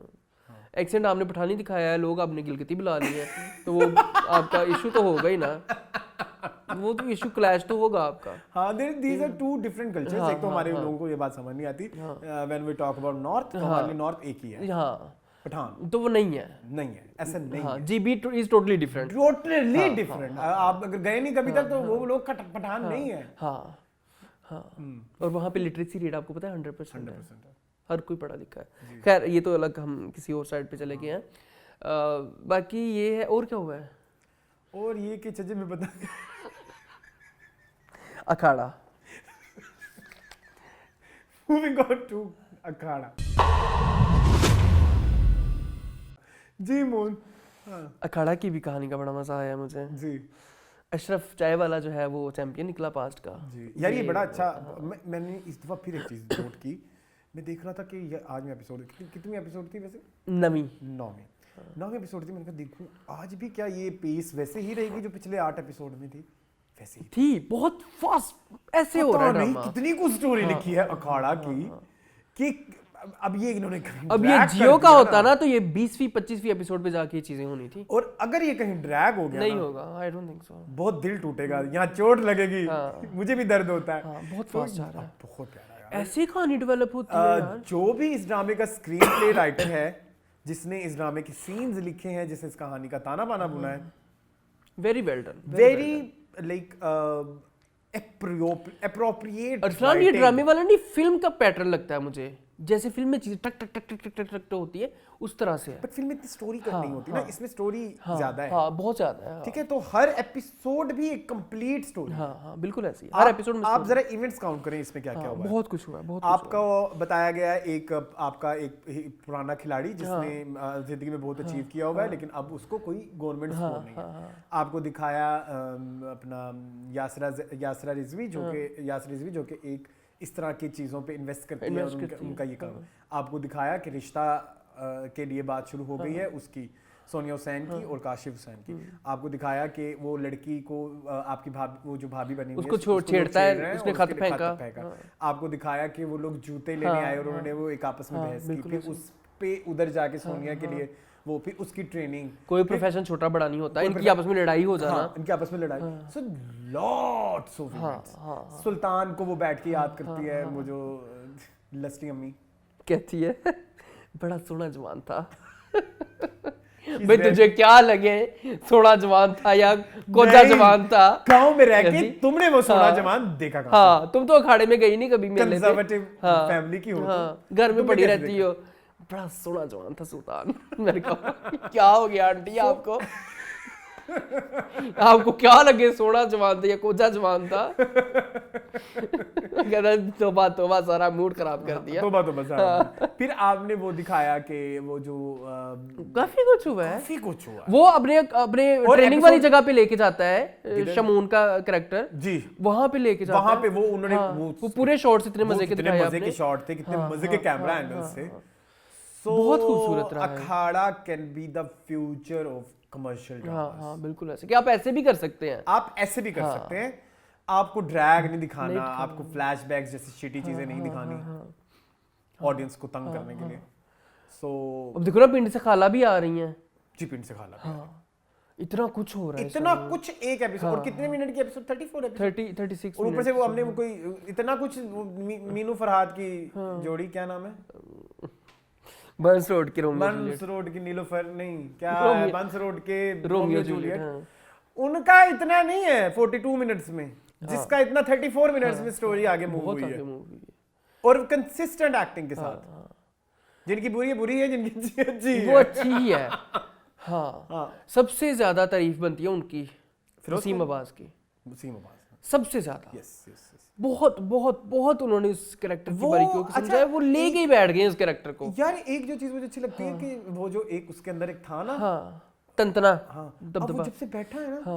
एक्सेंट आपने पठानी दिखाया है, लोग आपने गिलगिती बुला ली है, तो वो आपका इशू तो होगा ही ना, वो तो इशू क्लैश तो होगा आपका। हाँ, these are two different cultures। एक तो हमारे लोगों को ये बात समझ नहीं आती। When we talk about North, तो हमारे लिए North एक ही है, हाँ, पठान तो वो नहीं है, नहीं है, ऐसा नहीं हाँ, है, GB is totally different. Totally different. आप अगर गए नहीं कभी तक तो वो लोग पठान नहीं है। हाँ हाँ, और वहाँ पे लिटरेसी रेट आपको पता है 100% है, हर कोई पढ़ा लिखा है। खैर, ये तो अलग, हम किसी और साइड पे चले गए हैं। बाकी ये है, और क्या हुआ है? और ये कि चचे में बता अखाड़ा मूविंग ऑन टू अखाड़ा। जी मोहन। अखाड़ा की भी कहानी का बड़ा मजा आया मुझे जी अशरफ चाय वाला जो है वो चैंपियन निकला पास्ट का जी यार ये बड़ा अच्छा। मैंने इस दफा फिर एक चीज नोट की, मैं देख रहा था कि ये आज में एपिसोड कितनी एपिसोड थी वैसे? 9वीं एपिसोड थी। मैंने कहा देखूं आज भी क्या ये पेस वैसे ही रहेगी जो पिछले 8 एपिसोड में थी, वैसे ही थी। बहुत फास्ट ऐसे हो रहा है नहीं ड्रामा। कितनी कुछ स्टोरी लिखी है अखाड़ा की कि अब ये इन्होंने अब ये जियो का होता ना तो ये 20वीं 25वीं एपिसोड पे जाके ये चीजें होनी थी, और अगर ये कहीं ड्रैग हो गया नहीं ना, होगा। I don't think so. बहुत दिल टूटेगा, यहाँ चोट लगेगी। मुझे भी दर्द होता है। बहुत फास्ट जा रहा है, बहुत प्यारा यार। ऐसी कहानी डेवलप होती है यार। जो भी इस ड्रामे का स्क्रीन प्ले राइटर है, जिसने इस ड्रामे के सीन्स लिखे हैं, जिसने इस कहानी का ताना बाना बुना है, very well done, very like appropriate. Arsalan ये ड्रामे वाला नहीं, फिल्म का पैटर्न लगता है मुझे, जैसे फिल्म में चीजें टक टक टक टक टक टक तो होती है उस तरह से है। बट फिल्म में इतनी स्टोरी नहीं होती ना, इसमें स्टोरी ज्यादा है। हाँ बहुत ज्यादा है। ठीक है, तो हर एपिसोड भी एक कंप्लीट स्टोरी। हाँ बिल्कुल ऐसी हर एपिसोड में। आप जरा इवेंट्स काउंट करें इसमें क्या क्या हुआ है। बहुत कुछ हुआ है, बहुत आपका बताया गया है एक आपका एक पुराना खिलाड़ी जिसने जिंदगी में बहुत अचीव किया हुआ है, लेकिन अब उसको कोई गवर्नमेंट सपोर्ट नहीं है। आपको दिखाया अपना यासरा रिजवी जो कि एक इस तरह की चीज़ों पे इन्वेस्ट करती है और उनका ये काम। आपको दिखाया कि रिश्ता के लिए बात शुरू हो गई है उसकी, सोनिया हुसैन की और काशिफ हुसैन की। आपको दिखाया कि वो लड़की को आपकी भाभी, वो जो भाभी बनी उसको छेड़ता है, उसने खत फेंका। आपको दिखाया कि वो लोग जूते लेने आए और उन्होंने वो एक आपस में बहस की, फिर उस पे उधर जाके सोनिया के लिए वो, फिर उसकी ट्रेनिंग। कोई प्रोफेशन छोटा बड़ा नहीं होता, इनकी आपस में लड़ाई हो जाना। इनकी आपस में लड़ाई। So lots of events. Sultan को वो बैठ के याद करती है, वो जो लस्टी अम्मी कहती है बड़ा सोना जवान था। भाई तुझे क्या लगे सोना जवान था या कोजा जवान था? गांव में रह के तुमने वो सोना जवान देखा कहां? हाँ, तुम तो अखाड़े में गई नहीं कभी मेले पे। कंजर्वेटिव फैमिली की हो, घर में पड़ी रहती हो। बड़ा सोना जवान था सुल्तान। मैंने कहा क्या हो गया आंटी आपको? आपको क्या लगे सोना जवान था या कोजा जवान था? कहता तौबा तौबा, सारा मूड खराब कर दिया। तौबा सारा। फिर आपने वो दिखाया कि वो जो काफी कुछ हुआ है, काफी कुछ हुआ। वो अपने ट्रेनिंग वाली जगह पे लेके जाता है शमून का कैरेक्टर जी, वहां पे लेके जाता है। वहां पे वो उन्होंने वो पूरे शॉट्स इतने मजे के दिखाए, मजे के शॉट थे, कितने मजे के कैमरा एंगल्स थे। बहुत खूबसूरत रहा है। Akhara can be the future of commercial drama. हाँ बिल्कुल ऐसे कि आप ऐसे भी कर सकते हैं। आप ऐसे भी कर सकते हैं। आपको ड्रैग नहीं दिखाना, आपको फ्लैशबैक्स जैसी शिटी चीजें नहीं दिखानी ऑडियंस को तंग करने के लिए। सो अब देखो ना, पिंड से खाला भी आ रही हैं। जी, पिंड से खाला। इतना कुछ हो रहा है, इतना कुछ एक एपिसोड। और कितने मिनट की एपिसोड? 34 एपिसोड, 36। और ऊपर से वो हमने कोई इतना कुछ मीनू फरहाद की जोड़ी, क्या नाम है? बंस रोड की नीलोफर नहीं, क्या है, बंस रोड के रोमियो जूलियट। उनका इतना नहीं है 42 मिनट्स में, जिसका इतना 34 मिनट्स में स्टोरी आगे मूव हुई है, और कंसिस्टेंट एक्टिंग के साथ। जिनकी बुरी है, जिनकी अच्छी है, वो अच्छी ही है। हाँ, सबसे ज्यादा तारीफ बनती है उनकी वसीम अब्बास की, सबसे ज्यादा। बहुत बहुत बहुत उन्होंने इस कैरेक्टर की बारीकियों को समझा है। वो लेके ही बैठ गए इस कैरेक्टर को। यार एक जो चीज मुझे अच्छी लगती है कि वो जो एक उसके अंदर एक था ना, तंतना, दबदबा, जब से बैठा है ना,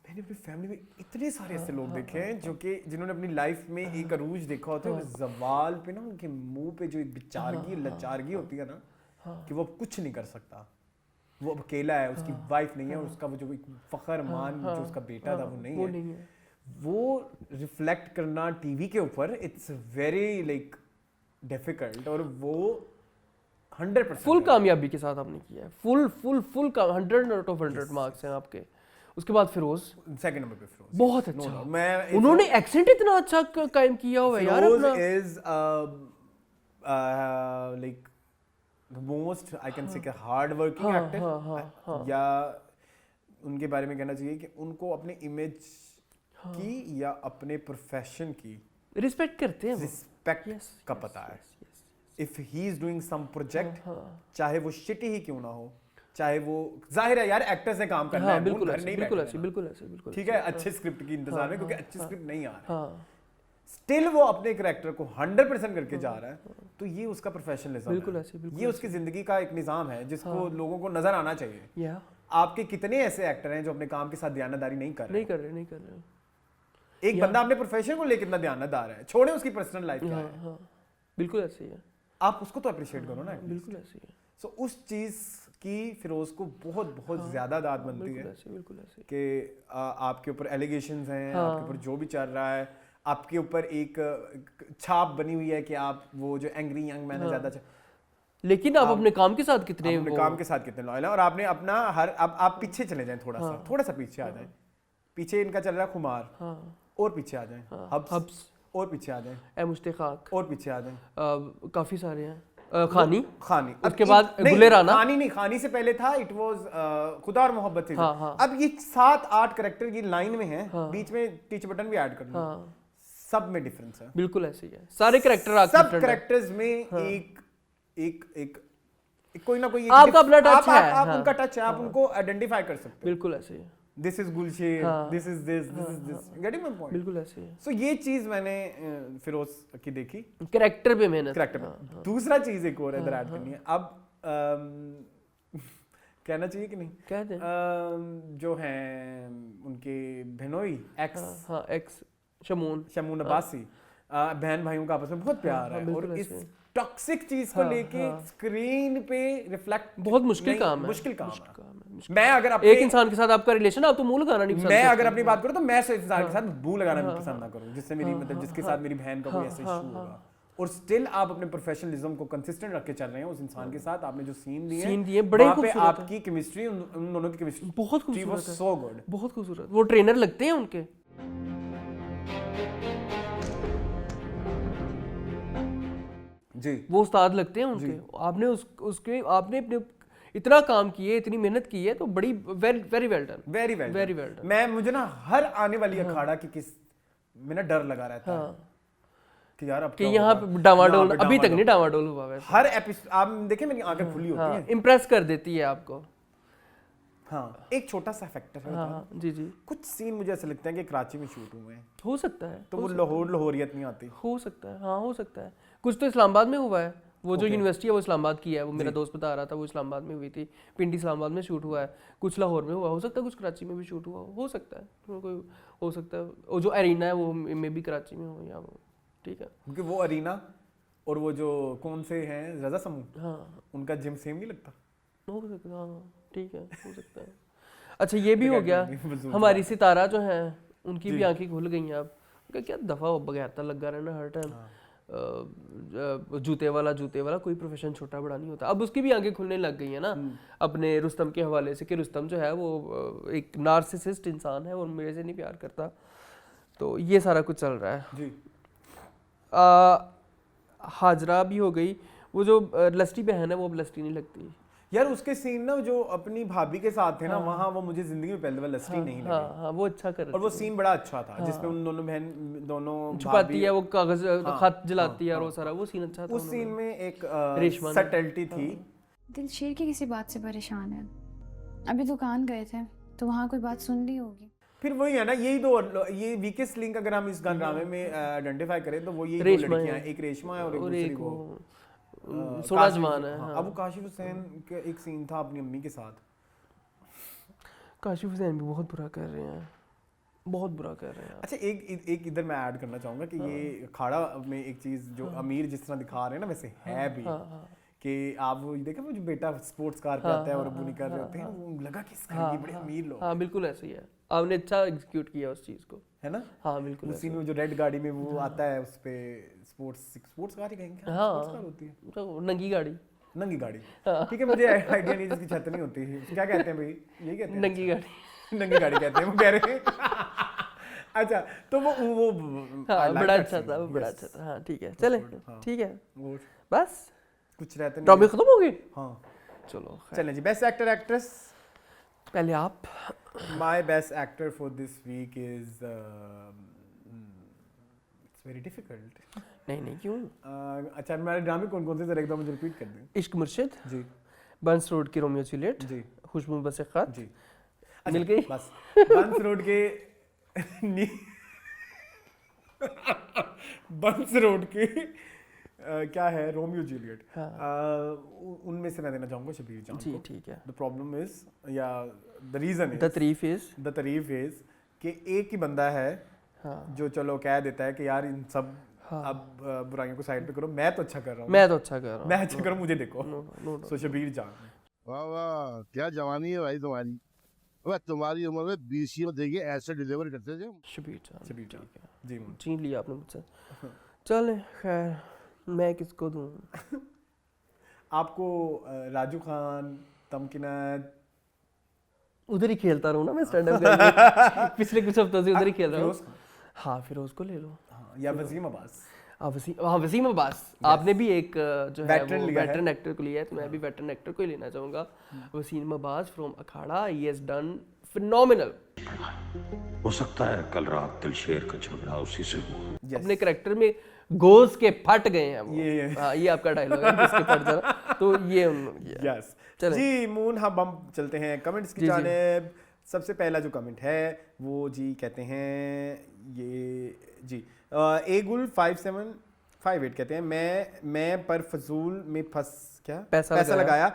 मैंने अपनी फैमिली में इतने सारे ऐसे लोग देखे हैं जो कि जिन्होंने अपनी लाइफ में एक अरूज देखा होता है, जवाल पे ना उनके मुंह पे जो एक बेचारगी लचारगी होती है ना, कि वो कुछ नहीं कर सकता, वो अकेला है, उसकी वाइफ नहीं है, और उसका वो जो एक फखर मान जो उसका बेटा था वो नहीं है। वो रिफ्लेक्ट करना टीवी के ऊपर, इट्स वेरी लाइक डिफिकल्ट, और वो 100% फुल कामयाबी के साथ आपने किया है। फुल 100 आउट ऑफ 100 मार्क्स हैं आपके। उसके बाद फिरोज, सेकंड नंबर पे फिरोज, बहुत अच्छा। उन्होंने एक्सेंट इतना अच्छा कायम किया हुआ है यार अपना। Is like the most I can say कि हार्ड वर्किंग एक्टर, या उनके बारे में कहना चाहिए कि उनको अपने इमेज की या अपने प्रोफेशन की रिस्पेक्ट करते हैं, रिस्पेक्ट का पता है। If he is doing some project, चाहे वो शिटी ही क्यों ना हो, चाहे वो, जाहिर है यार एक्टर से काम करना है, बिल्कुल ऐसे, बिल्कुल ऐसे। ठीक है, अच्छे स्क्रिप्ट की इंतजार में, क्योंकि अच्छी स्क्रिप्ट नहीं आ रही, स्टिल वो अपने कैरेक्टर को 100% करके जा रहा है, तो ये उसका प्रोफेशनलिज्म बिल्कुल है। ऐसे, बिल्कुल ये उसकी जिंदगी का एक निज़ाम है जिसको लोगों को नजर आना चाहिए। या आपके कितने ऐसे एक्टर हैं जो अपने काम के साथ दयानतदारी नहीं कर रहे? नहीं कर रहे। एक बंदा अपने प्रोफेशन को लेकर कितना दयानतदार है, छोड़े उसकी पर्सनल लाइफ क्या है, हाँ बिल्कुल ऐसे ही है, आप उसको तो अप्रिशिएट करो ना। बिल्कुल ऐसे ही है। सो उस चीज की फिरोज को बहुत ज्यादा दाद बनती है बिल्कुल ऐसे कि आपके ऊपर एलिगेशंस हैं, आपके ऊपर जो भी चल रहा है, आपके ऊपर एक छाप बनी हुई है कि आप वो जो एंग्री यंग मैन है ज्यादा लेकिन आप अपने काम के साथ कितने काम के साथ कितने लॉयल हैं, और आपने अपना आप पीछे चले जाएं, थोड़ा सा पीछे आ जाएं। पीछे इनका चल रहा है खुमार, और पीछे आ जाएं, हब्स, और पीछे आ जाएं, मुश्ताक, और पीछे आ जाएं, काफी सारे हैं, खानी उसके बाद गुले राना। खानी से पहले था इट वाज खुदा और मोहब्बत से। अब ये 7-8 कैरेक्टर की लाइन में हैं, बीच में टीच बटन भी ऐड कर लो, सब में डिफरेंस है। बिल्कुल ऐसे ही है, सारे कैरेक्टर सब कैरेक्टर्स में एक कोई ना कोई आपका अपना टच है, आप उनका टच है, आप उनको आइडेंटिफाई कर सकते हो। बिल्कुल ऐसे ही है। This is Gulsher, this is this is this, getting my point. बिल्कुल ऐसे ही है। सो ये चीज मैंने फिरोज की देखी, कैरेक्टर पे मेहनत। कैरेक्टर। दूसरा चीज एक और इधर ऐड करनी है, अब कहना चाहिए कि नहीं, कहते हैं जो हैं उनके बहनोई एक्स शमून अब्बासी, बहन भाइयों का आपस में बहुत प्यार है, और इस टॉक्सिक चीज को लेके स्क्रीन पे रिफ्लेक्ट बहुत मुश्किल काम है। मैं अगर एक इंसान के साथ आपका रिलेशन, आप तो मुंह लगाना नहीं पसंद मैं अगर अपनी बात करूं तो मैं इस इंसान के साथ मुंह लगाना भी पसंद ना करूं जिससे मेरी मतलब जिसके साथ मेरी बहन का कोई ऐसा इशू होगा, और स्टिल आप अपने प्रोफेशनलिज्म को कंसिस्टेंट रख के चल रहे हैं उस इंसान के साथ। आपने जो सीन दिए बड़े खूबसूरत, आपकी केमिस्ट्री, उन दोनों की केमिस्ट्री बहुत खूबसूरत है, सो गुड, बहुत खूबसूरत। वो ट्रेनर लगते हैं उनके, जी वो उस्ताद लगते हैं उनके। आपने उसके आपने अपने इतना काम किए, इतनी मेहनत की है, तो बड़ी very well done, very well done. मैं मुझे ना हर आने वाली अखाड़ा की किस में ना डर लगा रहता है कि यार अब कि यहाँ पे डामाडोल, अभी तक नहीं डामाडोल हुआ वैसे। हर एपिसोड आप देखें मेरी आंखें खुली होती हैं, इम्प्रेस कर देती है आपको। हाँ, एक छोटा सा फैक्टर है, जी कुछ सीन मुझे ऐसा लगता है कि कराची में शूट हुए हैं, हो सकता है, तो वो लाहौरियत नहीं आती, हो सकता है, हाँ हो सकता है। कुछ तो इस्लामाबाद में हुआ है, वो जो यूनिवर्सिटी है वो इस्लामाबाद की है, वो मेरा दोस्त बता रहा था, वो इस्लामाबाद में हुई थी, पिंडी इस्लामाबाद में शूट हुआ है, कुछ लाहौर में हुआ, हो सकता है कुछ कराची में भी शूट हुआ हो सकता है, कोई हो सकता है वो जो अरीना है वो में भी कराची में हो, या वो ठीक है, क्योंकि वो अरीना और वो जो कौन से हैं रजा समूह, उनका जिम सेम नहीं लगता, हो सकता है, हाँ ठीक है, हो सकता है। अच्छा ये भी हो गया, हमारी सितारा जो है उनकी भी आंखें खुल गई हैं। अब क्या दफ़ा बगैरता लगा रहना हर टाइम, जूते वाला कोई प्रोफेशन छोटा बड़ा नहीं होता। अब उसकी भी आंखें खुलने लग गई है ना अपने रुस्तम के हवाले से, कि रुस्तम जो है वो एक नार्सिसिस्ट इंसान है, वो मेरे से नहीं प्यार करता, तो ये सारा कुछ चल रहा है जी। हाजरा भी हो गई, वो जो लस्टी बहन है वो अब लस्टी नहीं लगती यार। उसके सीन ना जो अपनी भाभी के साथ थे ना, वहाँ वो मुझे जिंदगी में पहले बार लस्टी नहीं लगी। हाँ, वो अच्छा कर रही, और वो सीन बड़ा अच्छा था जिसमें उन दोनों छुपाती है, वो कागज खत जलाती है, और वो सारा वो सीन अच्छा था। उस सीन में एक सटलिटी थी। दिलशेर की किसी बात से परेशान है, अभी दुकान गए थे तो वहाँ कोई बात सुन ली होगी। फिर वही है ना, यही दो, ये वीकेस्ट लिंक अगर हम इस ड्रामे में आइडेंटिफाई करें तो वो ये दो लड़कियां हैं, एक रेशमा है और एक दूसरी वो सोना जमान है। अब काशिफ हुसैन का एक सीन था अपनी अम्मी के साथ, काशिफ हुसैन भी बहुत बुरा कर रहे हैं, बहुत बुरा कर रहे हैं। अच्छा एक इधर मैं ऐड करना चाहूँगा कि ये अखाड़ा में एक चीज़ जो अमीर जिस तरह दिखा रहे हैं ना वैसे है भी, कि आप वो देखें वो जो बेटा स्पोर्ट्स कार पे आता है और अब्बू नहीं कर रहे होते हैं, वो लगा कि इसका बड़े अमीर लोग। हाँ बिल्कुल ऐसे ही है, आपने अच्छा एग्जीक्यूट किया उस चीज़ को, है ना। हाँ बिल्कुल। उस सीन में जो रेड गाड़ी में वो आता है, उस पे स्पोर्ट्स कार ही कहेंगे, स्पोर्ट्स कार होती है, तो नंगी गाड़ी, ठीक है, मुझे आइडिया नहीं जिसकी छत नहीं होती, क्या कहते हैं भाई, यही कहते हैं नंगी गाड़ी कहते हैं, वो कह रहे हैं। अच्छा, तो वो बड़ा अच्छा था, वो बड़ा अच्छा था। हाँ ठीक है, चले ठीक है, बस कुछ रहते नहीं, टॉपिक खत्म हो गए। हाँ चलो चलें जी। बेस्ट एक्टर एक्ट्रेस, पहले आप। My best actor for this week is it's very difficult. नहीं क्यों? अच्छा, मेरे ड्रामे कौन से जरा एक बार मुझे रिपीट कर दें। इश्क मुर्शिद जी, बंस रोड की रोमियो जूलियट जी, खुशबू बसखत जी, मिल गई बस बंस रोड के बंस रोड के क्या है रोमियो जूलियट, उनमें से मैं देना चाहूंगा शबीर जान जी को। ठीक है। द प्रॉब्लम इज या द रीजन द तारीफ इज कि एक ही बंदा है हाँ। जो चलो कह देता है कि यार इन सब अब बुराइयों को साइड पे करो, मैं तो अच्छा कर रहा हूँ, मैं तो अच्छा कर रहा हूँ, मैं अच्छा करूँ, मुझे देखो। नो सो शबीर जान। वाह वाह क्या जवानी है भाई तुम्हारी। वह तुम्हारी उम्र में 20 में देखिए ऐसे डिलीवर करते थे। शबीर जान ठीक है जी, छीन लिया आपने मुझसे। चले खैर मैं किसको दूं? आपको राजू खान, तमकिनत, उधर ही खेलता रहूं ना मैं स्टैंड अप करके। पिछले कुछ हफ्तों से उधर ही खेल रहा हूं। हाँ फिरोज को ले लो। हाँ, या वसीम अब्बास। वसीम अब्बास। आपने भी एक जो है वो लिया है। वेटरन एक्टर को लिया है, तो मैं भी वेटरन एक्टर को ही लेना चाहूंगा। Wasim Abbas from Akhara, he has done phenomenal. हो सकता है कल रात दिलशेर का झगड़ा उसी से हुआ। अपने कैरेक्टर में गोज के फट गए हैं वो। ये ये आपका डायलॉग है, किसके फट जरा, तो ये उन्होंने किया। यस जी मून, हम चलते हैं कमेंट्स की जानिब। सबसे पहला जो कमेंट है वो जी कहते हैं ये जी एगुल 5758 कहते हैं मैं पर फजूल में फंस क्या पैसा लगाया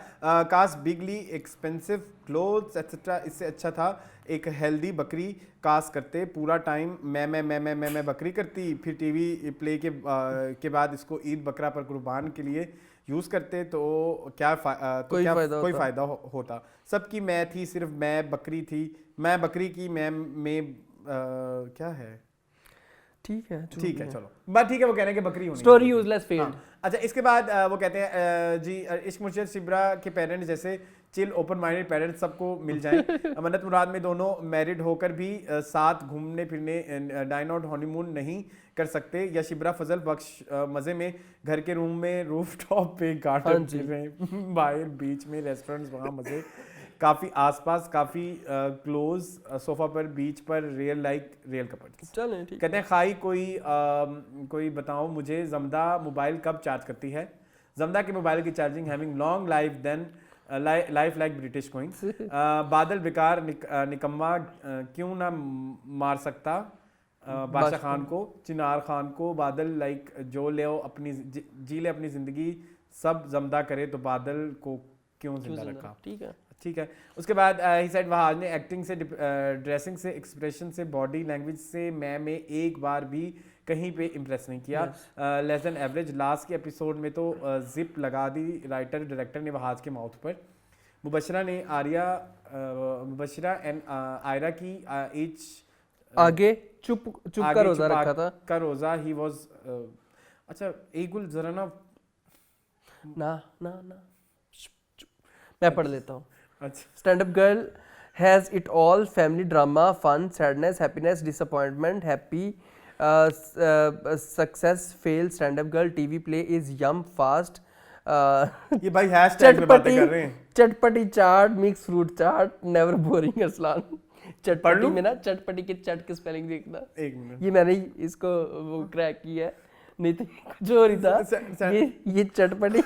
कास्ट बिगली एक्सपेंसिव क्लोथ्स एक्सेट्रा, इससे अच्छा था एक हेल्दी बकरी कास्ट करते, पूरा टाइम मैं बकरी करती, फिर टीवी प्ले के बाद इसको ईद बकरा पर कुर्बान के लिए यूज़ करते, तो क्या कोई फ़ायदा होता। सबकी मैं थी, सिर्फ मैं बकरी थी, मैं बकरी की मैं क्या है। ठीक है चलो बात ठीक है, वो कहने के बकरी होनी स्टोरी यूजलेस फेल्ड। अच्छा इसके बाद वो कहते हैं जी इश्क मुर्शिद शिब्रा के पेरेंट्स जैसे चिल ओपन माइंडेड पेरेंट्स सबको मिल जाएं। मन्नत मुराद में दोनों मैरिड होकर भी साथ घूमने फिरने डाइन आउट हनीमून नहीं कर सकते, या शिब्रा फजल बख्श मज़े में घर के रूम में रूफटॉप पे गार्डन फिर रहे, बाहर बीच में रेस्टोरेंट्स, वहाँ मज़े काफ़ी आसपास, काफ़ी क्लोज सोफा पर बीच पर रियल कपल्स। चलें ठीक। कहते हैं खाई कोई बताओ मुझे जमदा मोबाइल कब चार्ज करती है। जमदा के मोबाइल की charging having long life then life like British coins. बादल बेकार निकम्मा क्यों ना मार सकता बादशाह खान को, चिनार खान को। बादल लाइक जो ले अपनी जी ले अपनी ज़िंदगी, सब जमदा करे तो बादल को क्यों जिंदा रखा। ठीक है। उसके बाद ही सेड वहाज ने एक्टिंग से ड्रेसिंग से एक्सप्रेशन से बॉडी लैंग्वेज से मैं एक बार भी कहीं पे इम्प्रेस नहीं किया। Less than average. लास्ट के एपिसोड में तो जिप लगा दी राइटर डायरेक्टर ने वहाज के माउथ पर। मुबशरा एंड आयरा की एज आगे चुप का रोजा रखा था का रोजा ही वाज। अच्छा एगुल जरा ना मैं पढ़ लेता हूँ। अच्छा Stand up Girl has it all, family drama, fun, sadness, happiness, disappointment, happy, success, fail. Stand up Girl TV play is yum fast. ये भाई हैशटैग पे बातें कर रहे हैं। चटपटी chaat, mix fruit chaat, never boring Arsalan. चटपटी में ना चटपटी के चट की स्पेलिंग देखना। एक मिनट, ये मैंने इसको वो क्रैक किया है, नहीं तो कुछ और ही था। ये चटपटी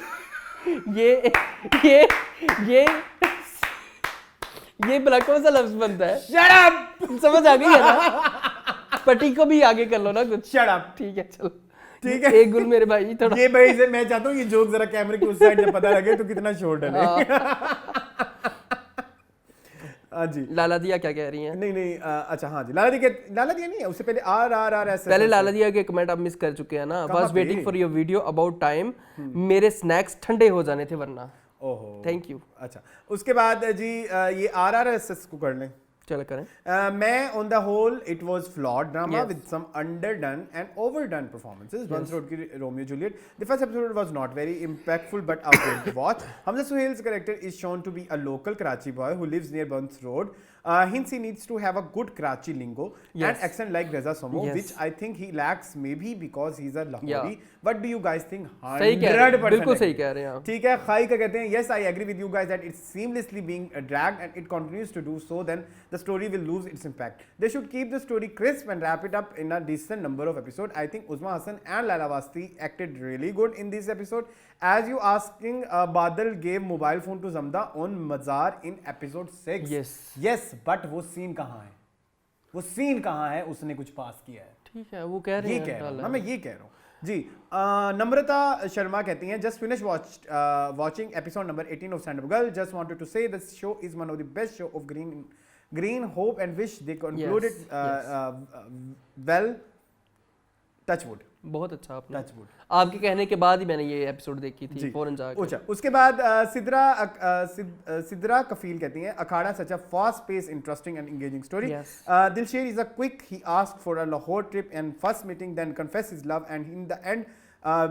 ये भला कौन सा लफ्ज बनता है? Shut up! समझ आ गई है ना? पटी को भी आगे कर लो ना कुछ। Shut up! ठीक है चलो ठीक है। एक गुल मेरे भाई थोड़ा ये भाई से मैं चाहता हूँ ये जोक जरा कैमरे की उस साइड से पता लगे तो कितना शॉर्ट डले। हाँ जी लाला दिया क्या कह रही हैं? नहीं अच्छा हाँ जी लाला दिया नहीं है, उससे पहले आर ऐसे पहले लाला दिया के कमेंट आप मिस कर चुके हैं ना। Was waiting for your video about time, मेरे स्नैक्स ठंडे हो जाने थे वरना। ओहो थैंक यू। अच्छा उसके बाद जी ये RRSS को कर लें। चलो करें। मैं on the whole it was flawed drama with some underdone and overdone performances. Burns Road की Romeo Juliet. The first episode was not very impactful but a good watch. Hamza सुहेल's character is shown to be a local Karachi boy who lives near Bans Road. Hence he needs to have a good Karachi lingo and accent like Reza Somo, which I think he lacks maybe because he's a Lahori. What do you guys think? 100% बिल्कुल सही कह रहे हैं आप। ठीक है। खाई का कहते हैं yes I agree with you guys that it's seamlessly being dragged and it continues to do so, then the story will lose its impact. They should keep the story crisp and wrap it up in a decent number of episodes. I think Uzma Hasan and Laila Wasti acted really good in this episode. As you asking, Badal gave mobile phone to Zamda on Mazar in episode 6. Yes, but वो scene कहाँ है? वो scene कहाँ है? उसने कुछ पास किया है। ठीक है, वो कह रहे ये हैं कह रहा हूँ डाला ना, मैं ये कह रहा हूँ जी। नम्रता शर्मा कहती हैं just finish watching episode number 18 of Stand Up Girl, just wanted to say this show is one of the best show of green hope and wish they conclude Yes, it well, touch wood. बहुत अच्छा आपने, Touch wood. आपके कहने के बाद ही मैंने ये episode देखी थी फौरन जाके। अच्छा, उसके बाद सिद्रा कफील कहती हैं Akhara such a fast pace interesting and engaging story. Yes. Dilsher is a quick, he asked for a Lahore trip and first meeting, then confess his love and in the end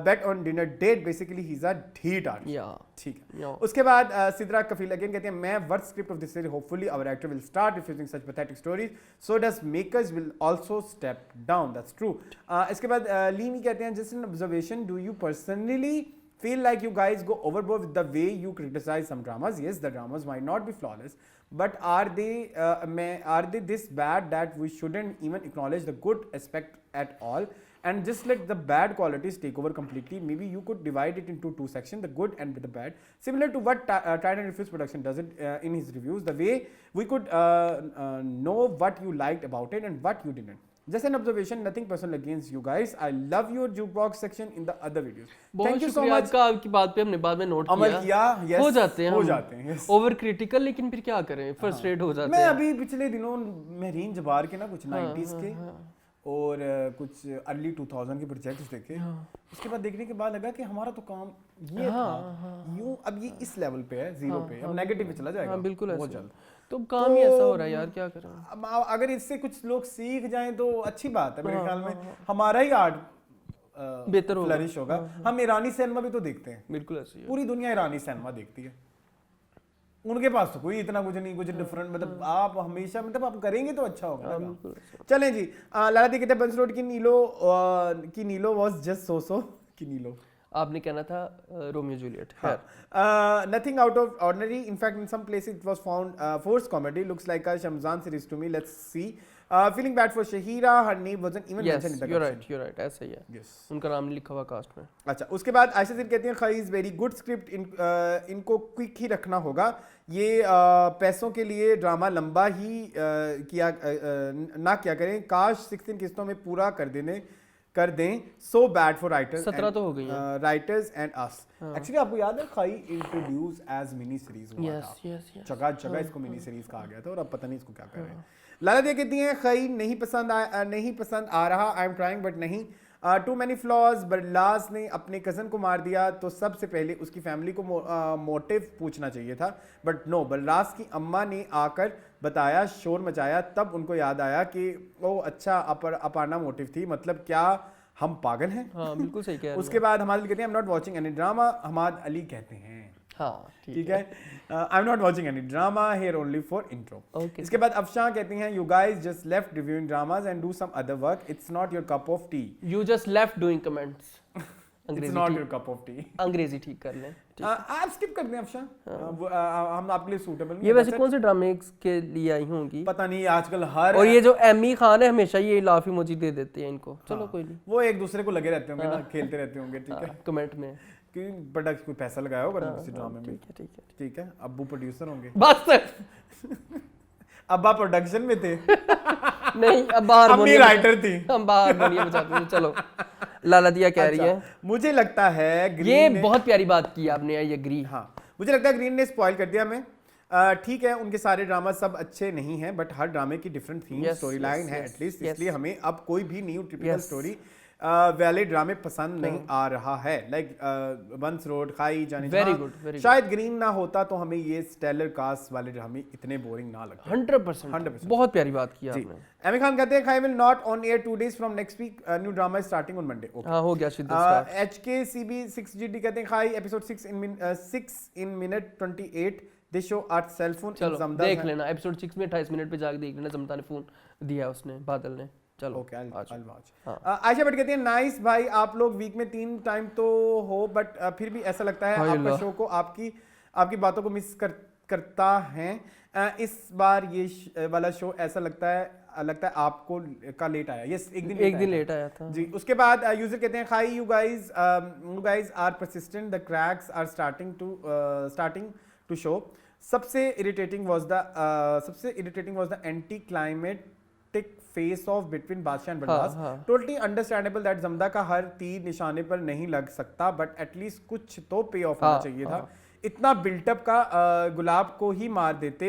bet on dinner date, basically he's a date artist. Yeah. ठीक है। Yeah. उसके बाद सिद्रा कफील again कहते हैं मैं worth script of this series, hopefully our actor will start refusing such pathetic stories, so does makers will also step down, that's true. इसके बाद लीनी कहते हैं just an observation, do you personally feel like you guys go overboard with the way you criticize some dramas? Yes, the dramas might not be flawless, but are they this bad that we shouldn't even acknowledge the good aspect at all and just let the bad qualities take over completely? Maybe you could divide it into two sections, the good and the bad, similar to what Trident Refuse Production does it in his reviews, the way we could know what you liked about it and what you didn't. Just an observation, nothing personal against you guys. I love your jukebox section in the other videos. Thank you so much. आपका, आपकी बात पे हमने बाद में note अमल किया, yes, हो जाते हैं yes. ओवर क्रिटिकल, लेकिन फिर क्या करें, फ्रस्ट्रेट हो जाते मैं हैं। अभी पिछले दिनों महरीन जबार के ना कुछ 90s के और कुछ अर्ली 2000 के प्रोजेक्ट्स देखे, उसके बाद देखने के बाद लगा कि हमारा तो काम ये था, यूं अब ये इस लेवल पे है, जीरो पे, अब नेगेटिव में चला जाएगा बिल्कुल बहुत ऐसे जल्द। तो काम ही ऐसा हो रहा है यार, क्या करें। अब अगर इससे कुछ लोग सीख जाएं तो अच्छी बात है, मेरे ख्याल में हमारा ही आर्ट बेहतर होगा, फ्लरिश होगा। हम ईरानी सिनेमा भी तो देखते हैं, बिल्कुल ऐसे ही है। पूरी दुनिया ईरानी सिनेमा देखती है, उनके पास तो कोई इतना कुछ नहीं, कुछ डिफरेंट, मतलब आप हमेशा, मतलब आप करेंगे तो अच्छा होगा ना। चलें जी, लाला दी कहते हैं बंस रोड की नीलो वाज जस्ट सो की नीलो, आपने कहना था Romeo Juliet. Nothing out of ordinary, in fact in some places it was found force comedy, looks like a शमजान series to me, let's see. Feeling bad for Shaheera, her name wasn't even mentioned in the caption. you're right, ऐसा ही है। Yes. उनका नाम नहीं लिखा हुआ cast में। अच्छा, उसके बाद आयशा सिर कहती हैं खई इज वेरी गुड स्क्रिप्ट, इनको क्विक ही रखना होगा, ये पैसों के लिए ड्रामा लंबा ही ना किया करें, काश 16 किस्तों में पूरा कर दें, सो बैड फॉर राइटर्स, 17 तो हो गई हैं, राइटर्स एंड अस। एक्चुअली आपको याद है खई इंट्रोड्यूस एज मिनी सीरीज हुआ था, जगह जगह इसको मिनी सीरीज कहा गया था, और अब पता नहीं इसको क्या कर रहे हैं। लाला दिया कहती हैं खई नहीं पसंद आ रहा, आई एम ट्राइंग बट नहीं, टू मैनी फ्लॉज, बरलास ने अपने कज़न को मार दिया तो सबसे पहले उसकी फैमिली को मोटिव पूछना चाहिए था, बट नो, बरलास की अम्मा ने आकर बताया, शोर मचाया, तब उनको याद आया कि ओ अच्छा अपाना मोटिव थी, मतलब क्या हम पागल हैं। हाँ बिल्कुल सही कह रहे हैं। उसके बाद हमाद अली कहते हैं I am not watching any drama, Hammad Ali कहते हैं हाँ ठीक है, I am not watching any drama here only for intro. इसके बाद अफशां कहती हैं you guys just left reviewing dramas and do some other work, it's not your cup of tea, you just left doing comments, it's not your cup of tea, अंग्रेजी ठीक कर लें। आप skip कर दें अफशां, हम आपके लिए सूटेबल नहीं। ये वैसे कौन से ड्रामे के लिए आई होंगी पता नहीं, आजकल हर, और ये जो एमी खान है हमेशा ये लाफ इमोजी दे देते हैं इनको, चलो कोई नहीं, वो एक दूसरे को लगे रहते होंगे ना, खेलते रहते होंगे, ठीक है, कमेंट में कि प्रोडक्ट कोई पैसा लगाया होगा किसी ड्रामे में, ठीक है, अब्बू प्रोड्यूसर होंगे, बस अब्बा प्रोडक्शन में थे नहीं, अब हारमोनियम राइटर थी, हम हारमोनियम बजाते थे। चलो लाला दिया कह रही है, मुझे लगता है ये बहुत प्यारी बात की आपने, आई एग्री। हाँ, मुझे लगता है ग्रीन ने स्पॉइल कर दिया हमें। ठीक है, उनके सारे ड्रामा सब अच्छे नहीं हैं, बट हर ड्रामे की डिफरेंट थीम, स्टोरी लाइन है एटलीस्ट, इसलिए हमें अब कोई भी न्यू टिपिकल स्टोरी वाले ड्रामे पसंद नहीं आ रहा है, लाइक बंस रोड, खाई जाने, वेरी गुड, शायद ग्रीन ना होता तो हमें ये स्टेलर कास्ट वाले ड्रामे इतने बोरिंग ना लगते। 100% बहुत प्यारी बात की आपने। एमी खान कहते हैं Khaie will not on air 2 days from next week, new drama is starting on Monday. हाँ हो गया शिद्दत। HKCB 6GD कहते हैं Khaie episode 6 in minute 28 they show art cell phone, चलो देख लेना एपिसोड 6 में 28 मिनट पे जाके देख लेना, जमता ने फोन दिया उसने, बादल ने। चलो okay, I will watch. Ayesha Bhatt कहती है नाइस भाई, आप लोग वीक में 3 टाइम तो हो, बट फिर भी ऐसा लगता है आपका शो को आपकी बातों को मिस करता है। इस बार ये वाला शो ऐसा लगता है आपको का लेट आया। यस, एक दिन लेट आया था जी। उसके बाद यूजर कहते हैं hi you guys are persistent, the cracks are starting to show. सबसे irritating was the anti climate hectic face off between Badshah and Balraj. Totally understandable that Jamda का हर तीर निशाने पर नहीं लग सकता, but at least कुछ तो पे ऑफ होना चाहिए था. इतना बिल्टअप का गुलाब को ही मार देते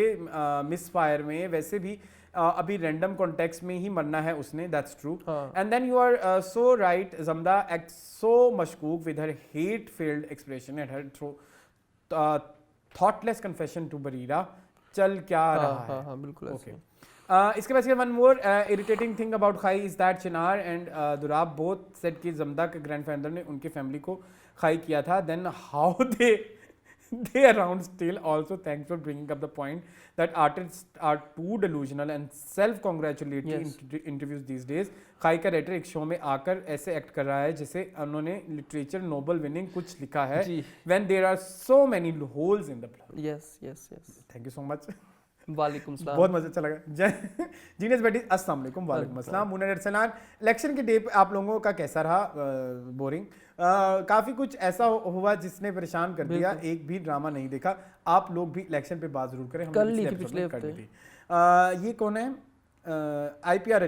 मिस फायर में. वैसे भी अभी रैंडम कॉन्टेक्स्ट में ही मरना है उसने. That's true. And then you are so right. Jamda act so मशकूक with her hate field expression at her throw thoughtless confession to Bareera. चल क्या रहा है. बिल्कुल. ओके. इसके बाद one more irritating thing about Khaie is that Chinar and Durab both said कि जमदा के ग्रैंडफादर ने उनके फैमिली को खाई किया था. Then how they around still also thanks for bringing up the point that artists are too delusional and self-congratulatory interviews these days. खाई का writer एक शो में आकर ऐसे एक्ट कर रहा है जैसे उन्होंने लिटरेचर नोबल विनिंग कुछ लिखा है. when there are so many holes in the plot. yes. thank you so much. वालेकुम सलाम. बहुत मजा अच्छा लगा. जीनियस बेटी अस्सलाम वालेकुम. वालेकुम अस्सलाम. मुनर अरसलान, इलेक्शन के डे पे आप लोगों का कैसा रहा? बोरिंग. काफ़ी कुछ ऐसा हुआ जिसने परेशान कर दिया. एक भी ड्रामा नहीं देखा. आप लोग भी इलेक्शन पे बात जरूर करें. कल ली थी पिछले हफ्ते. ये कौन है? IPR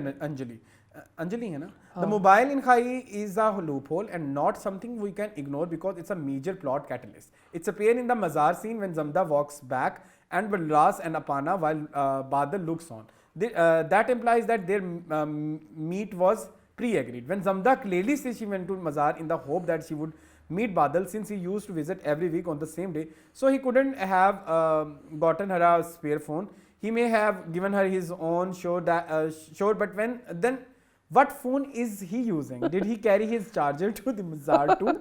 अंजलि है ना. The mobile in Khai is a loophole and not something we can ignore because it's a major plot catalyst. It's appeared in the Mazar scene when Zamda walks back and Balras and Apana while Badal looks on. That implies that their meet was pre-agreed. When Zamda clearly says she went to Mazar in the hope that she would meet Badal since he used to visit every week on the same day, so he couldn't have gotten her a spare phone. He may have given her his own sure, but then what phone is he using? Did he carry his charger to the Mazar too?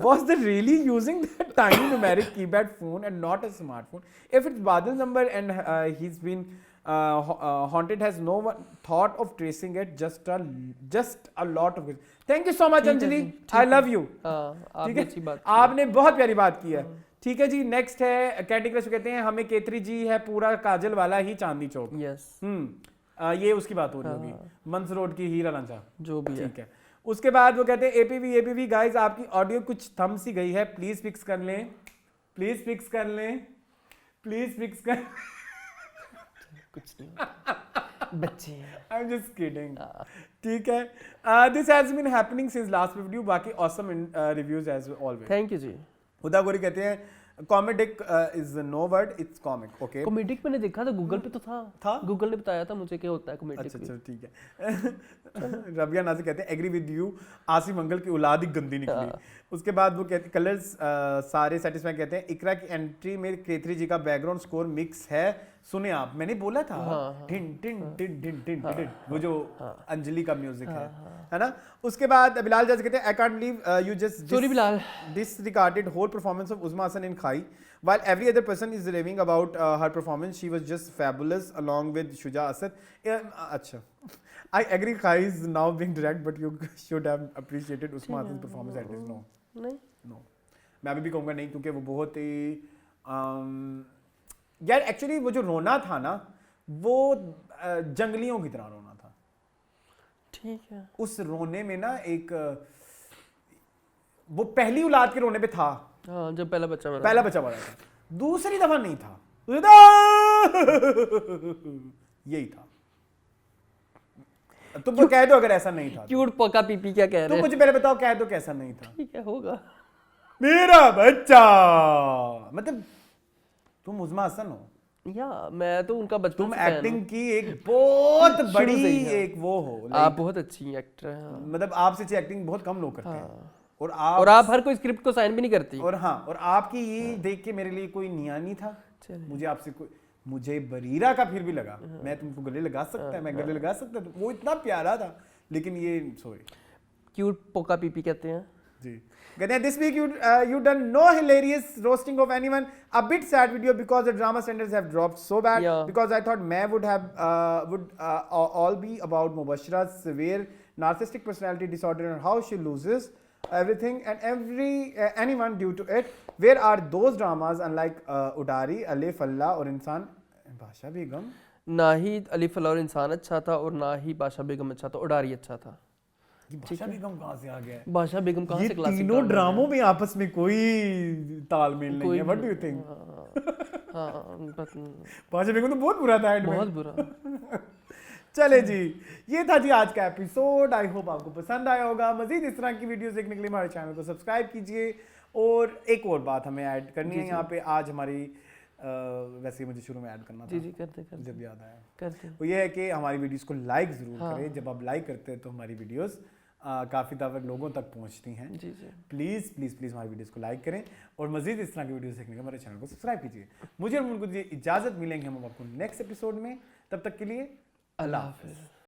Was they really using that tiny numeric keypad phone and not a smartphone? If it's Badal's number and he's been haunted, has no one thought of tracing it? Just a lot of it. Thank you so much, Anjali. I love you. आपने बहुत प्यारी बात की है. ठीक है जी. Next है candy crush. कहते हैं हमें केतरी जी है पूरा काजल वाला ही चांदनी चौक. यस. ये उसकी बात हो रही होगी. मंस रोड की हीरा लांचा जो भी है. ठीक है. उसके बाद वो कहते हैं APV गाइस आपकी ऑडियो कुछ थम सी गई है. प्लीज फिक्स कर लें. कुछ नहीं. बच्चे. I am just kidding. ठीक है. This has been happening since last video. बाकी awesome reviews as always. Thank you जी. हुदा गोरी कहते हैं comedic is no word, it's comic. Okay. Comedic मैंने देखा था गूगल पे तो था. गूगल ने बताया था मुझे क्या होता है कॉमेडिक. अच्छा ठीक है. रबिया नाज़िर कहते हैं एग्री विद यू. आसिफ मंगल की औलाद ही गंदी निकली. उसके बाद वो कहते कलर्स सारे सेटिस्फाई. कहते हैं इकरा की एंट्री में केतरी जी का बैकग्राउंड स्कोर मिक्स है. सुने आप, मैंने बोला था tin tin tin tin tin tin वो जो अंजलि का म्यूजिक है ना. उसके बाद बिलाल जज कहते हैं I can't leave you just sorry Bilal disregarded whole performance of Uzma Hasan in Khai while every other person is raving about her performance. She was just fabulous along with Shuja Asad. अच्छा, I agree Khai is now being direct but you should have appreciated Uzma Hasan's performance at least. No मैं अभी भी कहूँगा नहीं क्योंकि वो बहुत ही यार एक्चुअली वो जो रोना था ना वो जंगलियों की तरह रोना था. ठीक है. उस रोने में ना एक वो पहली औलाद के रोने पे था. जब पहला बच्चा मरा था. दूसरी दफा नहीं था. यही था. तुम तो कह दो अगर ऐसा नहीं था. क्यूट पका पीपी क्या कह रहे हैं? तुम मुझे पहले बताओ कह दो कैसा नहीं था. ठीक है होगा. मेरा बच्चा मतलब तुम उज़मा हसन हो या मैं तो उनका बचपन तुम एक्टिंग की एक बहुत बड़ी एक वो हो. आप बहुत अच्छी एक्टर हैं. मतलब आपसे अच्छी एक्टिंग बहुत कम लोग करते हैं. और आप हर कोई स्क्रिप्ट को साइन भी नहीं करती. और और आपकी ये देख के मेरे लिए कोई निया नहीं था. मुझे आपसे कोई मुझे बरीरा का फिर भी लगा. मैं तुमको गले लगा सकता है. मैं गले लगा सकता वो इतना प्यारा था. लेकिन ये सॉरी क्यूट पोका पीपी कहते हैं जी. कहते हैं this week you done no hilarious roasting of anyone. A bit sad video because the drama standards have dropped so bad. Because I thought May would all be about Mubashira's severe narcissistic personality disorder and how she loses everything and anyone due to it. Where are those dramas unlike Udari, Alif Allah और इंसान बादशाह बेगम? ना ही अलिफ अल्लाह और इंसान अच्छा था और ना ही बादशाह बेगम अच्छा था. उडारी अच्छा था. बादशाह बेगम कहाँ से आ गया है? बादशाह बेगम कहाँ से क्लासिक? तीनों ड्रामों में आपस में कोई तालमेल नहीं है. What do you think? बादशाह बेगम तो बहुत बुरा था. बहुत बुरा. चले जी, ये था जी आज का एपिसोड। आई होप आपको पसंद आया होगा। मजीद इस तरह की वीडियोस देखने के लिए हमारे चैनल को सब्सक्राइब कीजिए। और एक और बात हमें ऐड करनी है यहाँ पे आज हमारी, वैसे मुझे शुरू में ऐड करना था, जी करते जब याद आया करते। वो ये है कि हमारी वीडियोस को लाइक ज़रूर करें। जब आप लाइक करते हैं तो हमारी वीडियोस काफ़ी तक लोगों तक पहुँचती हैं। जी प्लीज़ प्लीज़ प्लीज़ हमारी वीडियोस को लाइक करें और मज़ीद इस तरह की वीडियोस देखने के हमारे चैनल को सब्सक्राइब कीजिए। मुझे और उनको इजाज़त, मिलेंगे हम आपको नेक्स्ट एपिसोड में। तब तक के लिए अल्लाह हाफ़िज़।